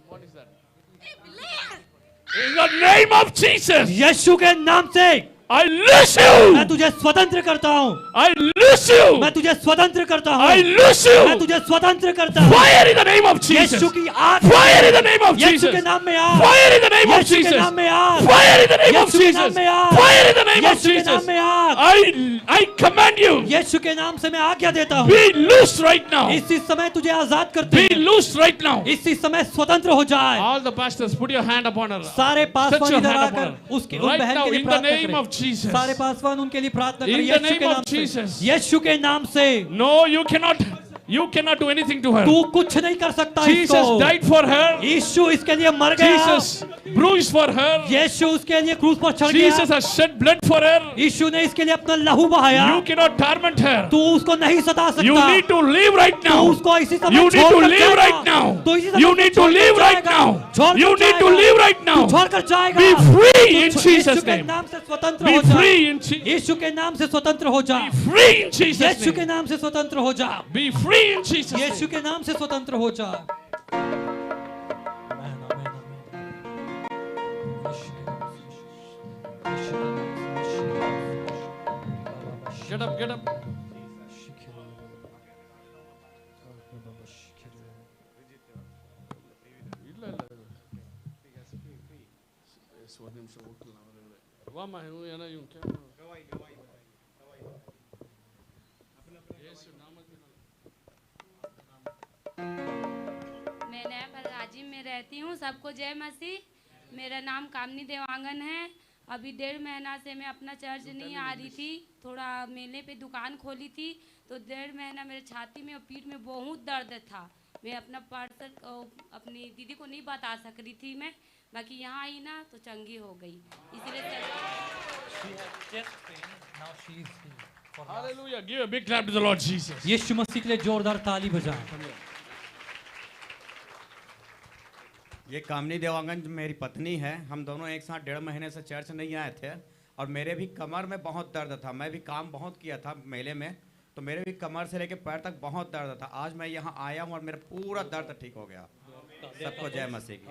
Speaker 3: What is that? In the name of Jesus,
Speaker 2: यीशु के नाम से
Speaker 3: I loose
Speaker 2: मैं
Speaker 3: you.
Speaker 2: तुझे स्वतंत्र करता हूँ।
Speaker 3: I loose you.
Speaker 2: मैं तुझे स्वतंत्र करता हूँ।
Speaker 3: I loose
Speaker 2: मैं
Speaker 3: you.
Speaker 2: तुझे स्वतंत्र करता हूँ।
Speaker 3: Fire in the name of Jesus.
Speaker 2: यीशु की आग
Speaker 3: Fire in the name of
Speaker 2: Yeshu
Speaker 3: Jesus.
Speaker 2: के नाम में आग
Speaker 3: Fire in the name of
Speaker 2: यीशु के
Speaker 3: Jesus.
Speaker 2: नाम में आग
Speaker 3: Fire in the name of
Speaker 2: यीशु के नाम
Speaker 3: Jesus.
Speaker 2: में आग
Speaker 3: Fire in the name of
Speaker 2: यीशु के नाम
Speaker 3: Jesus.
Speaker 2: में आग
Speaker 3: I command you.
Speaker 2: यीशु के नाम से मैं आज्ञा देता हूँ।
Speaker 3: Be loose right now.
Speaker 2: इसी समय तुझे आजाद करते
Speaker 3: Be
Speaker 2: हैं।
Speaker 3: loose right now.
Speaker 2: इसी समय स्वतंत्र हो जाए।
Speaker 3: All the pastors, put your hand upon her.
Speaker 2: सारे पासवान
Speaker 3: Touch your
Speaker 2: इधर
Speaker 3: hand
Speaker 2: आकर
Speaker 3: upon her.
Speaker 2: उसके उन
Speaker 3: Right
Speaker 2: बहन
Speaker 3: now,
Speaker 2: के लिए
Speaker 3: in the
Speaker 2: प्रार्थना
Speaker 3: name of
Speaker 2: करें।
Speaker 3: Jesus.
Speaker 2: सारे पासवान उनके लिए प्रार्थना
Speaker 3: In
Speaker 2: करें
Speaker 3: the
Speaker 2: यीशु
Speaker 3: name
Speaker 2: के
Speaker 3: of
Speaker 2: नाम से।
Speaker 3: Jesus.
Speaker 2: यीशु के नाम से।
Speaker 3: No, you cannot do anything to her.
Speaker 2: तू कुछ नहीं कर सकता
Speaker 3: Jesus
Speaker 2: इसको।
Speaker 3: died for her.
Speaker 2: यीशु इसके लिए मर गया।
Speaker 3: Jesus bruised for her.
Speaker 2: यीशु उसके लिए क्रूस पर चढ़
Speaker 3: Jesus
Speaker 2: गया।
Speaker 3: has shed blood for her.
Speaker 2: यीशु ने इसके लिए अपना लहू बहाया।
Speaker 3: You cannot torment her.
Speaker 2: तू उसको नहीं सता सकता।
Speaker 3: You need to leave right
Speaker 2: तू
Speaker 3: now.
Speaker 2: उसको इसी समय
Speaker 3: You need to
Speaker 2: छोड़कर
Speaker 3: leave
Speaker 2: जाएगा।
Speaker 3: right now.
Speaker 2: तू इसी समय
Speaker 3: You
Speaker 2: उसको
Speaker 3: need to
Speaker 2: छोड़कर
Speaker 3: leave right
Speaker 2: जाएगा।
Speaker 3: now.
Speaker 2: छोड़कर
Speaker 3: You need to
Speaker 2: जाएगा।
Speaker 3: leave right
Speaker 2: तू
Speaker 3: now.
Speaker 2: छोड़कर जाएगा।
Speaker 3: Be free in
Speaker 2: तू
Speaker 3: Jesus'
Speaker 2: यीशु के
Speaker 3: name.
Speaker 2: नाम से स्वतंत्र
Speaker 3: Be
Speaker 2: हो जा।
Speaker 3: free in Jesus'
Speaker 2: यीशु के नाम से स्वतंत्र हो जा।
Speaker 3: Be free in Jesus'
Speaker 2: यीशु के
Speaker 3: name.
Speaker 2: नाम से स्वतंत्र हो जा।
Speaker 3: Be free in Jesus'
Speaker 2: Yeshu
Speaker 3: name.
Speaker 2: के नाम से स्वतंत्र हो जा।
Speaker 3: Get up, get up.
Speaker 5: मैं नया बलराजी में रहती हूँ। सबको जय मसीह। मेरा नाम कामनी देवांगन है। अभी 1.5 महीना से मैं अपना चर्च नहीं आ रही थी। थोड़ा मेले पे दुकान खोली थी तो 1.5 महीना मेरे छाती में और पीठ में बहुत दर्द था। मैं अपना पर्सन अपनी दीदी को नहीं बता सक रही थी मैं। बाकी यहाँ आई ना तो चंगी हो गई। इसलिए
Speaker 3: Hallelujah. Give a big clap to the Lord Jesus.
Speaker 2: यीशु मसीह के लिए जोरदार ताली बजाएं।
Speaker 6: ये कामनी देवांगन मेरी पत्नी है। हम दोनों एक साथ 1.5 महीने से चर्च नहीं आए थे और मेरे भी कमर में बहुत दर्द था। मैं भी काम बहुत किया था मेले में, तो मेरे भी कमर से लेकर पैर तक बहुत दर्द था। आज मैं यहाँ आया हूँ और मेरा पूरा दर्द ठीक हो गया। सबको जय मसीह की।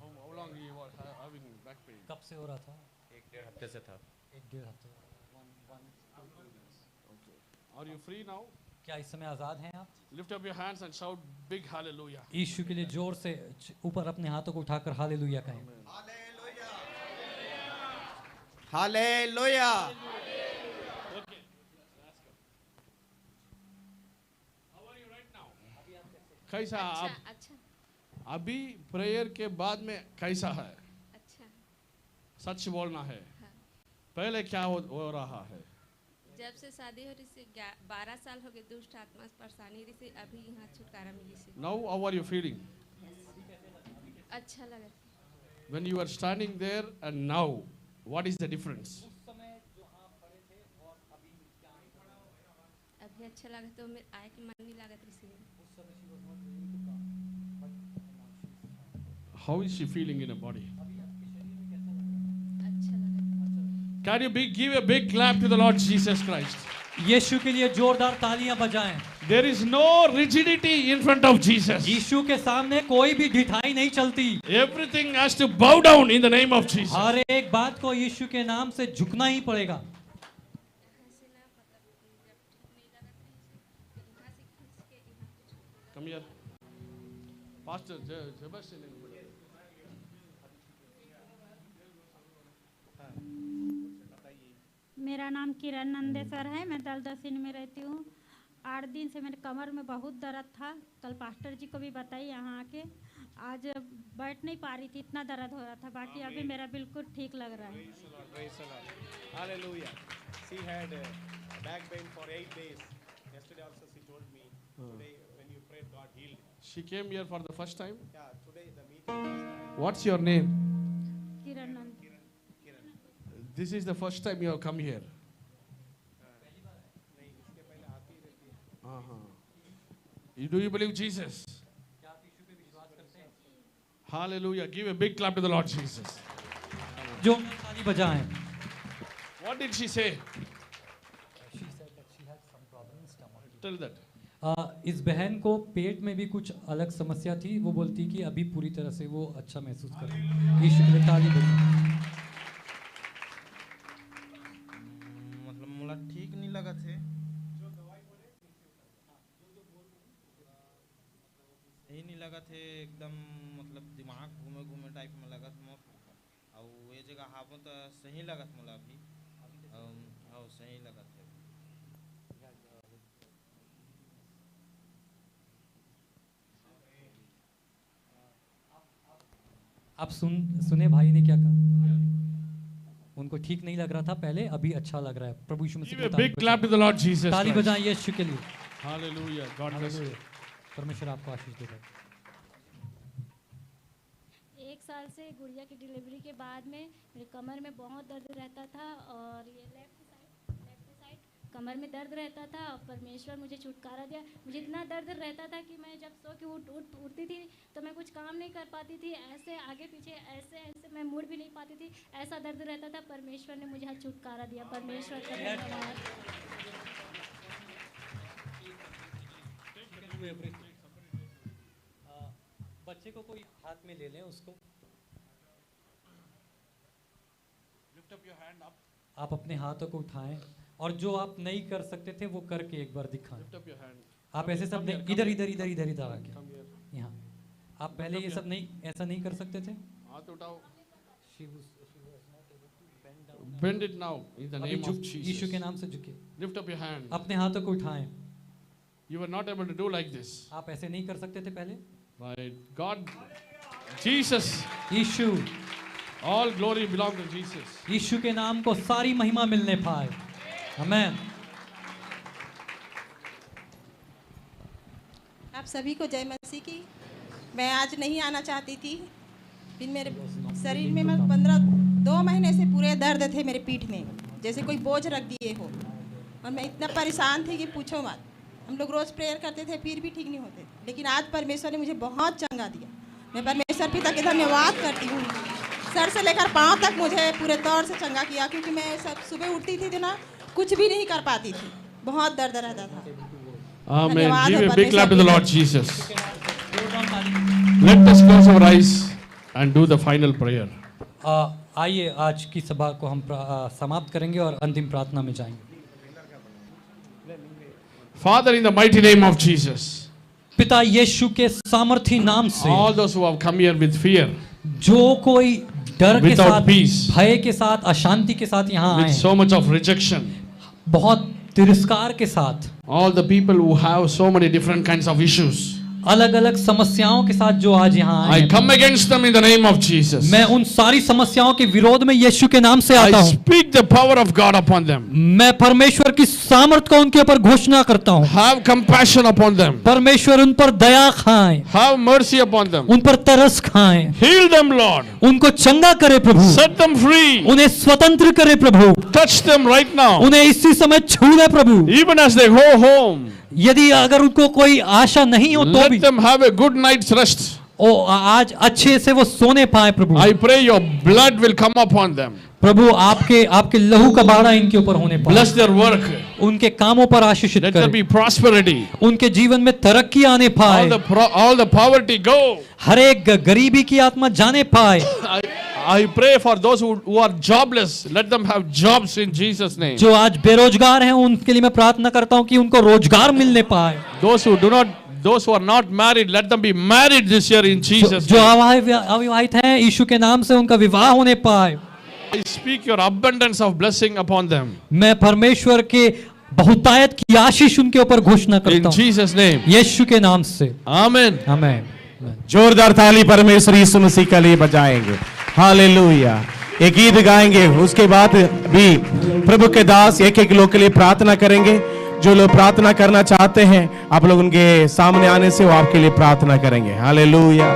Speaker 3: How long you were having back pain?
Speaker 2: कब से हो रहा था?
Speaker 6: 1-1.5 हफ्ते से था।
Speaker 2: 1-1.5 हफ्ते।
Speaker 3: Are you free now?
Speaker 2: क्या इस समय आजाद हैं आप?
Speaker 3: Lift up your hands and shout big hallelujah.
Speaker 2: यीशु के लिए जोर से ऊपर अपने हाथों को उठाकर हालेलुया कहें।
Speaker 6: हालेलुया।
Speaker 3: कैसा आप
Speaker 5: अच्छा
Speaker 3: अभी प्रेयर के बाद में कैसा है?
Speaker 5: अच्छा।
Speaker 3: सच बोलना है। पहले क्या हो रहा है?
Speaker 5: जब से शादी हो रही से 12 साल हो गए दुष्ट आत्मा से परेशानी रही से अभी यहाँ छुटकारा मिली से।
Speaker 3: Now how are you feeling?
Speaker 5: अच्छा लगा।
Speaker 3: When you are standing there and now, what is the difference?
Speaker 5: अभी अच्छा लगा तो मेरे आए कि मन नहीं लगा इसलिए।
Speaker 3: How is she feeling in her body?
Speaker 5: अच्छा लगा।
Speaker 3: Can you give a big clap to the Lord Jesus Christ?
Speaker 2: यीशु के लिए जोरदार तालियां बजाएं।
Speaker 3: There is no rigidity in front of Jesus.
Speaker 2: यीशु के सामने कोई भी ढिठाई नहीं चलती।
Speaker 3: Everything has to bow down in the name of Jesus.
Speaker 2: हर एक बात को यीशु के नाम से झुकना ही पड़ेगा।
Speaker 3: Come here. Pastor Sebastian.
Speaker 4: मेरा नाम किरण नंदेसर है। मैं दलदसिन में रहती हूँ। 8 दिन से मेरे कमर में बहुत दर्द था। कल पास्टर जी को भी बताई यहाँ आके। आज बैठ नहीं पा रही थी, इतना दर्द हो रहा था। बाकी अभी मेरा बिल्कुल ठीक लग रहा है।
Speaker 1: Praise the Lord. Hallelujah. She had back pain for 8 days. Yesterday also she told me
Speaker 3: She came here for the first time? What's your name?
Speaker 4: Kiran Nand
Speaker 3: This is the first time you have come here. Do you believe Jesus? Hallelujah. Give a big clap to the Lord Jesus.
Speaker 2: जो ताली बजाएं।
Speaker 3: What did she say? Tell that.
Speaker 2: इस बहन को पेट में भी कुछ अलग समस्या थी। वो बोलती कि अभी पूरी तरह से वो अच्छा महसूस कर रही है। यीशु के लिए ताली बजाएं।
Speaker 7: मतलब मुला ठीक नहीं लगा थे, यही नहीं लगा थे एकदम, मतलब दिमाग घूमे घूमे टाइप में लगा था। और ये जगह हाथों तो सही लगा था मुला अभी, और सही लगा था।
Speaker 2: आप सुने भाई ने क्या कहा? उनको ठीक नहीं लग रहा था पहले, अभी अच्छा लग रहा है। प्रभु यीशु मसीह
Speaker 3: Give
Speaker 2: को
Speaker 3: a big clap to the Lord Jesus
Speaker 2: ताली
Speaker 3: Christ.
Speaker 2: बजाएं यीशु के लिए।
Speaker 3: Hallelujah. God bless you.
Speaker 2: परमेश्वर आपको आशीष देगा।
Speaker 8: 1 साल से गुड़िया की डिलीवरी के बाद में मेरे कमर में बहुत दर्द रहता था, और ये लेफ्ट साइड कमर में दर्द रहता था। और परमेश्वर मुझे छुटकारा दिया। मुझे इतना दर्द रहता था कि मैं जब सो के उठती थी तो मैं कुछ काम नहीं कर पाती थी, ऐसे आगे पीछे ऐसे मैं मुड़ भी नहीं पाती थी, ऐसा दर्द रहता था। परमेश्वर ने मुझे छुटकारा दिया। परमेश्वर का धन्यवाद।
Speaker 2: बच्चे को कोई हाथ में ले लें उसको। आप अपने हाथों को उठाएं, और जो आप नहीं कर सकते थे वो करके एक बार दिखाएं। आप ऐसे सब इधर इधर इधर इधर इधर आके यहाँ। आप पहले ये सब नहीं, ऐसा नहीं कर सकते थे।
Speaker 3: हाथ उठाओ. Bend it now in the name of
Speaker 2: Yeshu
Speaker 3: Jesus.
Speaker 2: के नाम से झुके।
Speaker 3: Lift up your hand.
Speaker 2: अपने हाथों को उठाएं।
Speaker 3: You were not able to do like this.
Speaker 2: आप ऐसे नहीं कर सकते थे पहले।
Speaker 3: Right. God, Jesus,
Speaker 2: Yeshu,
Speaker 3: all glory belongs to Jesus.
Speaker 2: यीशु के नाम को सारी महिमा मिलने पाए। आमेन।
Speaker 9: आप सभी को जय मसीह की। मैं आज नहीं आना चाहती थी, फिर मेरे शरीर में 2 महीने से पूरे दर्द थे मेरे पीठ में, जैसे कोई बोझ रख दिए हो। और मैं इतना परेशान थी कि पूछो मत। हम लोग रोज़ प्रेयर करते थे, फिर भी ठीक नहीं होते, लेकिन आज परमेश्वर ने मुझे बहुत चंगा दिया। मैं परमेश्वर पिता के धन्यवाद करती हूँ। सर से लेकर पाँव तक मुझे पूरे तौर से चंगा किया, क्योंकि मैं सब सुबह उठती थी तो ना कुछ भी नहीं कर पाती थी, बहुत दर्द रहता था।
Speaker 3: Amen.
Speaker 9: धन्यवाद
Speaker 3: Give
Speaker 9: है
Speaker 3: a big clap to the Lord
Speaker 9: परमेश्वर
Speaker 3: Jesus. Let us close our eyes and do the final prayer.
Speaker 2: आइए आज की सभा को हम समाप्त करेंगे और अंतिम प्रार्थना में जाएंगे।
Speaker 3: Father, in the mighty name of Jesus,
Speaker 2: पिता यीशु के सामर्थी नाम से,
Speaker 3: all those who have come here with fear,
Speaker 2: जो कोई डर के
Speaker 3: Without
Speaker 2: साथ,
Speaker 3: peace,
Speaker 2: भय के साथ, अशांति के साथ यहाँ
Speaker 3: with
Speaker 2: आए,
Speaker 3: so much of rejection,
Speaker 2: बहुत तिरस्कार के साथ,
Speaker 3: all the people who have so many different kinds of issues,
Speaker 2: अलग अलग समस्याओं के साथ जो आज यहाँ आए
Speaker 3: I
Speaker 2: हैं,
Speaker 3: come against them in the name of Jesus.
Speaker 2: मैं उन सारी समस्याओं के विरोध में यीशु के नाम से आता
Speaker 3: I
Speaker 2: हूँ।
Speaker 3: speak the power of God upon them.
Speaker 2: मैं परमेश्वर की सामर्थ को उनके ऊपर घोषणा करता हूँ।
Speaker 3: Have compassion upon them.
Speaker 2: परमेश्वर उन पर दया खाएं,
Speaker 3: Have mercy upon them.
Speaker 2: उन पर तरस खाएं,
Speaker 3: Heal them, Lord.
Speaker 2: उनको चंगा करे प्रभु,
Speaker 3: Set them free.
Speaker 2: उन्हें स्वतंत्र करे प्रभु,
Speaker 3: Touch them right now.
Speaker 2: उन्हें इसी समय छू ले प्रभु।
Speaker 3: Even as they go home,
Speaker 2: यदि अगर उनको कोई आशा नहीं हो तो
Speaker 3: let
Speaker 2: भी
Speaker 3: them have a good night's rest.
Speaker 2: आज अच्छे से वो सोने पाए प्रभु।
Speaker 3: I pray your blood will come upon them.
Speaker 2: प्रभु आपके लहू का बाड़ा इनके ऊपर होने पाए।
Speaker 3: Bless their work.
Speaker 2: उनके कामों पर आशीषित
Speaker 3: Let there
Speaker 2: करे,
Speaker 3: be prosperity.
Speaker 2: उनके जीवन में तरक्की आने पाए,
Speaker 3: All the poverty go.
Speaker 2: हर एक गरीबी की आत्मा जाने पाए।
Speaker 3: I pray for those who are jobless. Let them have jobs in Jesus' name.
Speaker 2: जो आज बेरोजगार हैं उनके लिए मैं प्रार्थना करता हूँ कि उनको रोजगार मिलने पाए।
Speaker 3: Those who are not married, let them be married this year in Jesus'
Speaker 2: जो
Speaker 3: name.
Speaker 2: अविवाहित हैं यीशु के नाम से उनका विवाह होने पाए।
Speaker 3: I speak your abundance of blessing upon them.
Speaker 2: मैं परमेश्वर के बहुतायत की आशीष उनके ऊपर घोषणा
Speaker 3: In
Speaker 2: करता हूँ
Speaker 3: Jesus' name.
Speaker 2: यीशु के नाम से।
Speaker 3: Amen.
Speaker 2: आमेन।
Speaker 1: जोरदार ताली परमेश्वर यीशु मसीह के लिए बजाएंगे। हालेलुया। एक गीत गाएंगे, उसके बाद भी प्रभु के दास एक एक लोग के लिए प्रार्थना करेंगे। जो लोग प्रार्थना करना चाहते हैं, आप लोग उनके सामने आने से वो आपके लिए प्रार्थना करेंगे। हालेलुया।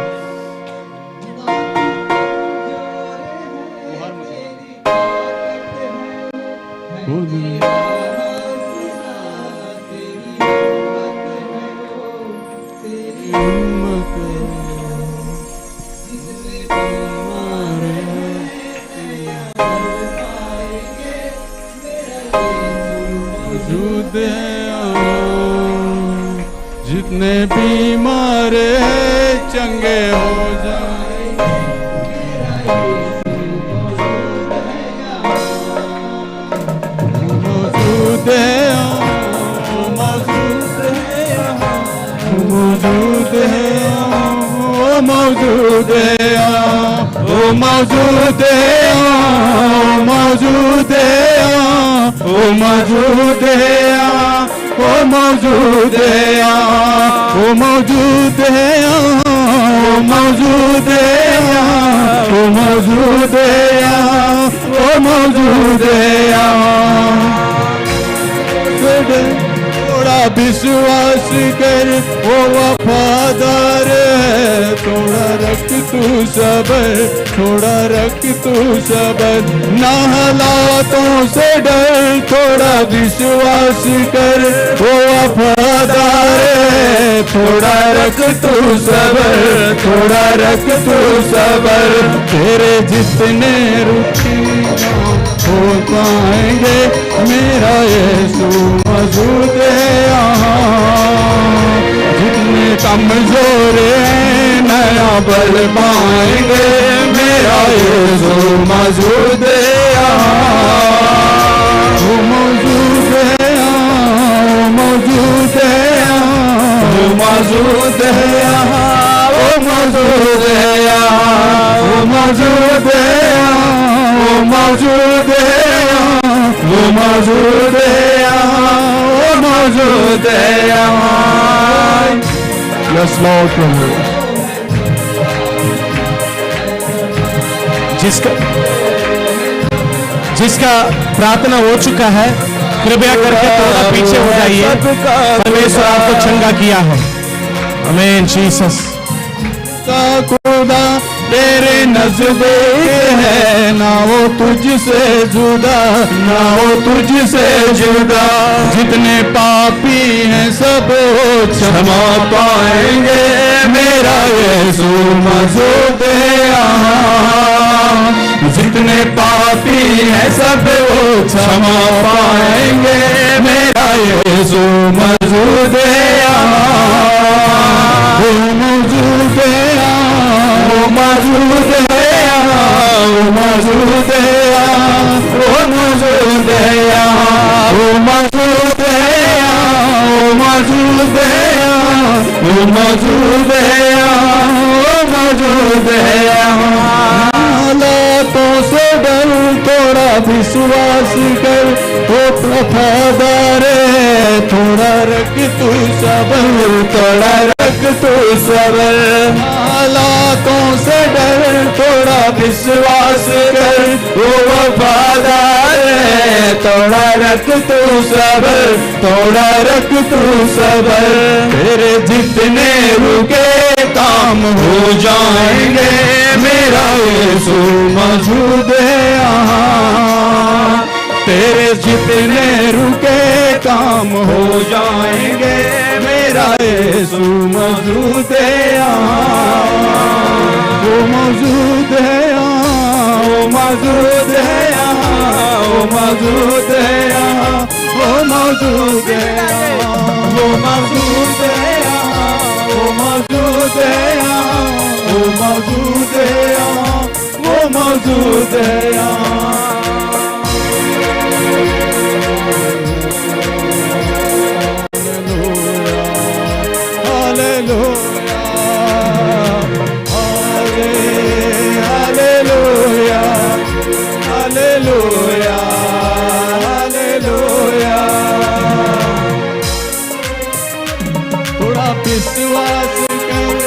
Speaker 10: जितने बीमार हैं चंगे हो जाए, मौजूद है, मौजूद है, मौजूद है, मौजूद है, ओ मौजूद है, मौजूद है, ओ मौजूद है, ओ मौजूद है, ओ मौजूद है, ओ मौजूद है, ओ मौजूद है, ओ मौजूद है। थोड़ा विश्वास कर, वो वफादार है, थोड़ा रख तू सबर, थोड़ा रख तू सबर, ना हालातों से डर, थोड़ा विश्वास कर, वो वफादार है, थोड़ा रख तू सबर, थोड़ा रख तू सबर, तेरे जितने रुके हो पाएंगे, मेरा यीशु मौजूद है यहाँ, जितने कमजोर हैं नया बल पाएंगे, मेरा यीशु मौजूद है यहाँ, वो मौजूद है यहाँ, वो मौजूद है यहाँ, वो मौजूद है यहाँ, वो मौजूद है यहाँ, वो मौजूद है यहाँ, वो मौजूद है यहाँ, वो मौजूद है यहाँ, वो मौजूद है यहाँ। यस लॉर्ड प्रभु।
Speaker 1: जिसका प्रार्थना हो चुका है, कृपया करके थोड़ा पीछे हो जाइए। परमेश्वर आपको चंगा किया है। आमीन जीसस।
Speaker 10: खुदा तेरे नज़दीक है, ना वो तुझसे जुदा, ना वो तुझसे जुदा, जितने पापी हैं सब क्षमा पाएंगे, मेरा यीशु मौजूद है यहाँ, जितने पापी हैं सब क्षमा पाएंगे, मेरा यीशु मौजूद है यहाँ, वो मौजूद है यहाँ, वो मौजूद है यहाँ, वो मौजूद है यहाँ, वो मौजूद है यहाँ, वो मौजूद है यहाँ, वो मौजूद है यहाँ, वो मौजूद है यहाँ, वो मौजूद है यहाँ। हालातों से डर, थोड़ा विश्वास कर, वो वफादार है, थोड़ा रख तू सबर, थोड़ा रख तू सबर, हालातों से डर, थोड़ा विश्वास कर, वो वफादार है, थोड़ा रख तू सबर, थोड़ा रख तू सबर, तेरे जितने रुके काम हो जाएंगे, मेरा यीशु मौजूद है यहाँ, तेरे जितने रुके काम हो जाएंगे, मेरा यीशु मौजूद है यहाँ, वो मौजूद है यहाँ, वो मौजूद है यहाँ, वो मौजूद है यहाँ, वो मौजूद है यहाँ, वो मौजूद है यहाँ, वो मौजूद है यहाँ, वो मौजूद है यहाँ, वो मौजूद है यहाँ। विश्वास कर,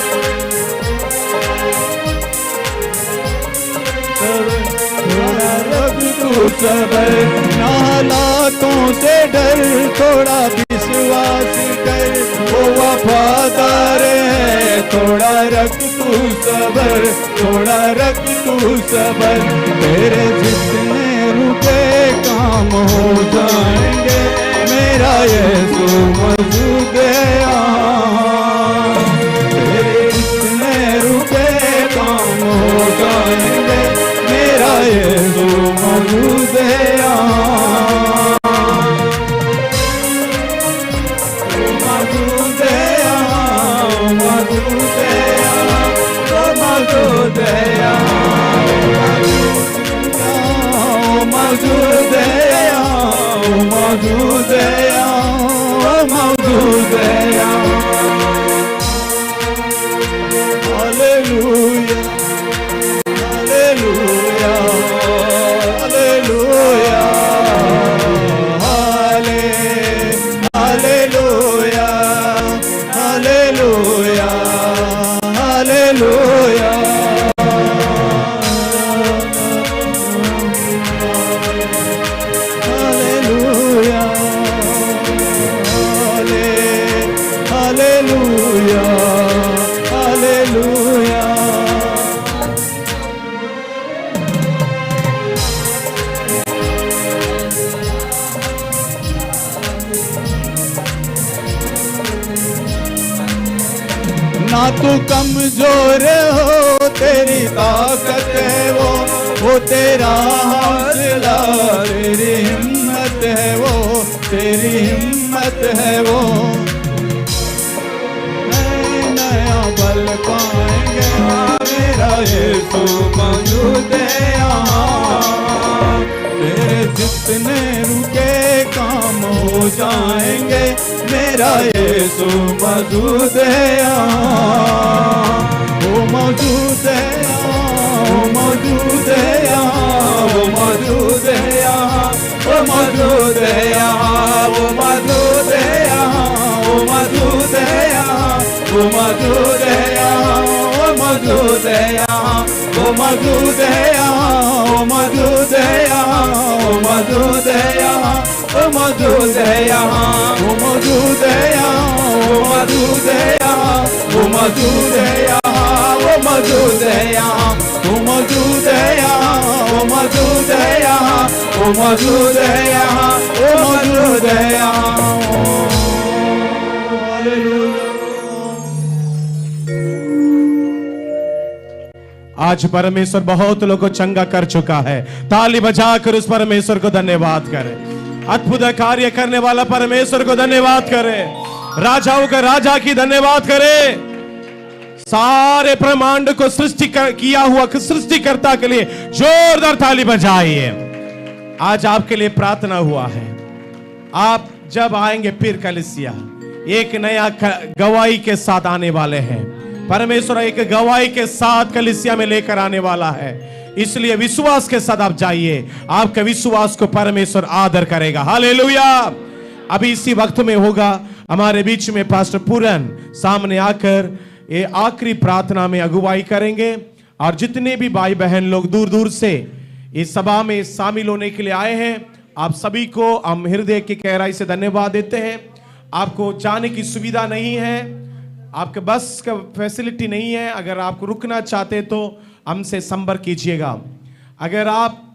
Speaker 10: सबर, थोड़ा रख तू सबर, तेरे जितने रुके काम हो जाएंगे, मेरा यीशु मौजूद है यहाँ। तेरे जितने रुके काम हो जाएंगे, मेरा यीशु मौजूद है यहाँ। मौजूद है यहाँ, मौजूद है यहाँ, मौजूद है यहाँ, मौजूद है यहाँ, मौजूद है यहाँ, मौजूद है यहाँ। Hallelujah, hallelujah, hallelujah, hallelujah, hallelujah, hallelujah. Hallelujah, hallelujah, hallelujah. ना तू कमजोर हो, तेरी ताकत है वो तेरा हौसला, तेरी हिम्मत है वो, तेरी हिम्मत है वो। नया बल पाएंगे, मेरा यीशु मौजूद है यहाँ। तेरे जितने रुके काम हो जाएंगे, मेरा यीशु मौजूद है यहाँ। वो मौजूद है यहाँ, वो मौजूद है यहाँ, वो मौजूद है यहाँ, वो मौजूद है यहाँ, वो मौजूद है यहाँ, वो मौजूद है यहाँ, वो मौजूद है यहाँ, वो मौजूद है यहाँ, वो मौजूद है यहाँ, वो मौजूद है यहाँ, वो मौजूद है यहाँ, वो मौजूद है यहाँ, वो मौजूद है यहाँ, वो मौजूद है यहाँ, वो मौजूद है यहाँ, वो मौजूद है यहाँ, वो मौजूद है यहाँ, वो मौजूद है यहाँ, वो मौजूद है यहाँ, वो मौजूद है यहाँ।
Speaker 1: आज परमेश्वर बहुत लोगों को चंगा कर चुका है। ताली बजाकर उस परमेश्वर को धन्यवाद करें। अद्भुत कार्य करने वाला परमेश्वर को धन्यवाद करें। राजाओं का राजा की धन्यवाद करें। सारे ब्रह्मांड को किया हुआ सृष्टिकर्ता के लिए जोरदार ताली बजाइए। आज आपके लिए प्रार्थना हुआ है। आप जब आएंगे फिर कलीसिया एक नया गवाही के साथ आने वाले हैं। परमेश्वर एक गवाही के साथ कलीसिया में लेकर आने वाला है। इसलिए विश्वास के साथ आप जाइए। आपके विश्वास को परमेश्वर आदर करेगा। हालेलुया। अभी इसी वक्त में होगा हमारे बीच में पास्टर पूरन सामने आकर ये आखिरी प्रार्थना में अगुवाई करेंगे। और जितने भी भाई बहन लोग दूर दूर से इस सभा में शामिल होने के लिए आए हैं, आप सभी को हम हृदय की गहराई से धन्यवाद देते हैं। आपको जाने की सुविधा नहीं है, आपके बस का फैसिलिटी नहीं है। अगर आप रुकना चाहते तो हमसे संपर्क कीजिएगा। अगर आप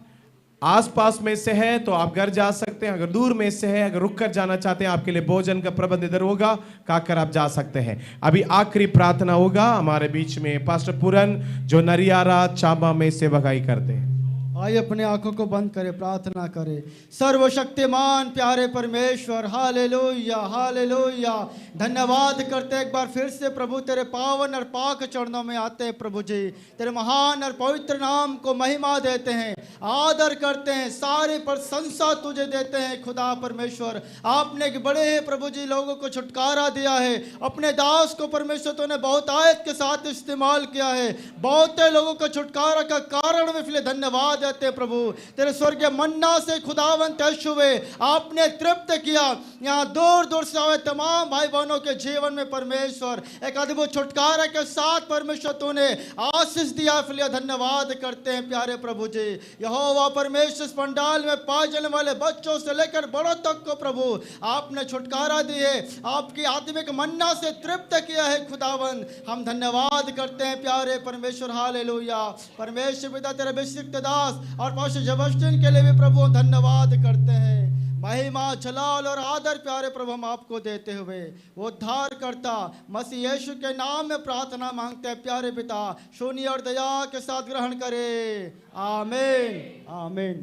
Speaker 1: आसपास में से है तो आप घर जा सकते हैं। अगर दूर में से है, अगर रुक कर जाना चाहते हैं, आपके लिए भोजन का प्रबंध इधर होगा, खाकर आप जा सकते हैं। अभी आखिरी प्रार्थना होगा हमारे बीच में पास्टर पूरन जो नरियारा चाबा में सेवकाई करते हैं।
Speaker 11: आइए अपने आंखों को बंद करें, प्रार्थना करें। सर्वशक्तिमान प्यारे परमेश्वर, हालेलुया हालेलुया। धन्यवाद करते एक बार फिर से प्रभु तेरे पावन और पाक चरणों में आते हैं। प्रभु जी तेरे महान और पवित्र नाम को महिमा देते हैं, आदर करते हैं, सारी प्रशंसा तुझे देते हैं। खुदा परमेश्वर आपने बड़े हैं प्रभु जी लोगों को छुटकारा दिया है। अपने दास को परमेश्वर तूने बहुत आयत के साथ इस्तेमाल किया है। बहुत लोगों को छुटकारा का कारण में फिर धन्यवाद देते हैं प्रभु। तेरे स्वर्गीय मन्ना से खुदावंत यीशुवे आपने तृप्त किया यहाँ दूर दूर से आए तमाम भाई बहनों के जीवन में परमेश्वर एक अद्भुत छुटकारा के साथ परमेश्वर तूने आशीष दिया, इसलिए धन्यवाद करते हैं प्यारे प्रभु जी। यहोवा परमेश्वर इस पंडाल में पाए जाने वाले बच्चों से लेकर बड़ों तक को प्रभु आपने छुटकारा दी है, आपकी आत्मिक मन्ना से तृप्त किया है खुदावन। हम धन्यवाद करते हैं प्यारे परमेश्वर, हालेलुया। परमेश्वर पिता तेरे अभिषिक्त दास और पास्टर जबस्टिन के लिए भी प्रभु धन्यवाद करते हैं। महिमा जलाल और आदर प्यारे प्रभु हम आपको देते हुए वो उद्धार करता मसीह यीशु के नाम में प्रार्थना मांगते हैं प्यारे पिता, सुनिए और दया के साथ ग्रहण करे। आमीन आमीन।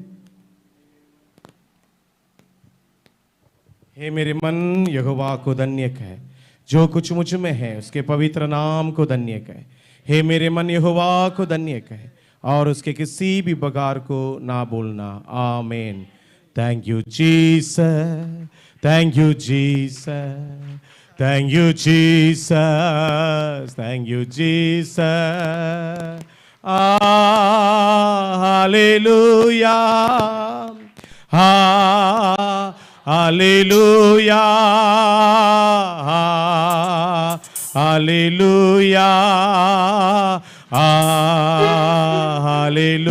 Speaker 1: हे मेरे मन यहोवा को धन्य कह, जो कुछ मुझ में है उसके पवित्र नाम को धन्य कह। हे मेरे मन यहोवा को धन्य कह और उसके किसी भी बगार को ना बोलना। आमीन। Thank you, Jesus. Thank you, Jesus. Thank you, Jesus. Thank you, Jesus. Hallelujah. Hallelujah. Hallelujah. Hallelujah.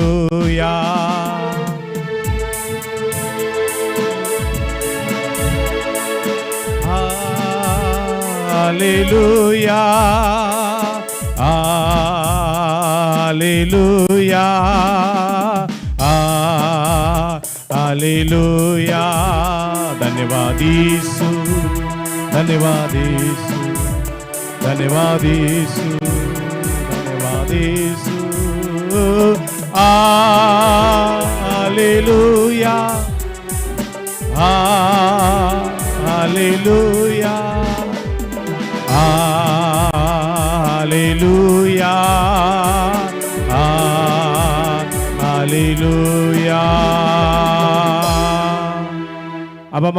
Speaker 1: Hallelujah, hallelujah, hallelujah. धन्यवाद यीशु, धन्यवाद यीशु, धन्यवाद यीशु, धन्यवाद यीशु। Hallelujah, hallelujah, hallelujah, hallelujah. अब हम